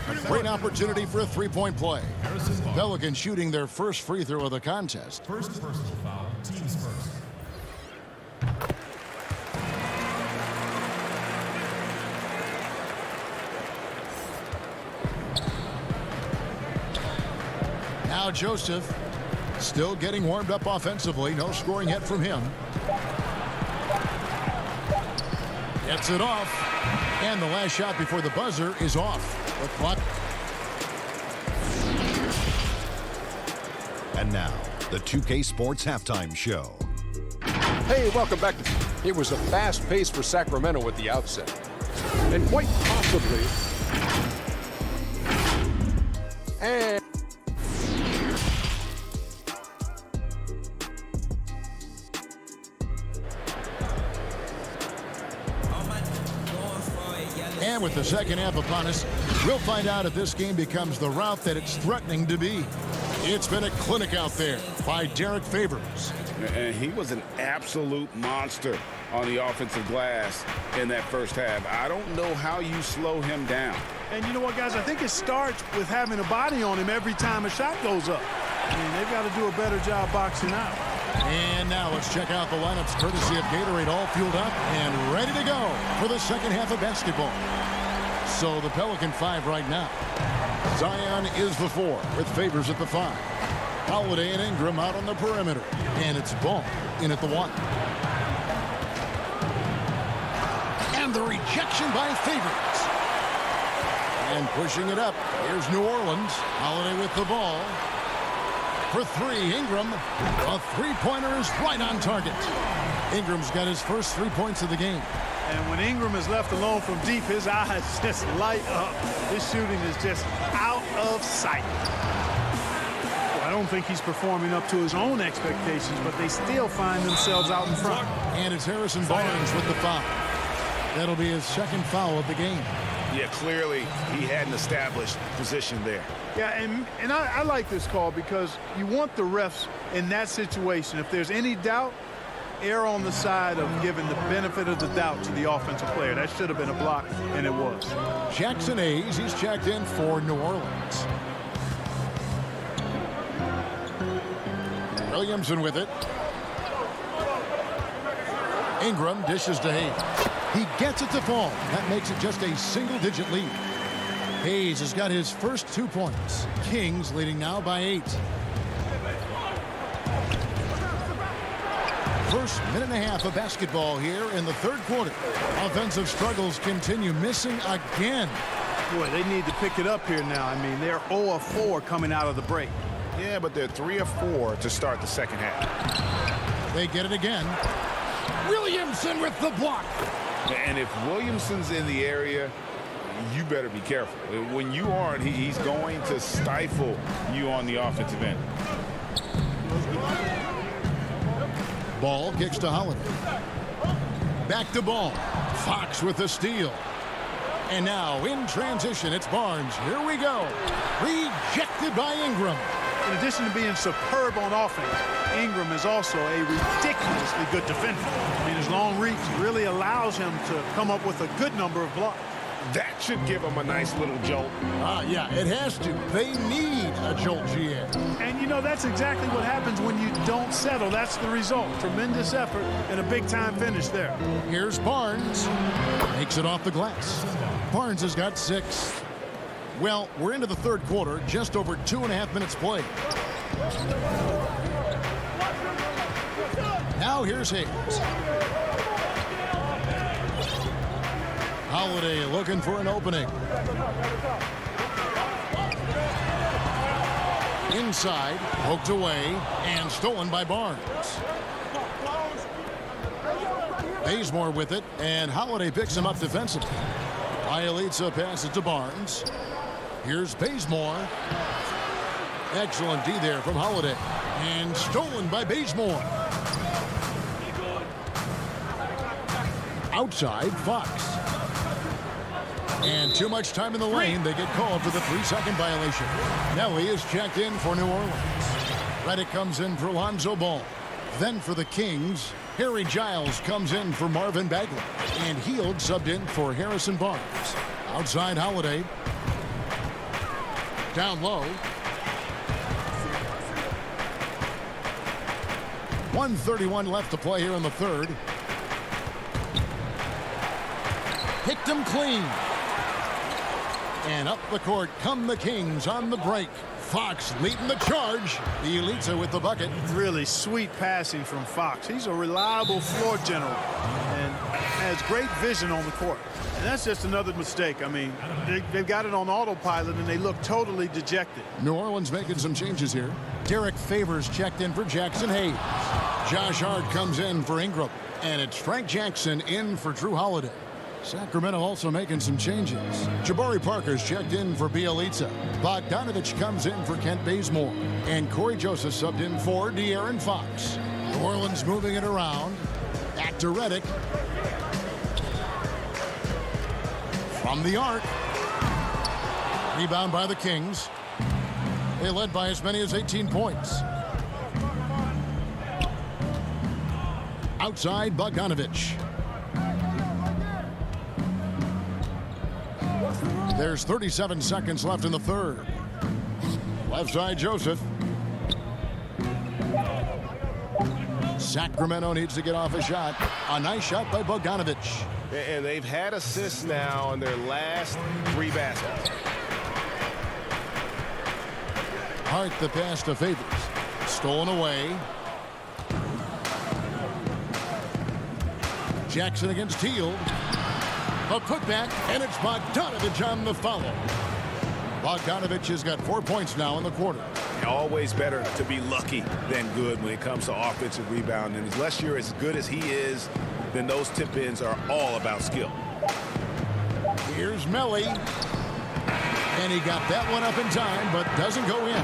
A: A great opportunity for a three-point play. Pelicans shooting their first free throw of the contest.
J: First personal foul, teams first.
A: Now Joseph still getting warmed up offensively. No scoring yet from him. Gets it off. And the last shot before the buzzer is off. The clock.
B: And now, the 2K Sports Halftime Show.
E: Hey, welcome back. It was a fast pace for Sacramento at the outset. And quite possibly... And...
A: And with the second half upon us, we'll find out if this game becomes the route that it's threatening to be. It's been a clinic out there by Derek Favors.
C: And he was an absolute monster on the offensive glass in that first half. I don't know how you slow him down.
H: And you know what, guys? I think it starts with having a body on him every time a shot goes up. I mean, they've got to do a better job boxing out.
A: And now let's check out the lineups courtesy of Gatorade, all fueled up and ready to go for the second half of basketball. So the Pelican 5 right now. Zion is the 4 with Favors at the 5. Holiday and Ingram out on the perimeter. And it's Ball in at the 1. And the rejection by Favors. And pushing it up. Here's New Orleans. Holiday with the ball. For 3, Ingram. A three-pointer is right on target. Ingram's got his first 3 points of the game.
H: And when Ingram is left alone from deep, his eyes just light up. His shooting is just out of sight. Well, I don't think he's performing up to his own expectations, but they still find themselves out in front.
A: And it's Harrison Barnes with the foul. That'll be his second foul of the game.
C: Yeah, clearly he had an established position there.
H: Yeah, and I like this call because you want the refs in that situation. If there's any doubt, err on the side of giving the benefit of the doubt to the offensive player. That should have been a block, and it was.
A: Jackson Hayes, he's checked in for New Orleans. Williamson with it. Ingram dishes to Hayes. He gets it to fall. That makes it just a single-digit lead. Hayes has got his first 2 points. Kings leading now by 8. First minute and a half of basketball here in the third quarter. Offensive struggles continue, missing again.
H: Boy, they need to pick it up here now. I mean, they're 0 of 4 coming out of the break.
C: Yeah, but they're 3 of 4 to start the second half.
A: They get it again. Williamson with the block.
C: And if Williamson's in the area, you better be careful. When you aren't, he's going to stifle you on the offensive end.
A: Ball kicks to Holiday. Back to Ball. Fox with the steal. And now in transition, it's Barnes. Here we go. Rejected by Ingram.
H: In addition to being superb on offense, Ingram is also a ridiculously good defender. I mean, his long reach really allows him to come up with a good number of blocks.
C: That should give him a nice little jolt.
A: Yeah, it has to. They need a jolt, GA.
H: And, you know, that's exactly what happens when you don't settle. That's the result. Tremendous effort and a big-time finish there.
A: Here's Barnes. Makes it off the glass. Barnes has got 6. Well, we're into the third quarter, just over 2.5 minutes played. Now here's Hayes. Holiday looking for an opening. Inside, poked away, and stolen by Barnes. Bazemore with it, and Holiday picks him up defensively. Bielitsa passes to Barnes. Here's Bazemore. Excellent D there from Holiday. And stolen by Bazemore. Outside, Fox. And too much time in the lane. They get called for the 3-second violation. Nelly is checked in for New Orleans. Reddick comes in for Lonzo Ball. Then for the Kings, Harry Giles comes in for Marvin Bagley. And Hield subbed in for Harrison Barnes. Outside Holiday. Down low. 1:31 left to play here in the third. Picked him clean. And up the court come the Kings on the break. Fox leading the charge. Bielitsa with the bucket.
H: Really sweet passing from Fox. He's a reliable floor general and has great vision on the court. And that's just another mistake. I mean, they've got it on autopilot, and they look totally dejected.
A: New Orleans making some changes here. Derek Favors checked in for Jackson Hayes. Josh Hart comes in for Ingram. And it's Frank Jackson in for Drew Holiday. Sacramento also making some changes. Jabari Parker's checked in for Bielitsa. Bogdanovich comes in for Kent Bazemore. And Corey Joseph subbed in for De'Aaron Fox. New Orleans moving it around. Back to Reddick. From the arc. Rebound by the Kings. They led by as many as 18 points. Outside Bogdanovich. There's 37 seconds left in the third. Left side Joseph. Sacramento needs to get off a shot. A nice shot by Bogdanovich.
I: And they've had assists now on their last 3 baskets.
A: Hart the pass to Favors. Stolen away. Jackson against Hield. A putback, and it's Bogdanovich on the follow. Bogdanovich has got 4 points now in the quarter.
C: Always better to be lucky than good when it comes to offensive rebound. And unless you're as good as he is, then those tip-ins are all about skill.
A: Here's Melly. And he got that one up in time, but doesn't go in.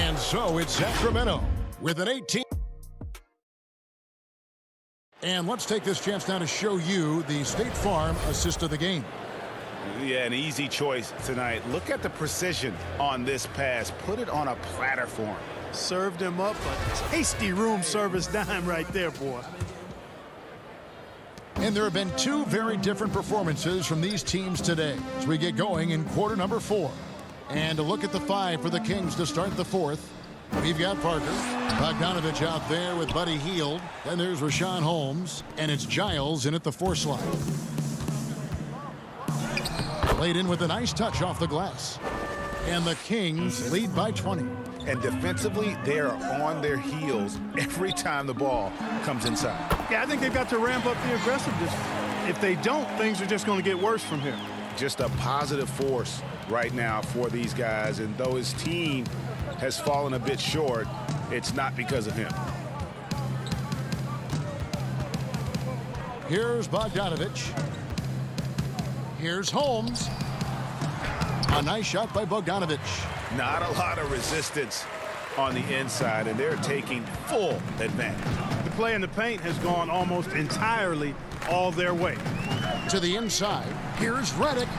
A: And so it's Sacramento with an 18. And let's take this chance now to show you the State Farm assist of the game.
C: Yeah, an easy choice tonight. Look at the precision on this pass. Put it on a platter for him.
H: Served him up a tasty room service dime right there, boy.
A: And there have been 2 very different performances from these teams today as we get going in quarter number 4. And a look at the 5 for the Kings to start the fourth. We've got Parker. Bogdanovich out there with Buddy Hield. Then there's Rashawn Holmes. And it's Giles in at the 4 slot. Laid in with a nice touch off the glass. And the Kings lead by 20.
C: And defensively, they are on their heels every time the ball comes inside.
H: Yeah, I think they've got to ramp up the aggressiveness. If they don't, things are just going to get worse from here.
C: Just a positive force right now for these guys. And though his team has fallen a bit short, it's not because of him.
A: Here's Bogdanovich. Here's Holmes. A nice shot by Bogdanovich.
C: Not a lot of resistance on the inside, and they're taking full advantage.
H: The play in the paint has gone almost entirely all their way.
A: To the inside. Here's Redick,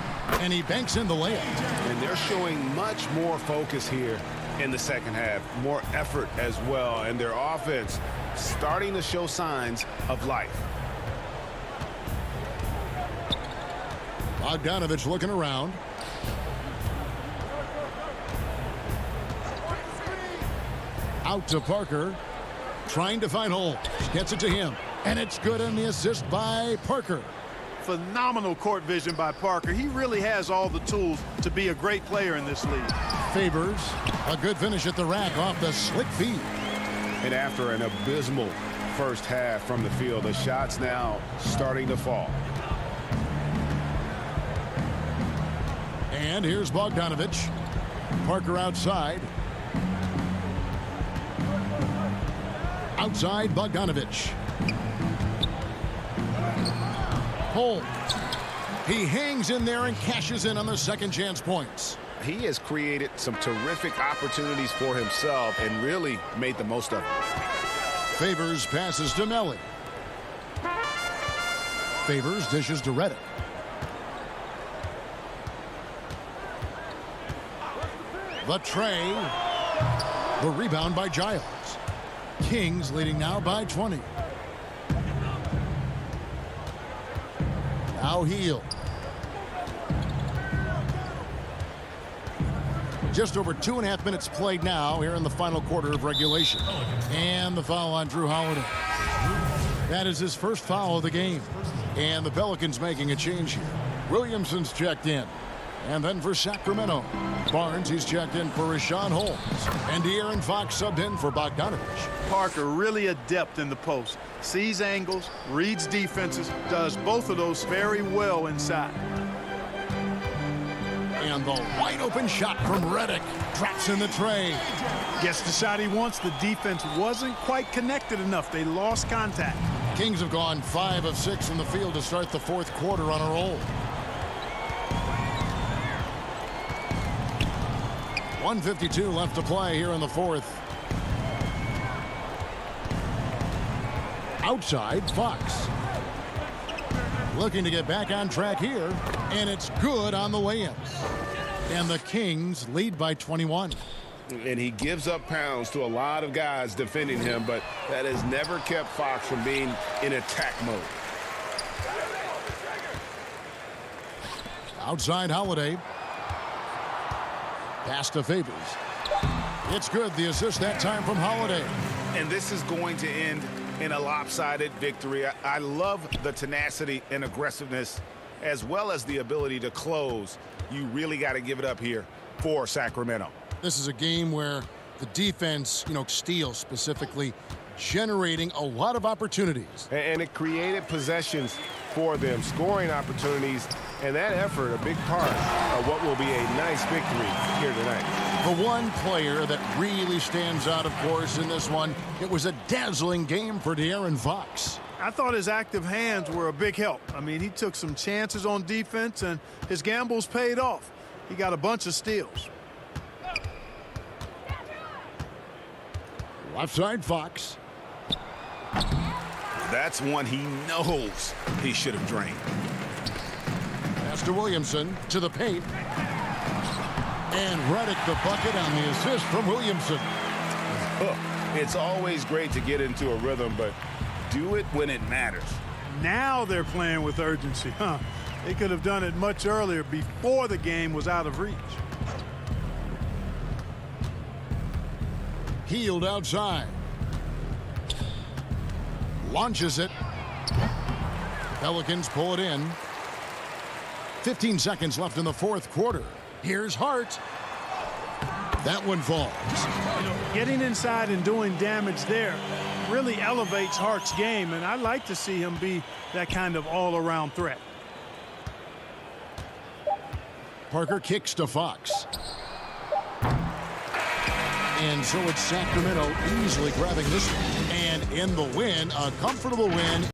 A: and he banks in the layup.
C: And they're showing much more focus here in the second half. More effort as well, and their offense starting to show signs of life.
A: Bogdanovich looking around. Out to Parker. Trying to find Holmes. Gets it to him. And it's good on the assist by Parker.
H: Phenomenal court vision by Parker. He really has all the tools to be a great player in this league.
A: Favors a good finish at the rack off the slick feed.
C: And after an abysmal first half from the field, the shots now starting to fall.
A: And here's Bogdanovich. Parker outside. Outside Bogdanovich. Holmes. He hangs in there and cashes in on the second chance points.
C: He has created some terrific opportunities for himself and really made the most of them.
A: Favors passes to Melly. Favors dishes to Redick. The tray. The rebound by Giles. Kings leading now by 20. Now Hield. Just over 2.5 minutes played now here in the final quarter of regulation. And the foul on Drew Holiday. That is his first foul of the game. And the Pelicans making a change here. Williamson's checked in. And then for Sacramento, Barnes, he's checked in for Rashawn Holmes. And De'Aaron Fox subbed in for Bogdanovich.
H: Parker really adept in the post. Sees angles, reads defenses, does both of those very well inside.
A: And the wide open shot from Redick. Drops in the tray.
H: Gets the shot he wants. The defense wasn't quite connected enough. They lost contact.
A: Kings have gone 5 of 6 from the field to start the fourth quarter on a roll. 1:52 left to play here in the fourth. Outside, Fox. Looking to get back on track here, and it's good on the way-in. And the Kings lead by 21.
C: And he gives up pounds to a lot of guys defending him, but that has never kept Fox from being in attack mode.
A: Outside Holiday. Pass to Favors. It's good. The assist that time from Holiday.
C: And this is going to end in a lopsided victory. I love the tenacity and aggressiveness as well as the ability to close. You really got to give it up here for Sacramento.
A: This is a game where the defense, steals specifically, generating a lot of opportunities.
I: And it created possessions for them, scoring opportunities, and that effort a big part of what will be a nice victory here tonight.
A: The one player that really stands out, of course, in this one, it was a dazzling game for De'Aaron Fox.
H: I thought his active hands were a big help. I mean, he took some chances on defense, and his gambles paid off. He got a bunch of steals.
A: Left side, Fox.
C: That's one he knows he should have drained.
A: Pass to Williamson, to the paint. And Redick the bucket on the assist from Williamson.
C: It's always great to get into a rhythm, but do it when it matters.
H: Now they're playing with urgency, huh? They could have done it much earlier, before the game was out of reach.
A: Healed outside. Launches it. Pelicans pull it in. 15 seconds left in the fourth quarter. Here's Hart. That one falls.
H: Getting inside and doing damage there really elevates Hart's game, and I like to see him be that kind of all-around threat.
A: Parker kicks to Fox. And so it's Sacramento easily grabbing this one. And in the win, a comfortable win.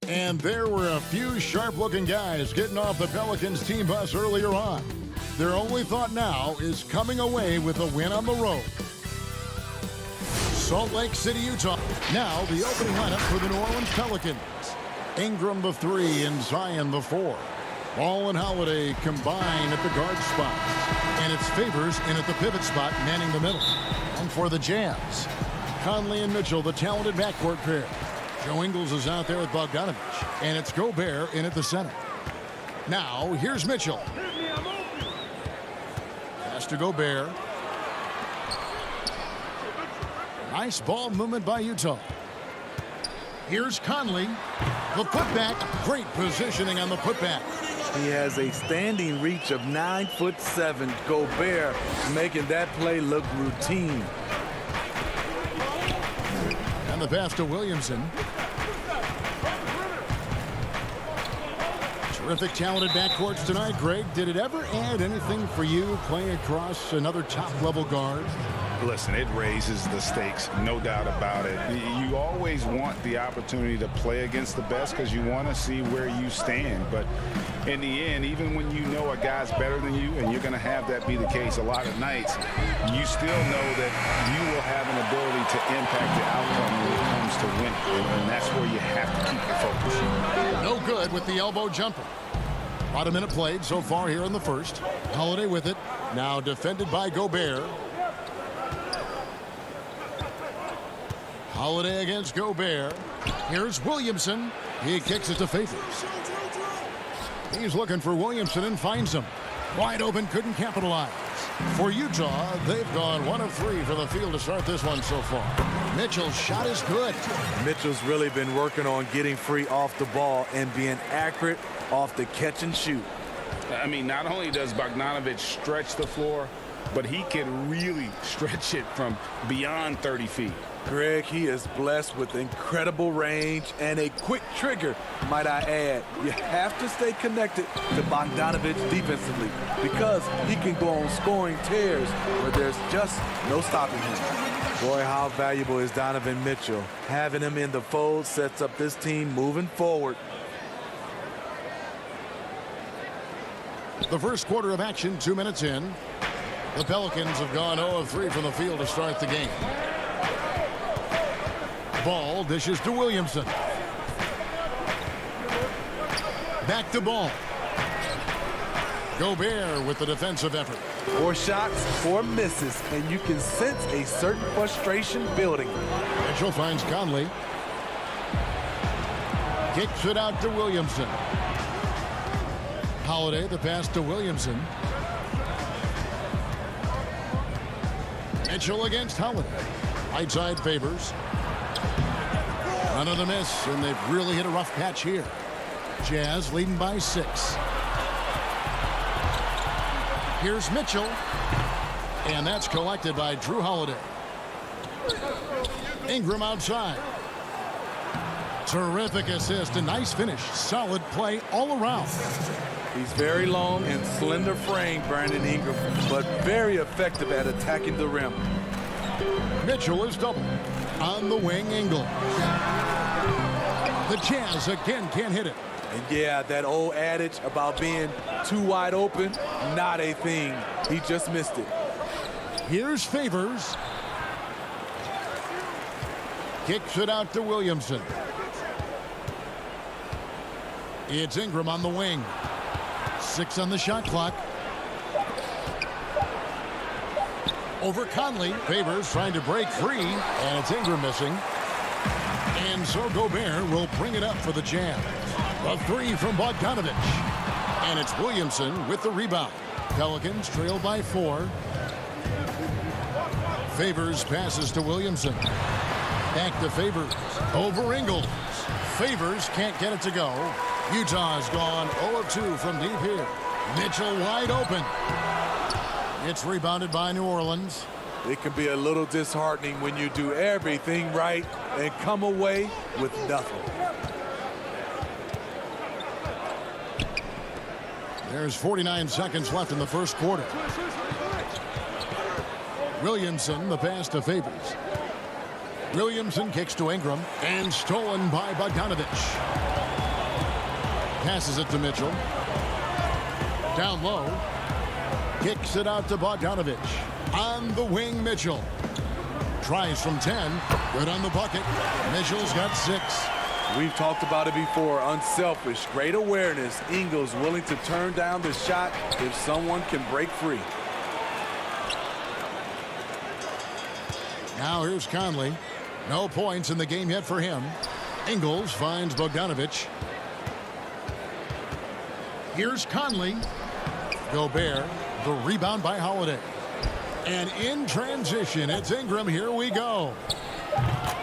A: And there were a few sharp-looking guys getting off the Pelicans team bus earlier on. Their only thought now is coming away with a win on the road. Salt Lake City, Utah. Now the opening lineup for the New Orleans Pelicans. Ingram the 3 and Zion the 4. Ball and Holiday combine at the guard spots. And it's Favors in at the pivot spot, manning the middle. And for the Jazz, Conley and Mitchell, the talented backcourt pair. Joe Ingles is out there with Bogdanovich, and it's Gobert in at the center. Now, here's Mitchell. Pass to Gobert. Nice ball movement by Utah. Here's Conley. The putback. Great positioning on the putback.
K: He has a standing reach of 9'7". Gobert making that play look routine.
A: And the pass to Williamson. Terrific talented backcourts tonight, Greg. Did it ever add anything for you playing across another top-level guard?
C: Listen, it raises the stakes, no doubt about it. You always want the opportunity to play against the best because you want to see where you stand. But in the end, even when you know a guy's better than you, and you're going to have that be the case a lot of nights, you still know that you will have an ability to impact the outcome when it comes to winning. And that's where you have to keep the focus.
A: No good with the elbow jumper. About a minute played so far here in the first. Holiday with it. Now defended by Gobert. Holiday against Gobert. Here's Williamson. He kicks it to Favors. He's looking for Williamson and finds him. Wide open, couldn't capitalize. For Utah, they've gone 1 of 3 for the field to start this one so far. Mitchell's shot is good.
K: Mitchell's really been working on getting free off the ball and being accurate off the catch and shoot.
C: I mean, not only does Bogdanovich stretch the floor, but he can really stretch it from beyond 30 feet.
K: Greg, he is blessed with incredible range and a quick trigger, might I add. You have to stay connected to Bogdanovich defensively because he can go on scoring tears where there's just no stopping him. Boy, how valuable is Donovan Mitchell. Having him in the fold sets up this team moving forward.
A: The first quarter of action, 2 minutes in. The Pelicans have gone 0 of 3 from the field to start the game. Ball dishes to Williamson. Back to Ball. Gobert with the defensive effort.
K: 4 shots, 4 misses, and you can sense a certain frustration building.
A: Mitchell finds Conley. Kicks it out to Williamson. Holiday, the pass to Williamson. Mitchell against Holiday. Right side Favors. Another miss, and they've really hit a rough patch here. Jazz leading by 6. Here's Mitchell. And that's collected by Drew Holiday. Ingram outside. Terrific assist, a nice finish. Solid play all around.
K: He's very long and slender frame, Brandon Ingram, but very effective at attacking the rim.
A: Mitchell is double. On the wing, Ingram. The Jazz again can't hit it.
K: And yeah, that old adage about being too wide open, not a thing. He just missed it.
A: Here's Favors. Kicks it out to Williamson. It's Ingram on the wing. 6 on the shot clock. Over Conley. Favors trying to break free, and it's Ingram missing. And so Gobert will bring it up for the Jazz. A three from Bogdanovich. And it's Williamson with the rebound. Pelicans trail by 4. Favors passes to Williamson. Back to Favors. Over Ingles. Favors can't get it to go. Utah's gone 0 of 2 from deep here. Mitchell wide open. It's rebounded by New Orleans.
K: It can be a little disheartening when you do everything right and come away with nothing.
A: There's 49 seconds left in the first quarter. Williamson, the pass to Favors. Williamson kicks to Ingram and stolen by Bogdanovich. Passes it to Mitchell. Down low. Kicks it out to Bogdanovich. On the wing, Mitchell. Tries from 10. Good on the bucket. Mitchell's got 6.
K: We've talked about it before. Unselfish, great awareness. Ingles willing to turn down the shot if someone can break free.
A: Now here's Conley. No points in the game yet for him. Ingles finds Bogdanovich. Here's Conley. Gobert. The rebound by Holiday. And in transition, it's Ingram. Here we go.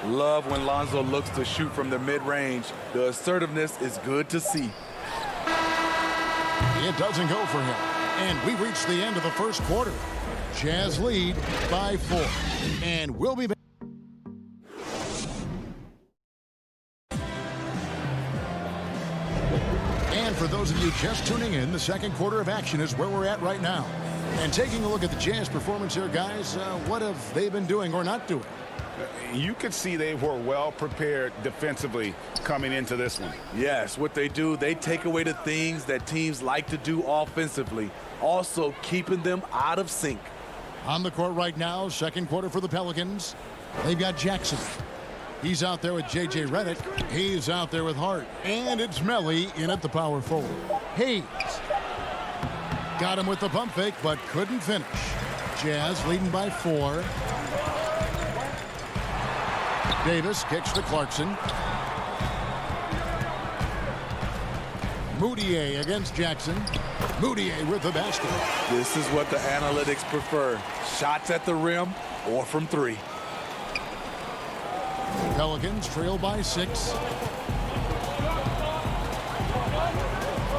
K: Love when Lonzo looks to shoot from the mid-range. The assertiveness is good to see.
A: It doesn't go for him. And we reach the end of the first quarter. Jazz lead by 4. And we'll be back. And for those of you just tuning in, the second quarter of action is where we're at right now. And taking a look at the Jazz performance here, guys, what have they been doing or not doing?
C: You could see they were well prepared defensively coming into this one.
K: Yes, what they do, they take away the things that teams like to do offensively, also keeping them out of sync.
A: On the court right now, second quarter for the Pelicans. They've got Jackson. He's out there with J.J. Redick. He's out there with Hart. And it's Melly in at the power forward. Hayes. Got him with the pump fake, but couldn't finish. Jazz leading by 4. Davis kicks to Clarkson. Moutier against Jackson. Moutier with the basket.
K: This is what the analytics prefer. Shots at the rim or from 3.
A: Pelicans trail by 6.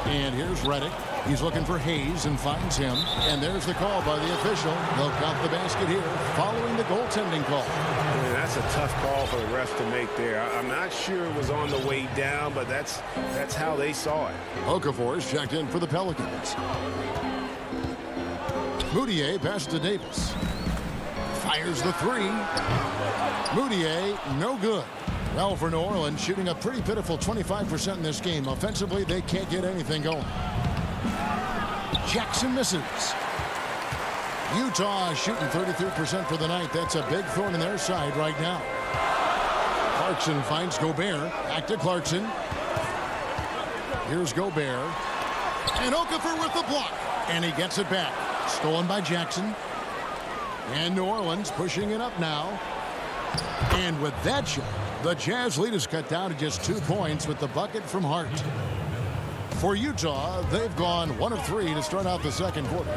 A: And here's Redick. He's looking for Hayes and finds him. And there's the call by the official. They'll count the basket here following the goaltending call.
I: Man, that's a tough call for the refs to make there. I'm not sure it was on the way down, but that's how they saw it.
A: Okafor is checked in for the Pelicans. Moutier passes to Davis. Fires the 3. Moutier, no good. Well, for New Orleans, shooting a pretty pitiful 25% in this game. Offensively, they can't get anything going. Jackson misses. Utah shooting 33% for the night. That's a big thorn in their side right now. Clarkson finds Gobert. Back to Clarkson. Here's Gobert. And Okafor with the block. And he gets it back. Stolen by Jackson. And New Orleans pushing it up now. And with that shot, the Jazz lead is cut down to just 2 points with the bucket from Hart. For Utah, they've gone 1 of 3 to start out the second quarter.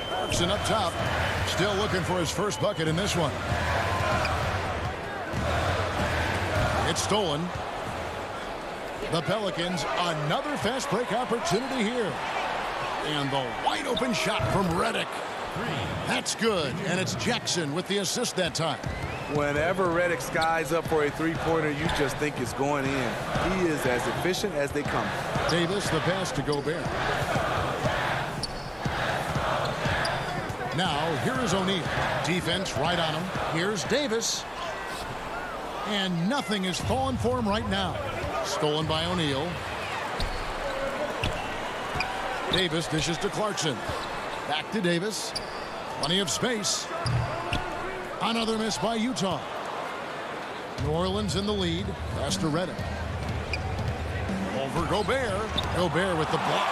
A: Clarkson up top, still looking for his first bucket in this one. It's stolen. The Pelicans, another fast break opportunity here. And the wide open shot from Redick. That's good, and it's Jackson with the assist that time.
K: Whenever Redick skies up for a three-pointer, you just think it's going in. He is as efficient as they come.
A: Davis, the pass to Gobert. Now, here is O'Neal. Defense right on him. Here's Davis. And nothing is falling for him right now. Stolen by O'Neal. Davis dishes to Clarkson. Back to Davis. Plenty of space. Another miss by Utah. New Orleans in the lead. Pass to Redick. Over Gobert. Gobert with the block.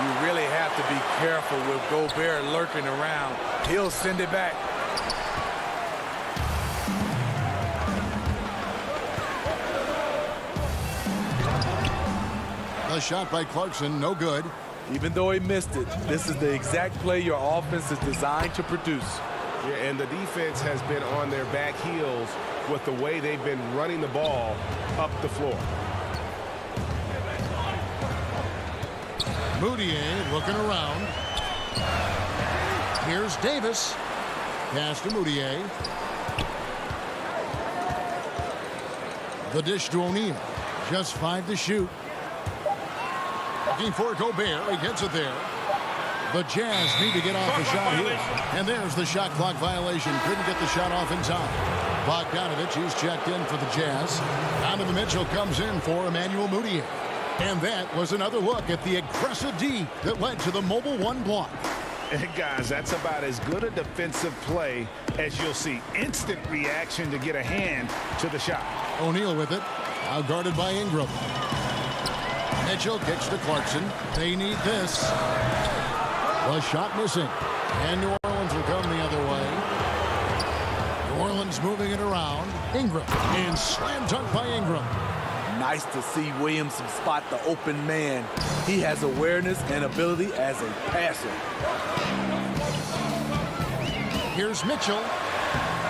K: You really have to be careful with Gobert lurking around. He'll send it back.
A: The shot by Clarkson, no good.
K: Even though he missed it, this is the exact play your offense is designed to produce.
I: Yeah, and the defense has been on their back heels with the way they've been running the ball up the floor.
A: Moutier looking around. Here's Davis. Pass to Moutier. The dish to O'Neal. Just 5 to shoot. Looking for Gobert. He gets it there. The Jazz need to get off a shot here. And there's the shot clock violation. Couldn't get the shot off in time. Bogdanovich, he's checked in for the Jazz. Donovan Mitchell comes in for Emmanuel Moutier. And that was another look at the aggressive D that led to the mobile 1 block.
C: Hey guys, that's about as good a defensive play as you'll see. Instant reaction to get a hand to the shot.
A: O'Neal with it. Now guarded by Ingram. Mitchell kicks to Clarkson. They need this. The shot missing. And New Orleans will come the other way. New Orleans moving it around. Ingram. And slam dunk by Ingram.
K: Nice to see Williamson spot the open man. He has awareness and ability as a passer.
A: Here's Mitchell.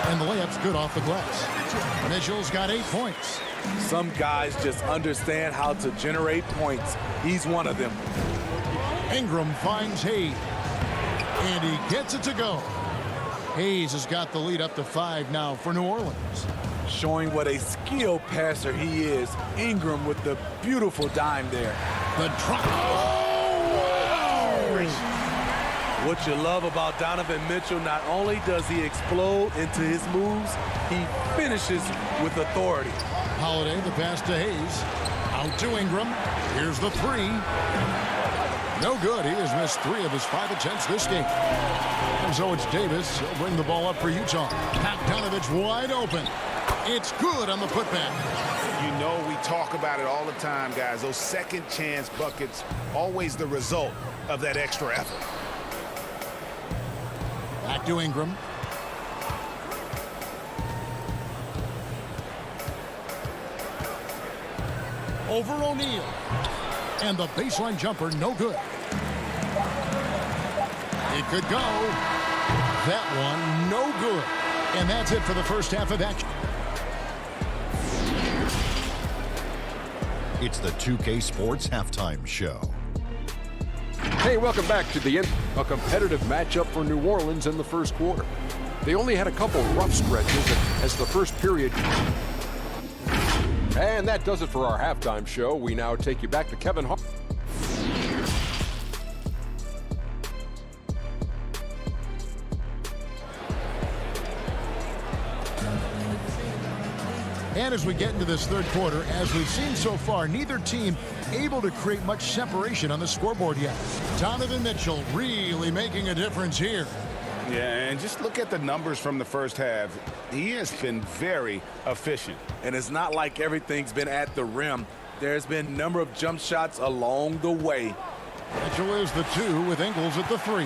A: And the layup's good off the glass. Mitchell's got 8 points.
K: Some guys just understand how to generate points. He's one of them.
A: Ingram finds Hayes. And he gets it to go. Hayes has got the lead up to 5 now for New Orleans.
K: Showing what a skilled passer he is. Ingram with the beautiful dime there.
A: The drop.
K: What you love about Donovan Mitchell, not only does he explode into his moves, he finishes with authority.
A: Holiday, the pass to Hayes. Out to Ingram. Here's the 3. No good. He has missed 3 of his 5 attempts this game. And so it's Davis. He'll bring the ball up for Utah. Bogdanovich wide open. It's good on the putback.
C: You know we talk about it all the time, guys. Those second chance buckets, always the result of that extra effort.
A: Back to Ingram. Over O'Neal. And the baseline jumper, no good. It could go. That one, no good. And that's it for the first half of action.
B: It's the 2K Sports Halftime Show.
E: Hey, welcome back to the end. A competitive matchup for New Orleans in the first quarter. They only had a couple rough stretches as the first period. And that does it for our halftime show. We now take you back to Kevin Hart.
A: And as we get into this third quarter, as we've seen so far, neither team able to create much separation on the scoreboard yet. Donovan Mitchell really making a difference here.
C: Yeah, and just look at the numbers from the first half. He has been very efficient.
K: And it's not like everything's been at the rim. There's been a number of jump shots along the way.
A: Mitchell is the 2 with Ingles at the 3.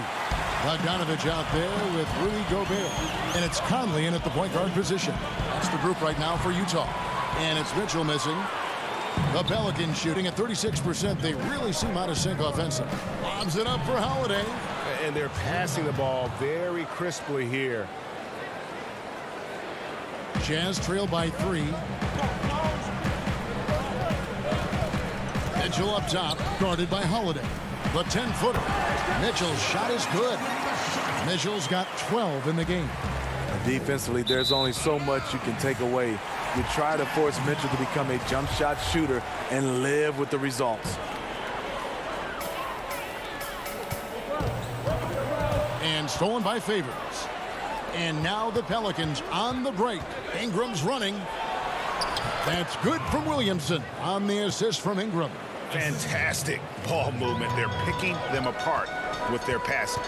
A: Bogdanovich out there with Rudy Gobert. And it's Conley in at the point guard position. That's the group right now for Utah. And it's Mitchell missing. The Pelicans shooting at 36%. They really seem out of sync offensively. Lobs it up for Holiday.
I: And they're passing the ball very crisply here.
A: Jazz trail by 3. Mitchell up top, guarded by Holiday. The 10-footer. Mitchell's shot is good. Mitchell's got 12 in the game.
K: Defensively, there's only so much you can take away. You try to force Mitchell to become a jump shot shooter and live with the results.
A: And stolen by Favors. And now the Pelicans on the break. Ingram's running. That's good from Williamson on the assist from Ingram.
C: Fantastic ball movement. They're picking them apart with their passing.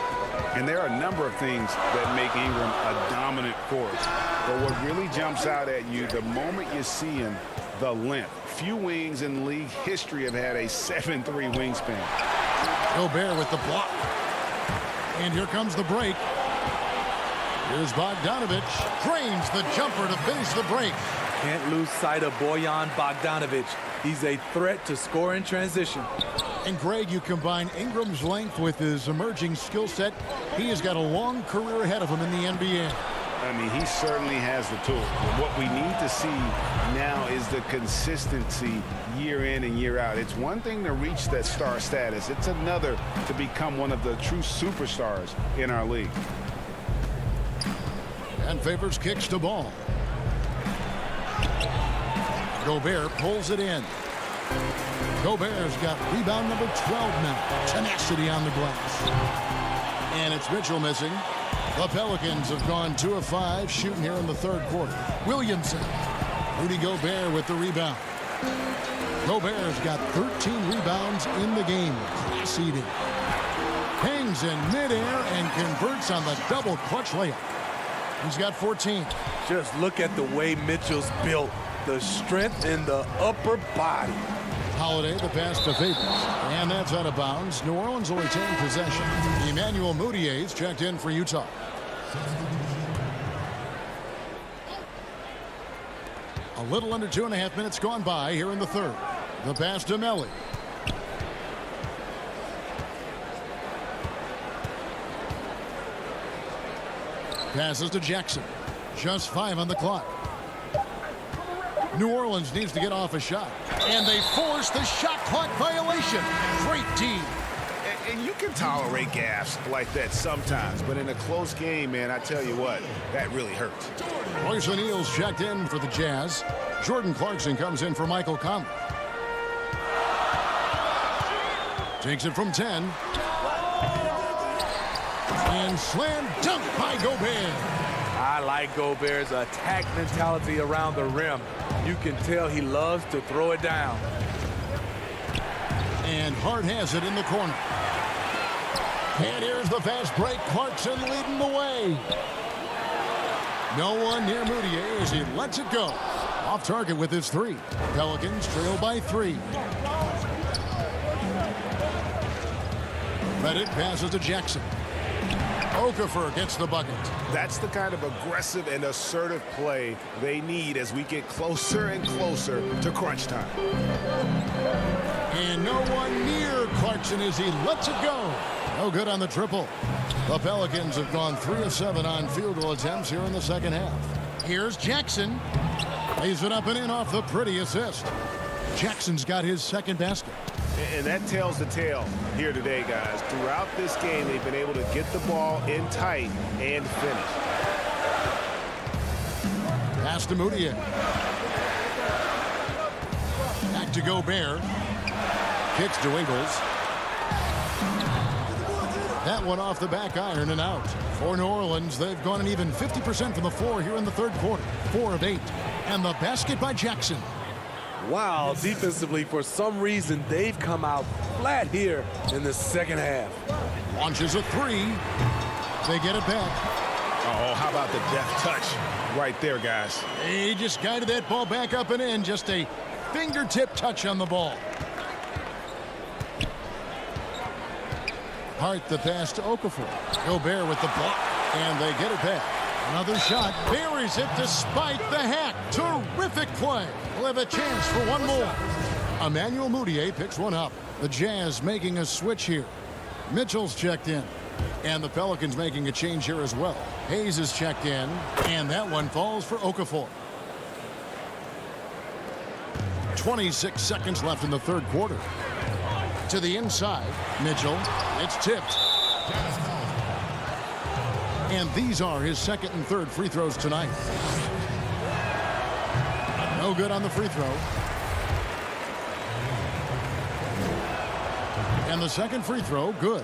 C: And there are a number of things that make Ingram a dominant force. But what really jumps out at you, the moment you see him, the length. Few wings in league history have had a 7'3" wingspan.
A: Gobert with the block. And here comes the break. Here's Bogdanovich. Drains the jumper to finish the break.
K: Can't lose sight of Bojan Bogdanovich. He's a threat to score in transition.
A: And Greg, you combine Ingram's length with his emerging skill set. He has got a long career ahead of him in the NBA.
C: I mean, he certainly has the tools. But what we need to see now is the consistency year in and year out. It's one thing to reach that star status. It's another to become one of the true superstars in our league.
A: And Favors kicks the ball. Gobert pulls it in. Gobert's got rebound number 12 now. Tenacity on the glass. And it's Mitchell missing. The Pelicans have gone 2 of 5 shooting here in the third quarter. Williamson. Rudy Gobert with the rebound. Gobert's got 13 rebounds in the game. Class eating. Hangs in midair and converts on the double clutch layup. He's got 14.
K: Just look at the way Mitchell's built. The strength in the upper body.
A: Holiday, the pass to Favors. And that's out of bounds. New Orleans will retain possession. Emmanuel Mudiay's checked in for Utah. A little under 2.5 minutes gone by here in the third. The pass to Melly. Passes to Jackson. Just 5 on the clock. New Orleans needs to get off a shot. And they force the shot clock violation. Great D.
C: And you can tolerate gaffes like that sometimes, but in a close game, man, I tell you what, that really hurts.
A: Royce O'Neal's checked in for the Jazz. Jordan Clarkson comes in for Michael Conley. Takes it from 10. And slam dunk by Gobert.
K: I like Gobert's attack mentality around the rim. You can tell he loves to throw it down.
A: And Hart has it in the corner. And here's the fast break. Clarkson leading the way. No one near Mudiay as he lets it go. Off target with his 3. Pelicans trail by 3. Reddick passes to Jackson. Okafor gets the bucket.
C: That's the kind of aggressive and assertive play they need as we get closer and closer to crunch time.
A: And no one near Clarkson as he lets it go. No good on the triple. The Pelicans have gone 3 of 7 on field goal attempts here in the second half. Here's Jackson. Lays it up and in off the pretty assist. Jackson's got his second basket.
I: And that tells the tale here today, guys. Throughout this game, they've been able to get the ball in tight and finish.
A: Pass to Mudiay. Back to Gobert. Kicks to Ingles. That one off the back iron and out. For New Orleans, they've gone an even 50% from the floor here in the third quarter. 4 of 8. And the basket by Jackson.
K: Wow, defensively, for some reason, they've come out flat here in the second half.
A: Launches a 3. They get it back.
C: Oh, how about the deft touch right there, guys?
A: He just guided that ball back up and in. Just a fingertip touch on the ball. Hart the pass to Okafor. Gobert with the block. And they get it back. Another shot. Buries it despite the hack. Terrific play. We'll have a chance for one more. Emmanuel Mudiay picks one up. The Jazz making a switch here. Mitchell's checked in. And the Pelicans making a change here as well. Hayes is checked in. And that one falls for Okafor. 26 seconds left in the third quarter. To the inside. Mitchell. It's tipped. And these are his second and third free throws tonight. No good on the free throw. And the second free throw, good.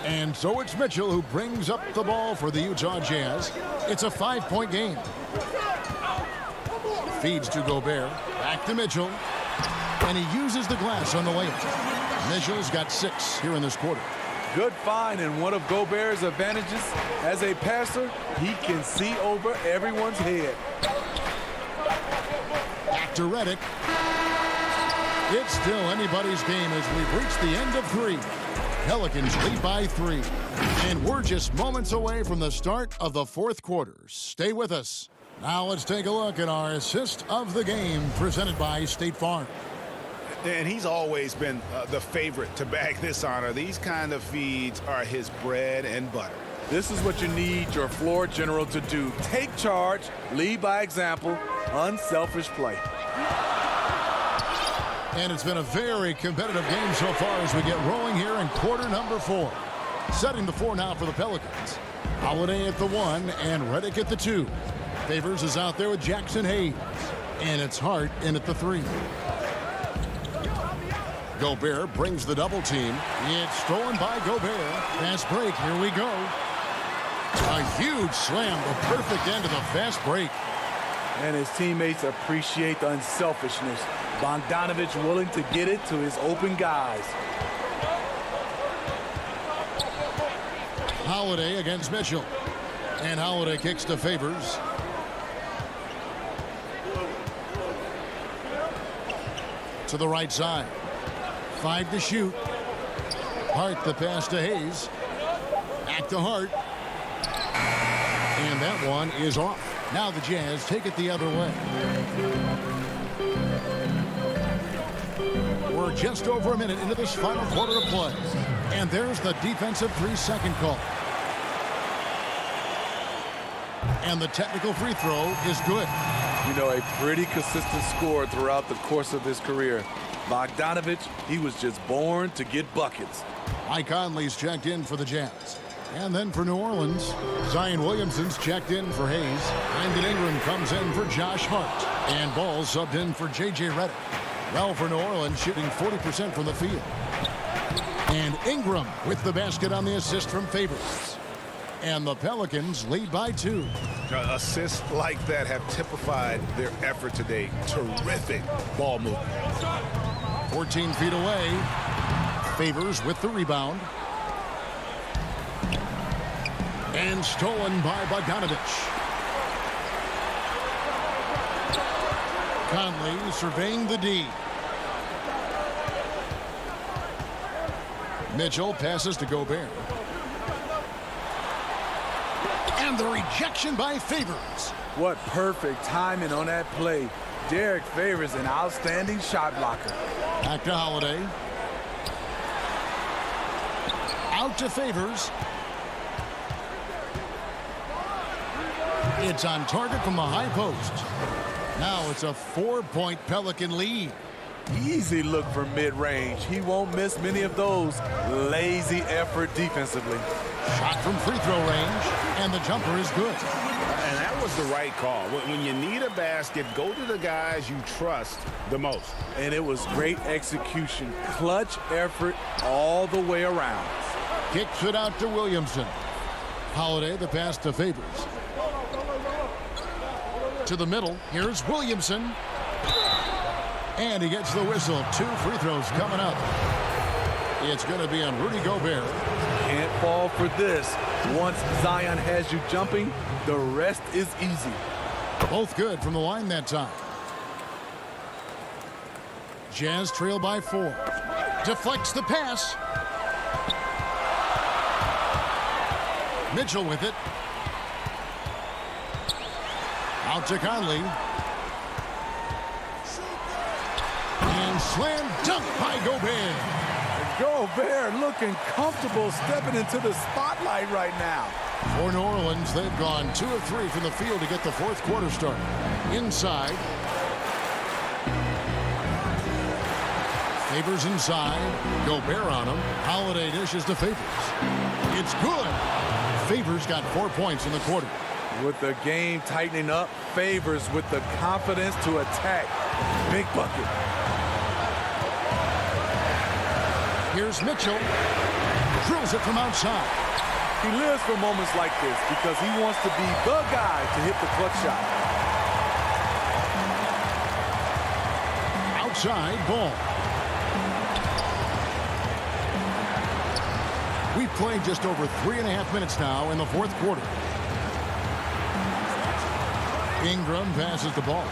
A: And so it's Mitchell who brings up the ball for the Utah Jazz. It's a 5-point game. Feeds to Gobert. Back to Mitchell. And he uses the glass on the layup. Mitchell's got 6 here in this quarter.
K: Good find, and one of Gobert's advantages as a passer, he can see over everyone's head.
A: Back to Reddick. It's still anybody's game as we've reached the end of 3. Pelicans lead by 3. And we're just moments away from the start of the fourth quarter. Stay with us. Now let's take a look at our assist of the game presented by State Farm.
C: And he's always been the favorite to bag this honor. These kind of feeds are his bread and butter.
K: This is what you need your floor general to do. Take charge, lead by example, unselfish play.
A: And it's been a very competitive game so far as we get rolling here in quarter number 4. Setting the 4 now for the Pelicans. Holiday at the 1 and Reddick at the 2. Favors is out there with Jackson Hayes. And it's Hart in at the 3. Gobert brings the double team. It's stolen by Gobert. Fast break. Here we go. A huge slam. The perfect end of the fast break.
K: And his teammates appreciate the unselfishness. Bogdanovich willing to get it to his open guys.
A: Holiday against Mitchell. And Holiday kicks to Favors. To the right side. 5 to shoot. Hart the pass to Hayes. Back to Hart. And that one is off. Now the Jazz take it the other way. We're just over a minute into this final quarter of play. And there's the defensive 3-second call. And the technical free throw is good.
K: You know, a pretty consistent scorer throughout the course of his career. Bogdanovich, he was just born to get buckets.
A: Mike Conley's checked in for the Jazz. And then for New Orleans, Zion Williamson's checked in for Hayes. Brandon Ingram comes in for Josh Hart. And Ball subbed in for J.J. Redick. Well for New Orleans, shooting 40% from the field. And Ingram with the basket on the assist from Favors. And the Pelicans lead by 2.
C: Assists like that have typified their effort today. Terrific ball movement.
A: 14 feet away. Favors with the rebound. And stolen by Bogdanovich. Conley surveying the D. Mitchell passes to Gobert. And the rejection by Favors.
K: What perfect timing on that play. Derek Favors, an outstanding shot blocker.
A: Back to Holiday. Out to Favors. It's on target from the high post. Now it's a 4-point Pelican lead.
K: Easy look for mid-range. He won't miss many of those. Lazy effort defensively.
A: Shot from free throw range, and the jumper is good.
C: And that was the right call. When you need a basket, go to the guys you trust the most.
K: And it was great execution. Clutch effort all the way around.
A: Kicks it out to Williamson. Holiday, the pass to Favors. To the middle, here's Williamson. And he gets the whistle. 2 free throws coming up. It's going to be on Rudy Gobert.
K: Can't fall for this. Once Zion has you jumping, the rest is easy.
A: Both good from the line that time. Jazz trail by 4. Deflects the pass. Mitchell with it. Out to Conley. And slam dunk by Gobert.
K: Gobert looking comfortable stepping into the spotlight right now.
A: For New Orleans, they've gone 2 of 3 from the field to get the 4th quarter started. Inside. Favors inside. Gobert on him. Holiday dishes to Favors. It's good. Favors got 4 points in the quarter.
K: With the game tightening up, Favors with the confidence to attack. Big bucket.
A: Here's Mitchell. Drills it from outside.
K: He lives for moments like this because he wants to be the guy to hit the clutch shot.
A: Outside Ball. We've played just over 3.5 minutes now in the 4th quarter. Ingram passes the ball.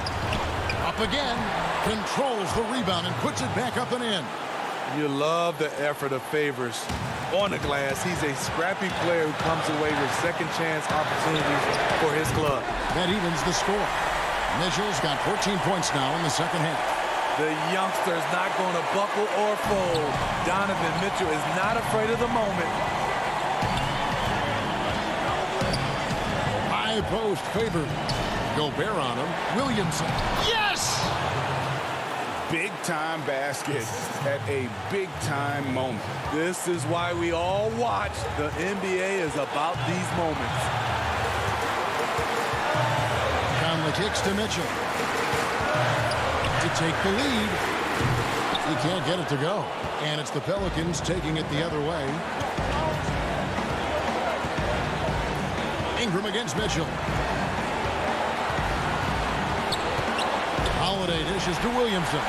A: Up again. Controls the rebound and puts it back up and in.
K: You love the effort of Favors. on the glass. He's a scrappy player who comes away with second chance opportunities for his club.
A: That evens the score. Mitchell's got 14 points now in the second half.
K: The youngster is not going to buckle or fold. Donovan Mitchell is not afraid of the moment.
A: High post favored. Gobert on him. Williamson. Yes!
C: Big-time basket at a big-time moment.
K: This is why we all watch. The NBA is about these moments.
A: Conley kicks to Mitchell. To take the lead. He can't get it to go. And it's the Pelicans taking it the other way. Ingram against Mitchell. Holiday dishes to Williamson.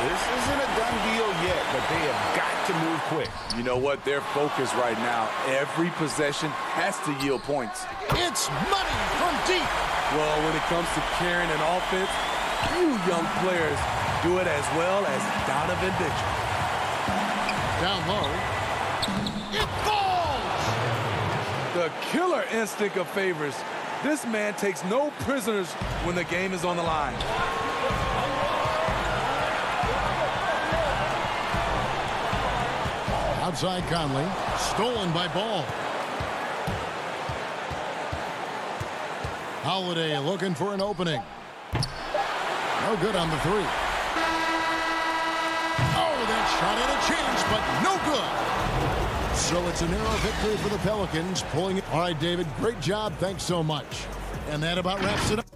C: This isn't a done deal yet, but they have got to move quick.
K: You know what? They're focused right now. Every possession has to yield points.
A: It's money from deep.
K: Well, when it comes to carrying an offense, few young players do it as well as Donovan Mitchell.
A: Down low. It falls!
K: The killer instinct of Favors. This man takes no prisoners when the game is on the line.
A: Outside Conley. Stolen by Ball. Holiday looking for an opening. No good on the three. Oh, that shot had a chance, but no good. So it's a narrow victory for the Pelicans, pulling it. All right, David, great job. Thanks so much. And that about wraps it up.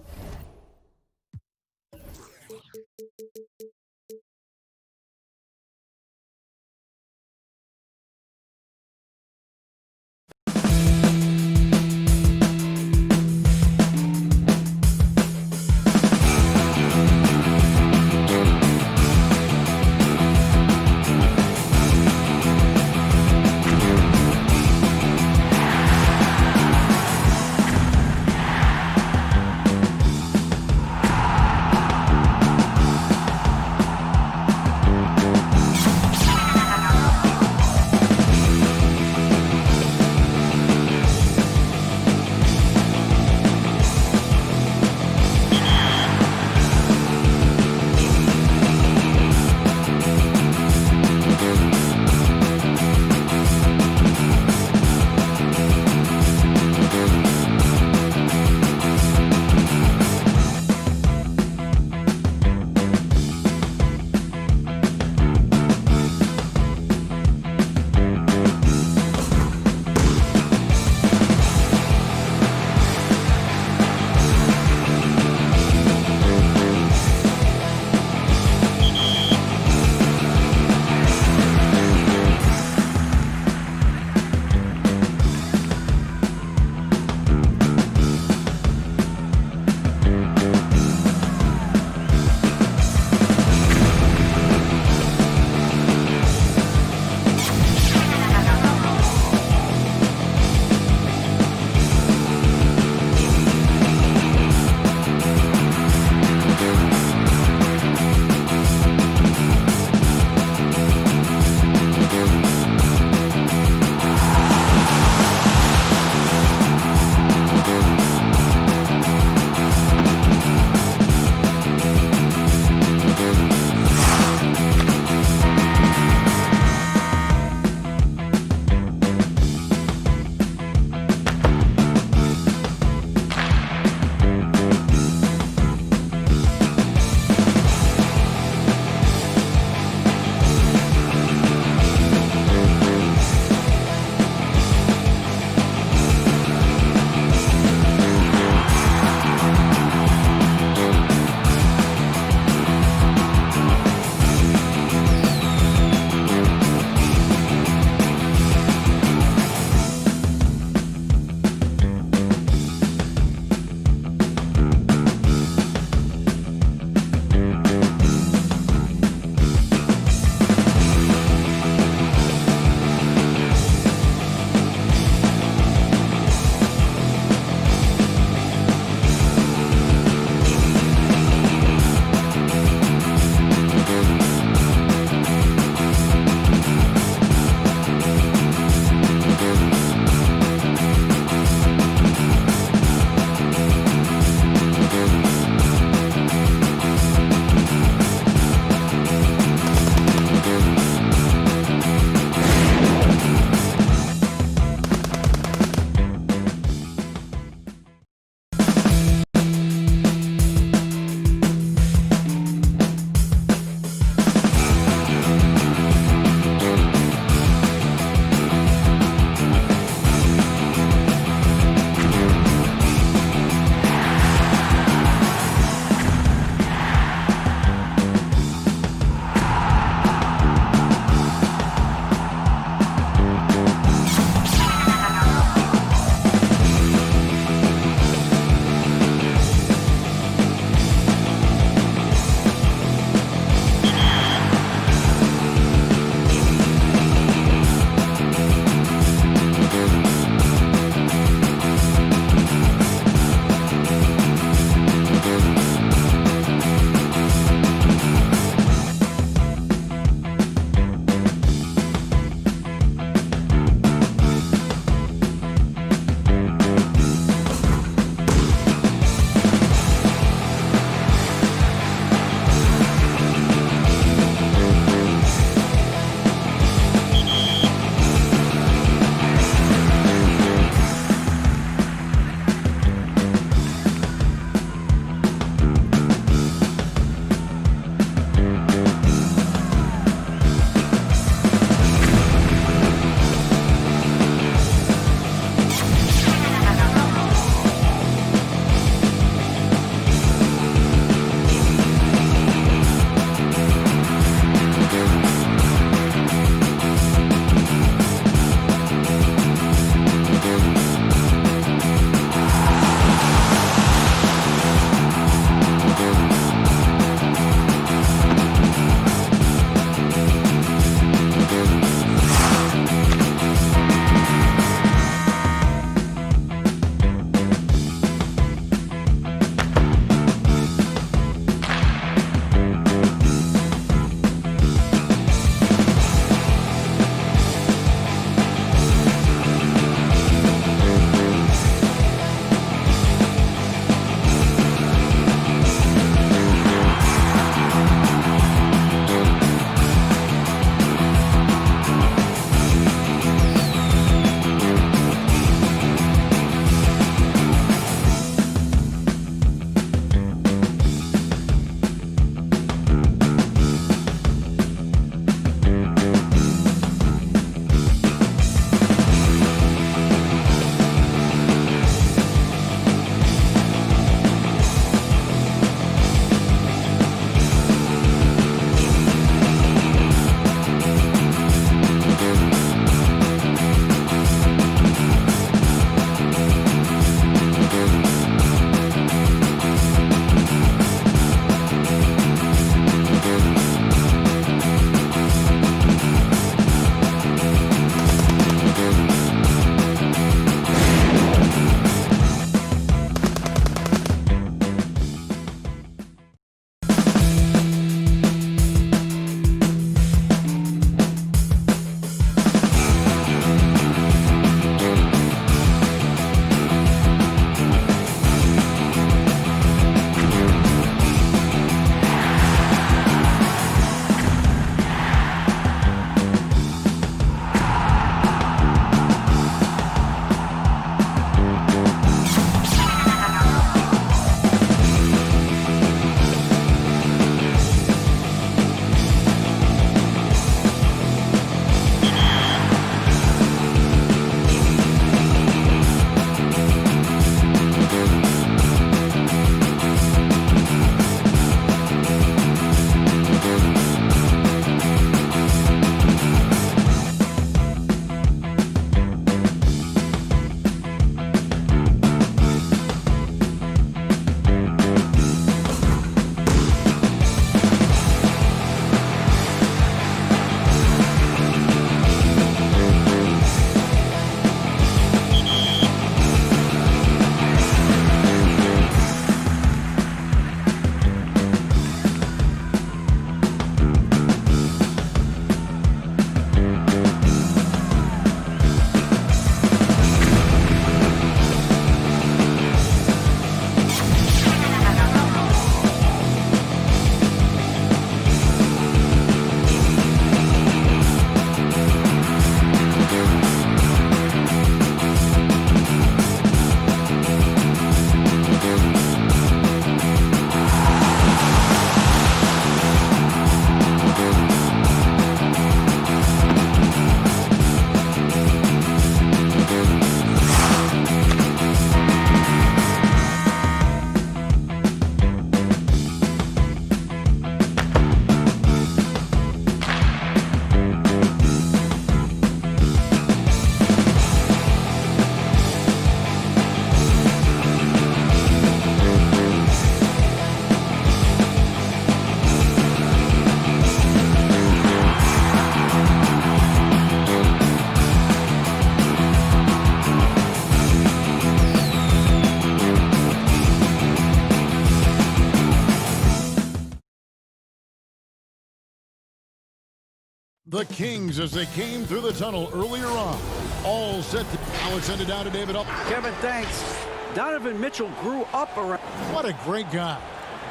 A: The Kings as they came through the tunnel earlier on. All set. Now it's ended down to David.
L: Kevin, thanks. Donovan Mitchell grew up around.
A: What a great guy.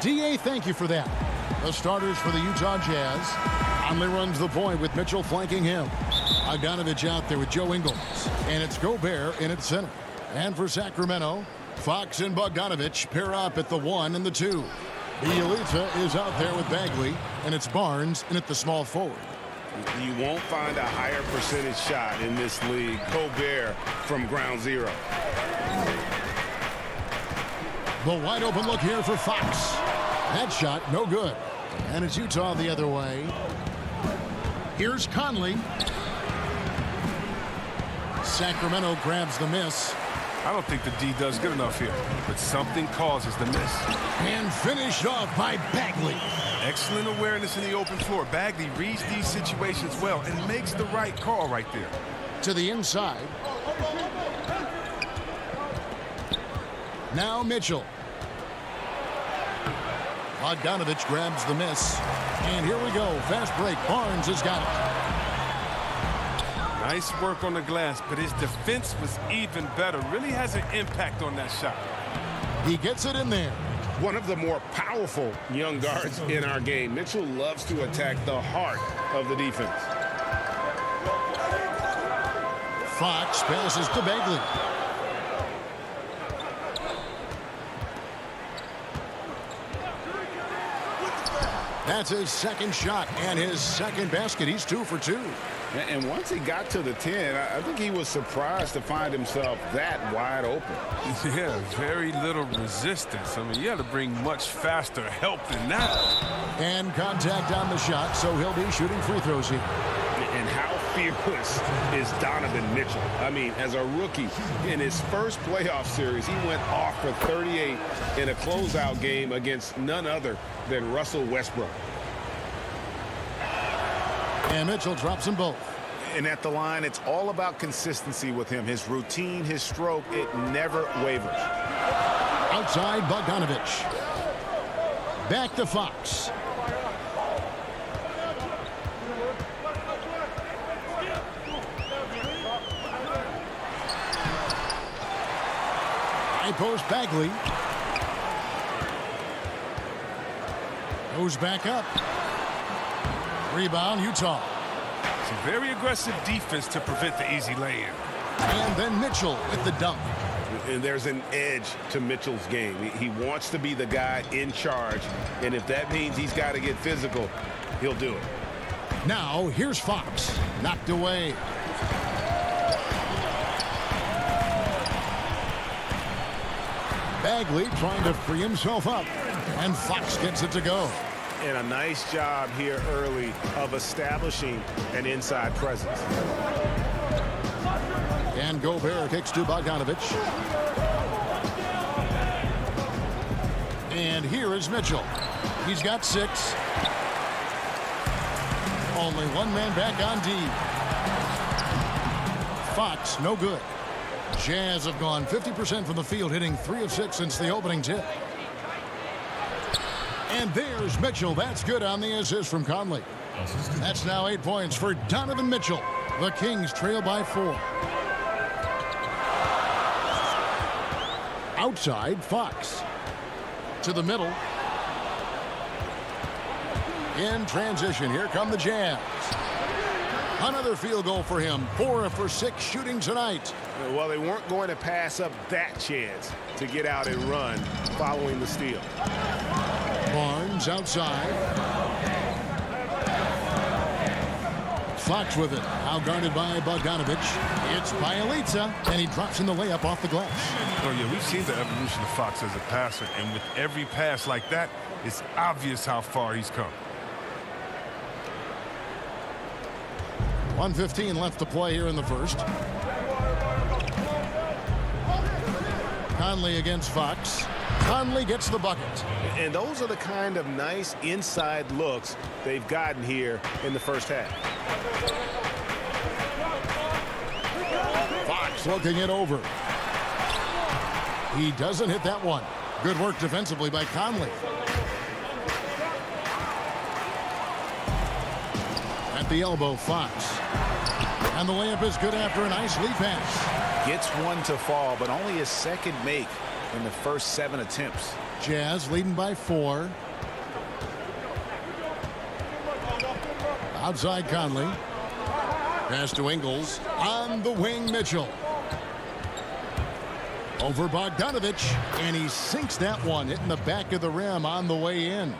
A: D.A., thank you for that. The starters for the Utah Jazz. Conley runs the point with Mitchell flanking him. Bogdanovich out there with Joe Ingles. And it's Gobert in at center. And for Sacramento, Fox and Bogdanovich pair up at the 1 and the 2. Bielitsa is out there with Bagley. And it's Barnes in at the small forward.
C: You won't find a higher percentage shot in this league. Gobert from ground zero.
A: The wide open look here for Fox. That shot, no good. And it's Utah the other way. Here's Conley. Sacramento grabs the miss.
D: I don't think the D does good enough here, but something causes the miss.
A: And finished off by Bagley.
D: Excellent awareness in the open floor. Bagley reads these situations well and makes the right call right there.
A: To the inside. Now Mitchell. Bogdanovich grabs the miss. And here we go. Fast break. Barnes has got it.
D: Nice work on the glass, but his defense was even better. Really has an impact on that shot.
A: He gets it in there.
C: One of the more powerful young guards in our game. Mitchell loves to attack the heart of the defense.
A: Fox passes to Bagley. That's his second shot and his second basket. He's 2 for 2.
C: And once he got to the 10, I think he was surprised to find himself that wide open.
D: Yeah, very little resistance. I mean, you had to bring much faster help than that.
A: And contact on the shot, so he'll be shooting free throws here.
C: And how fearless is Donovan Mitchell? I mean, as a rookie, in his first playoff series, he went off for 38 in a closeout game against none other than Russell Westbrook.
A: And Mitchell drops them both.
C: And at the line, it's all about consistency with him. His routine, his stroke, it never wavers.
A: Outside, Bogdanovich. Back to Fox. High post Bagley. Goes back up. Rebound, Utah.
D: It's a very aggressive defense to prevent the easy lay-in.
A: And then Mitchell with the dunk.
C: And there's an edge to Mitchell's game. He wants to be the guy in charge. And if that means he's got to get physical, he'll do it.
A: Now, here's Fox. Knocked away. Bagley trying to free himself up. And Fox gets it to go.
C: And a nice job here early of establishing an inside presence.
A: And Gobert kicks to Bogdanovich. And here is Mitchell. He's got 6. Only one man back on D. Fox, no good. Jazz have gone 50% from the field, hitting 3 of 6 since the opening tip. And there's Mitchell. That's good on the assist from Conley. That's now 8 points for Donovan Mitchell. The Kings trail by 4. Outside, Fox. To the middle. In transition, here come the Jazz. Another field goal for him. 4 for 6 shooting tonight.
C: Well, they weren't going to pass up that chance to get out and run following the steal.
A: Barnes outside. Fox with it. Now guarded by Bogdanovich. It's Bielitsa, and he drops in the layup off the glass.
D: Oh, yeah, we've seen the evolution of Fox as a passer, and with every pass like that, it's obvious how far he's come.
A: 1:15 left to play here in the first. Conley against Fox. Conley gets the bucket.
C: And those are the kind of nice inside looks they've gotten here in the first half.
A: Fox looking it over. He doesn't hit that one. Good work defensively by Conley. At the elbow, Fox. And the layup is good after a nice lead pass.
C: Gets one to fall, but only his second make in the first 7 attempts.
A: Jazz leading by 4. Outside Conley. Pass to Ingles. On the wing, Mitchell. Over Bogdanovich, and he sinks that one, hitting the back of the rim on the way in.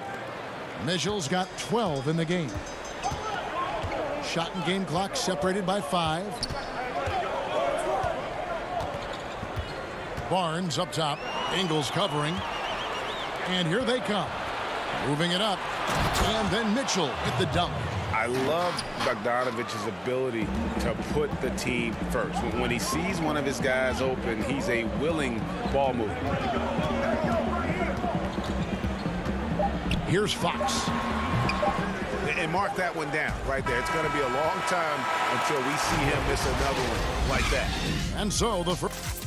A: Mitchell's got 12 in the game. Shot and game clock separated by 5. Barnes up top. Ingles covering. And here they come. Moving it up. And then Mitchell with the dunk.
C: I love Bogdanovich's ability to put the team first. When he sees one of his guys open, he's a willing ball mover.
A: Here's Fox.
I: And mark that one down right there. It's going to be a long time until we see him miss another one like that.
A: And so the first.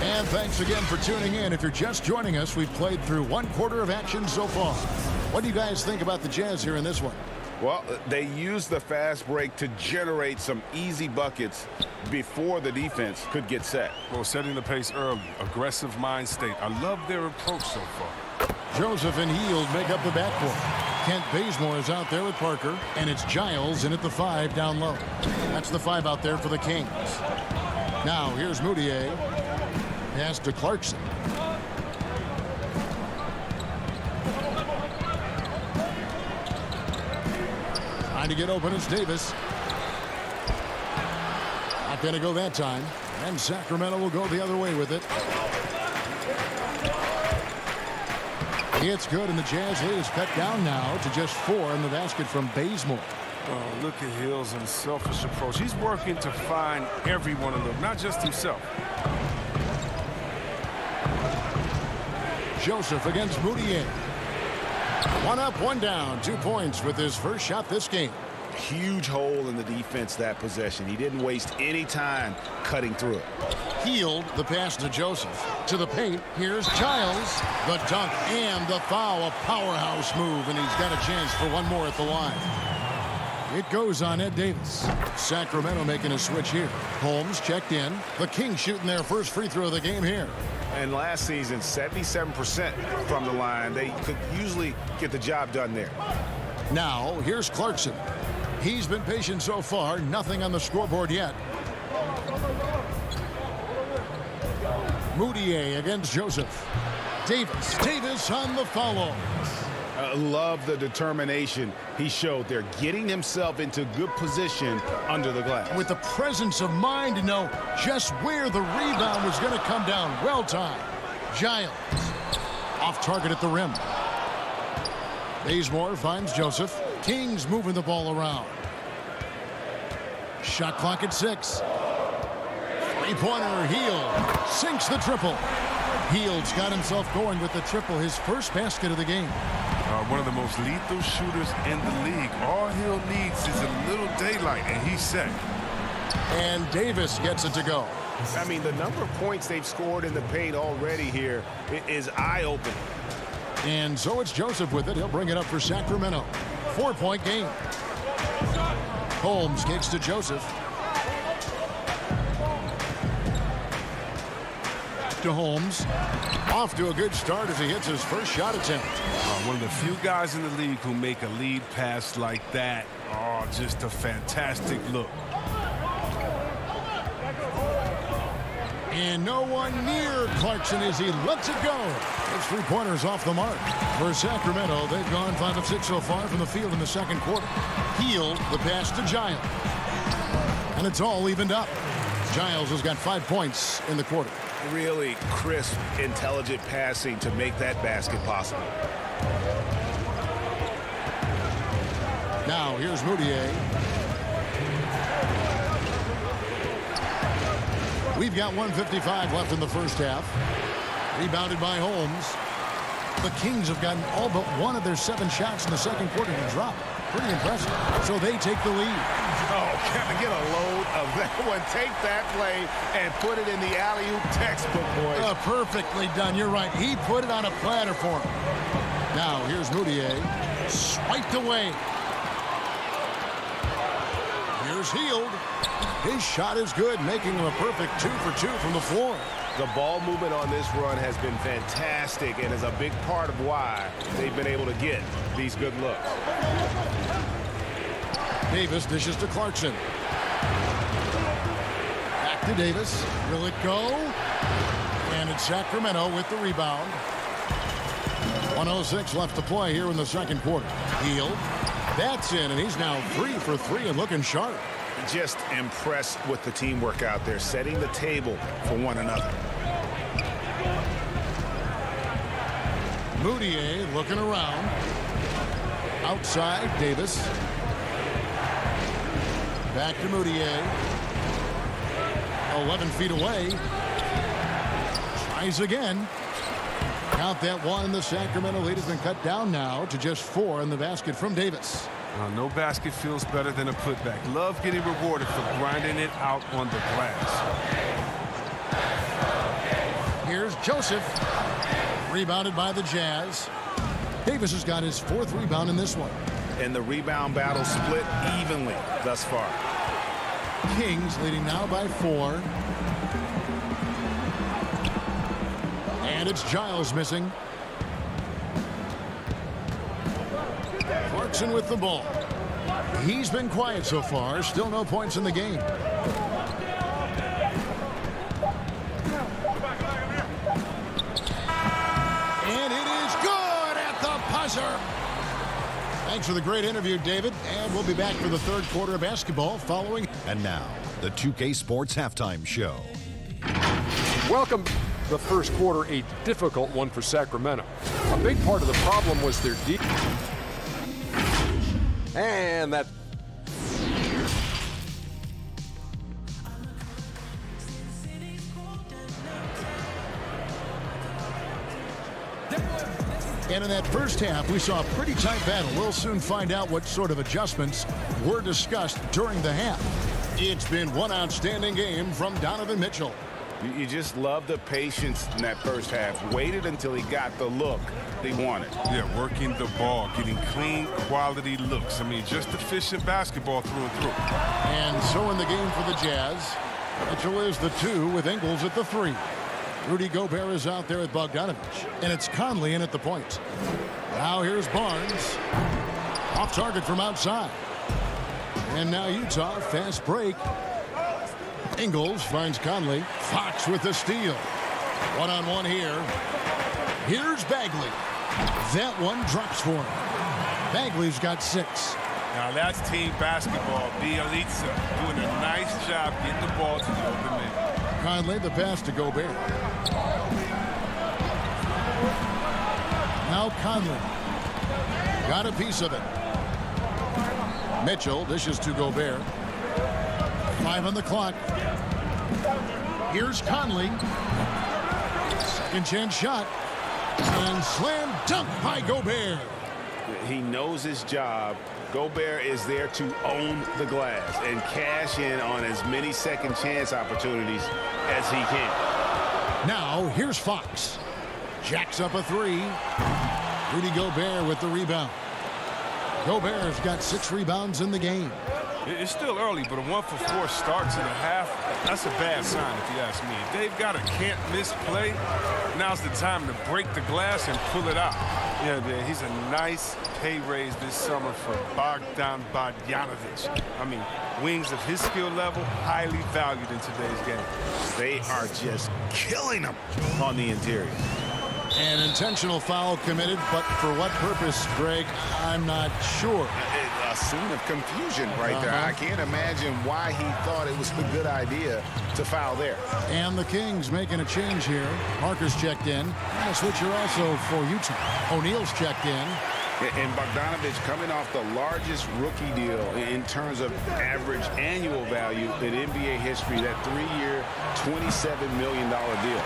A: And thanks again for tuning in. If you're just joining us, we've played through 1/4 of action so far. What do you guys think about the Jazz here in this one?
C: Well, they used the fast break to generate some easy buckets before the defense could get set.
D: Well, setting the pace early, aggressive mind state. I love their approach so far.
A: Joseph and Hield make up the backcourt. Kent Bazemore is out there with Parker, and it's Giles in at the 5 down low. That's the 5 out there for the Kings. Now here's Moutier. Pass to Clarkson. Trying to get open is Davis. Not going to go that time. And Sacramento will go the other way with it. It's good, and the Jazz lead is cut down now to just 4 in the basket from Bazemore.
D: Oh, look at Hill's unselfish approach. He's working to find every one of them, not just himself.
A: Joseph against Moutier. 1 up, 1 down. 2 points with his first shot this game.
C: Huge hole in the defense that possession. He didn't waste any time cutting through it.
A: Hield the pass to Joseph. To the paint, here's Giles. The dunk and the foul. A powerhouse move, and he's got a chance for one more at the line. It goes on Ed Davis. Sacramento making a switch here. Holmes checked in. The Kings shooting their first free throw of the game here.
C: And last season, 77% from the line. They could usually get the job done there.
A: Now, here's Clarkson. He's been patient so far. Nothing on the scoreboard yet. Moutier against Joseph. Davis on the follow.
C: Love the determination he showed there, getting himself into good position under the glass.
A: With the presence of mind to know just where the rebound was going to come down. Well timed. Giles off target at the rim. Bazemore finds Joseph. Kings moving the ball around. Shot clock at 6. Three-pointer. Hield sinks the triple. Hield's got himself going with the triple, his first basket of the game.
D: One of the most lethal shooters in the league. All Hill needs is a little daylight, and he's set.
A: And Davis gets it to go.
I: I mean, the number of points they've scored in the paint already here is eye-opening.
A: And so it's Joseph with it. He'll bring it up for Sacramento. 4-point game. Holmes kicks to Joseph. To Holmes. Off to a good start as he hits his first shot attempt.
D: One of the few guys in the league who make a lead pass like that. Oh, just a fantastic look.
A: And no one near Clarkson as he lets it go. It's 3-pointers off the mark. For Sacramento, they've gone 5 of 6 so far from the field in the second quarter. Hield the pass to Giles. And it's all evened up. Giles has got 5 points in the quarter.
C: Really crisp, intelligent passing to make that basket possible.
A: Now here's Moutier. We've got 1:55 left in the first half. Rebounded by Holmes. The Kings have gotten all but one of their 7 shots in the second quarter to drop. Pretty impressive. So they take the lead.
C: Oh, can I get a load of that one? Take that play and put it in the alley-oop textbook, boys.
A: Perfectly done. You're right. He put it on a platter for him. Now, here's Moutier. Swiped away. Here's Hield. His shot is good, making him a perfect 2 for 2 from the floor.
I: The ball movement on this run has been fantastic and is a big part of why they've been able to get these good looks.
A: Davis dishes to Clarkson. Back to Davis. Will it go? And it's Sacramento with the rebound. 1:06 left to play here in the second quarter. Hield. That's in, and he's now 3 for 3 and looking sharp.
C: Just impressed with the teamwork out there, setting the table for one another.
A: Moutier looking around. Outside, Davis. Back to Moutier. 11 feet away. Tries again. Count that one. The Sacramento lead has been cut down now to just 4 in the basket from Davis.
D: No basket feels better than a putback. Love getting rewarded for grinding it out on the glass.
A: Here's Joseph. Rebounded by the Jazz. Davis has got his 4th rebound in this one.
C: And the rebound battle split evenly thus far.
A: Kings leading now by 4. And it's Giles missing. Clarkson with the ball. He's been quiet so far. Still no points in the game. And it is good at the buzzer. Thanks for the great interview, David. And we'll be back for the third quarter of basketball following.
B: And now, the 2K Sports Halftime Show.
E: Welcome. The first quarter, a difficult one for Sacramento. A big part of the problem was their deep. And that.
A: And in that first half, we saw a pretty tight battle. We'll soon find out what sort of adjustments were discussed during the half. It's been one outstanding game from Donovan Mitchell.
C: You just love the patience in that first half. Waited until he got the look he wanted.
D: Yeah, working the ball, getting clean, quality looks. I mean, just efficient basketball through and through.
A: And so in the game for the Jazz, Mitchell is the 2 with Ingles at the 3. Rudy Gobert is out there with Bogdanovich, and it's Conley in at the point. Now here's Barnes. Off target from outside. And now Utah, fast break. Ingles finds Conley. Fox with the steal. One-on-one here. Here's Bagley. That one drops for him. Bagley's got 6.
D: Now that's team basketball. Bielitsa doing a nice job getting the ball to the open man.
A: Conley, the pass to Gobert. Now Conley. Got a piece of it. Mitchell dishes to Gobert. 5 on the clock. Here's Conley. Second chance shot. And slam dunk by Gobert.
C: He knows his job. Gobert is there to own the glass and cash in on as many second chance opportunities as he can.
A: Now here's Fox. Jacks up a 3. Rudy Gobert with the rebound. Gobert's got 6 rebounds in the game.
D: It's still early, but a 1-for-4 start to the half, that's a bad sign if you ask me. If they've got a can't-miss play, now's the time to break the glass and pull it out. Yeah, man, he's a nice pay raise this summer for Bogdan Bogdanovich. I mean, wings of his skill level, highly valued in today's game.
C: They are just killing him on the interior.
A: An intentional foul committed, but for what purpose, Greg, I'm not sure.
C: A scene of confusion right there. I can't imagine why he thought it was a good idea to foul there.
A: And the Kings making a change here. Parker's checked in. And a switcher also for Utah. O'Neal's checked in.
C: And Bogdanovich coming off the largest rookie deal in terms of average annual value in NBA history, that 3-year, $27 million deal.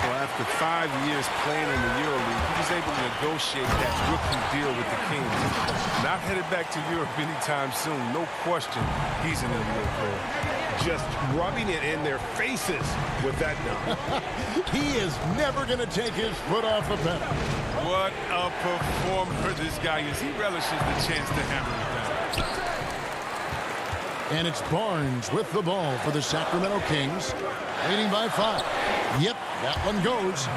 D: Well, after 5 years playing in the EuroLeague, he was able to negotiate that rookie deal with the Kings. Not headed back to Europe anytime soon. No question, he's an NBA player.
I: Just rubbing it in their faces with that number.
A: He is never going to take his foot off the pedal.
D: What a performer this guy is. He relishes the chance to hammer it down.
A: And it's Barnes with the ball for the Sacramento Kings, leading by 5. Yep, that one goes.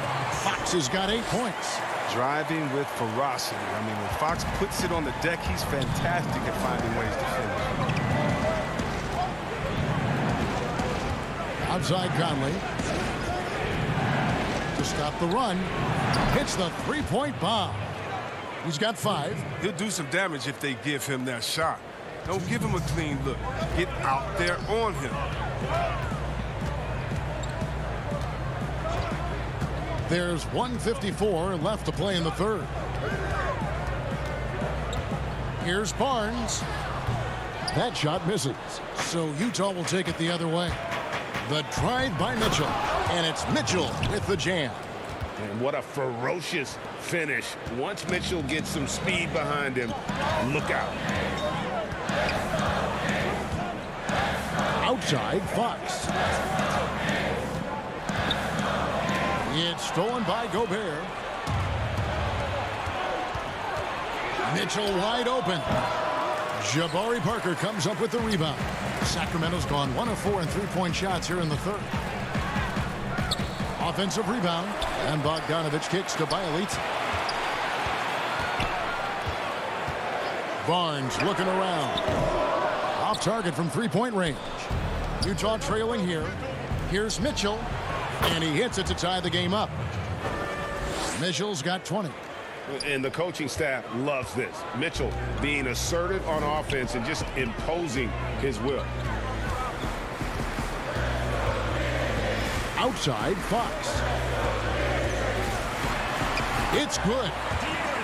A: Fox has got 8 points.
D: Driving with ferocity. I mean, when Fox puts it on the deck, he's fantastic at finding ways to finish.
A: Outside Conley. To stop the run. Hits the three-point bomb. He's got 5.
D: He'll do some damage if they give him that shot. Don't give him a clean look. Get out there on him.
A: There's 1:54 left to play in the third. Here's Barnes. That shot misses. So Utah will take it the other way. The drive by Mitchell. And it's Mitchell with the jam.
I: And what a ferocious finish. Once Mitchell gets some speed behind him, look out.
A: Outside Fox. It's stolen by Gobert. Mitchell wide open. Jabari Parker comes up with the rebound. Sacramento's gone 1 of 4 in three-point shots here in the third. Offensive rebound, and Bogdanovich kicks to Bielitsa. Barnes looking around. Off target from three-point range. Utah trailing here. Here's Mitchell, and he hits it to tie the game up. Mitchell's got 20.
I: And the coaching staff loves this. Mitchell being assertive on offense and just imposing his will.
A: Outside Fox. It's good.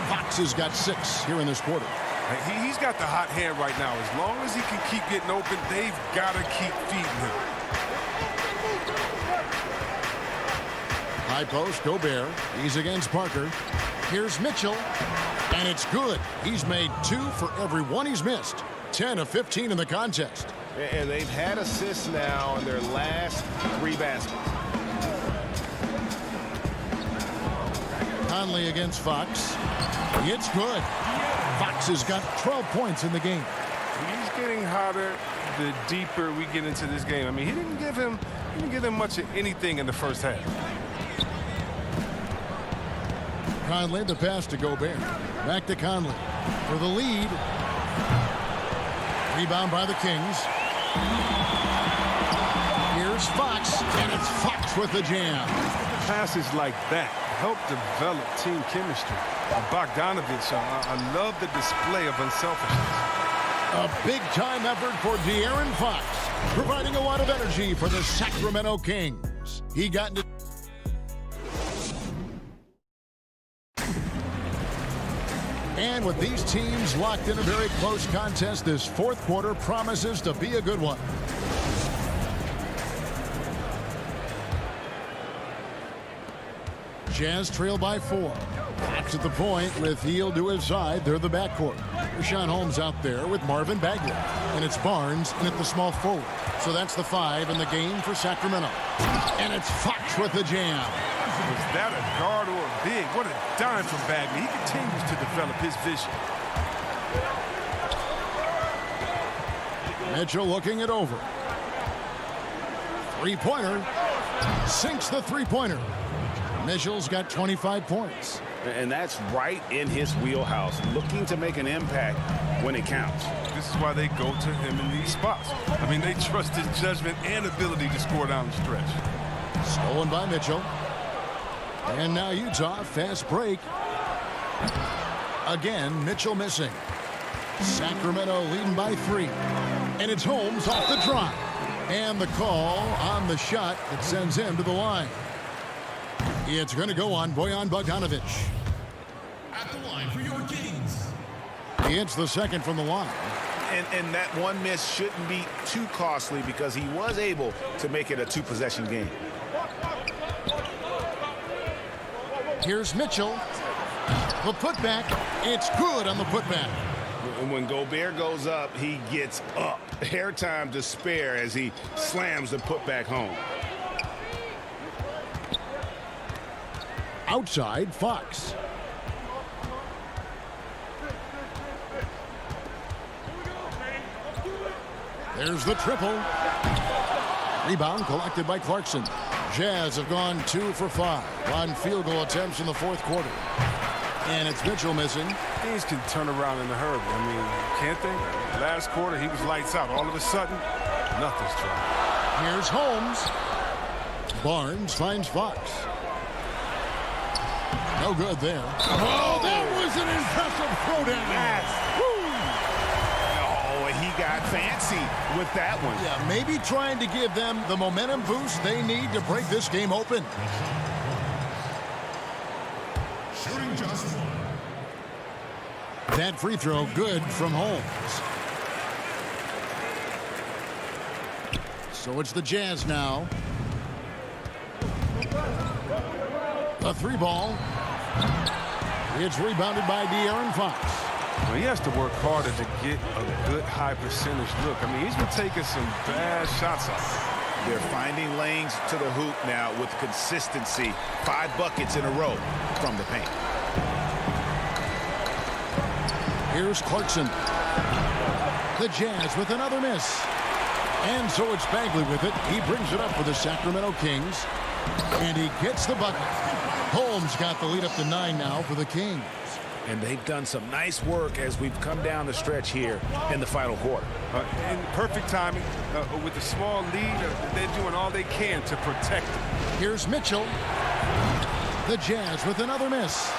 A: Fox has got 6 here in this quarter.
D: He's got the hot hand right now. As long as he can keep getting open, they've got to keep feeding him.
A: High post, Gobert. He's against Parker. Here's Mitchell, and it's good. He's made 2 for every one he's missed. 10 of 15 in the contest.
I: And they've had assists now in their last 3 baskets.
A: Conley against Fox. It's good. Fox has got 12 points in the game.
D: He's getting hotter the deeper we get into this game. I mean, he didn't give him much of anything in the first half.
A: Conley, the pass to Gobert. Back to Conley for the lead. Rebound by the Kings. Here's Fox, and it's Fox with the jam.
D: Passes like that help develop team chemistry. Bogdanovich, I love the display of unselfishness.
A: A big-time effort for De'Aaron Fox, providing a lot of energy for the Sacramento Kings. He got into... And with these teams locked in a very close contest, this fourth quarter promises to be a good one. Jazz trail by 4. Fox at the point with Heel to his side. They're the backcourt. Rashawn Holmes out there with Marvin Bagley. And it's Barnes in at the small forward. So that's the 5 in the game for Sacramento. And it's Fox with the jam.
D: Was that a guard or a big? What a dime from Bagley. He continues to develop his vision.
A: Mitchell looking it over. Three-pointer. Sinks the three-pointer. Mitchell's got 25 points.
I: And that's right in his wheelhouse, looking to make an impact when it counts.
D: This is why they go to him in these spots. I mean, they trust his judgment and ability to score down the stretch.
A: Stolen by Mitchell. And now Utah, fast break. Again, Mitchell missing. Sacramento leading by 3. And it's Holmes off the drop. And the call on the shot that sends him to the line. It's going to go on Bojan Bogdanovich.
J: At the line for your Kings.
A: It's the second from the line.
I: And that one miss shouldn't be too costly because he was able to make it a 2-possession game.
A: Here's Mitchell. The putback. It's good on the putback.
C: And when Gobert goes up, he gets up. Airtime to spare as he slams the putback home.
A: Outside, Fox. There's the triple. Rebound collected by Clarkson. Jazz have gone 2 for 5 on field goal attempts in the fourth quarter. And it's Mitchell missing.
D: Things can turn around in a hurry. I mean, can't they? Last quarter, he was lights out. All of a sudden, nothing's dropped.
A: Here's Holmes. Barnes finds Fox. No good there. Oh, that was an impressive throwdown.
C: Oh, he got fancy with that one.
A: Yeah, maybe trying to give them the momentum boost they need to break this game open.
J: Shooting just one.
A: That free throw good from Holmes. So it's the Jazz now. The 3 ball. It's rebounded by De'Aaron Fox.
D: Well, he has to work harder to get a good high percentage look. I mean, he's been taking some bad shots off.
C: They're finding lanes to the hoop now with consistency. 5 buckets in a row from the paint.
A: Here's Clarkson. The Jazz with another miss. And so it's Bagley with it. He brings it up for the Sacramento Kings. And he gets the bucket. Holmes got the lead up to 9 now for the Kings.
C: And they've done some nice work as we've come down the stretch here in the final quarter.
D: In perfect timing, with a small lead, they're doing all they can to protect it.
A: Here's Mitchell. The Jazz with another miss.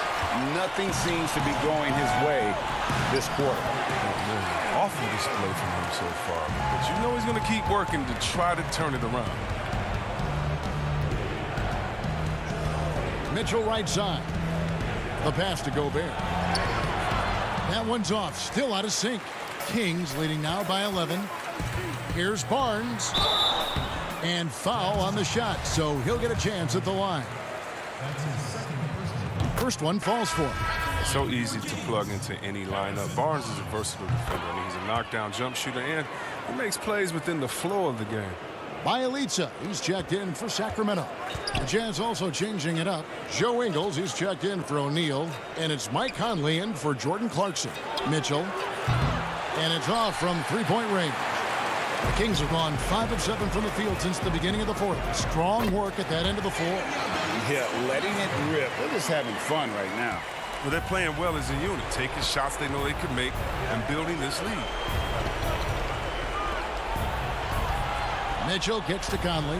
C: Nothing seems to be going his way this quarter.
D: Awful display from him so far. But you know he's going to keep working to try to turn it around.
A: Mitchell right side. The pass to Gobert. That one's off. Still out of sync. Kings leading now by 11. Here's Barnes. And foul on the shot, so he'll get a chance at the line. First one falls for him.
D: So easy to plug into any lineup. Barnes is a versatile defender. I mean, he's a knockdown jump shooter, and he makes plays within the flow of the game.
A: Bielitsa, he's checked in for Sacramento. The Jazz also changing it up. Joe Ingles, he's checked in for O'Neal. And it's Mike Conley in for Jordan Clarkson. Mitchell. And it's off from three-point range. The Kings have gone 5 of 7 from the field since the beginning of the fourth. Strong work at that end of the floor.
C: Yeah, letting it rip. They're just having fun right now.
D: Well, they're playing well as a unit, taking shots they know they could make and building this lead.
A: Mitchell gets to Conley.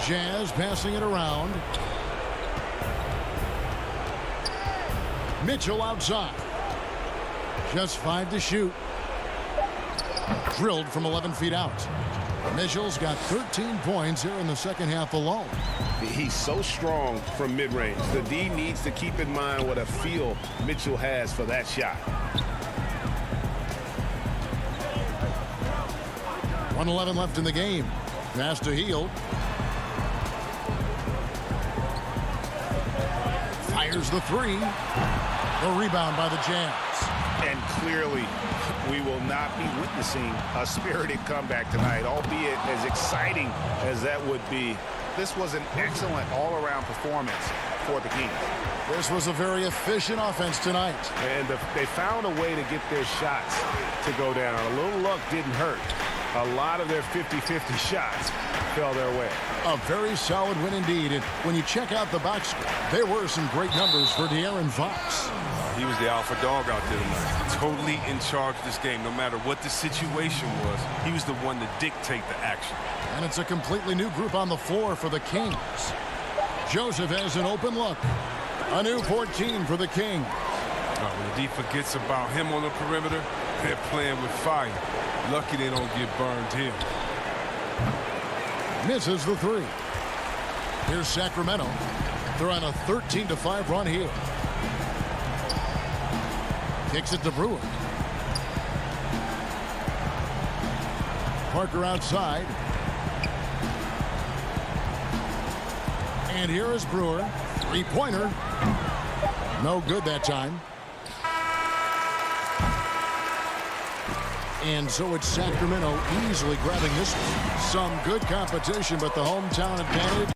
A: Jazz passing it around. Mitchell outside. Just 5 to shoot. Drilled from 11 feet out. Mitchell's got 13 points here in the second half alone.
C: He's so strong from mid-range. The D needs to keep in mind what a feel Mitchell has for that shot.
A: 1:11 left in the game. Pass to Hield. Fires the 3. The rebound by the Jazz.
C: And clearly, we will not be witnessing a spirited comeback tonight, albeit as exciting as that would be. This was an excellent all-around performance for the Kings.
A: This was a very efficient offense tonight.
I: And they found a way to get their shots to go down. A little luck didn't hurt. A lot of their 50-50 shots fell their way.
A: A very solid win indeed. And when you check out the box score, there were some great numbers for De'Aaron Fox.
D: He was the alpha dog out there tonight. Totally in charge of this game. No matter what the situation was, he was the one to dictate the action.
A: And it's a completely new group on the floor for the Kings. Joseph has an open look. A new 14 for the Kings.
D: When the D forgets about him on the perimeter, they're playing with fire. Lucky they don't get burned here.
A: Misses the 3. Here's Sacramento. They're on a 13-5 run here. Kicks it to Brewer. Parker outside. And here is Brewer. Three-pointer. No good that time. And so it's Sacramento easily grabbing this one. Some good competition, but the hometown advantage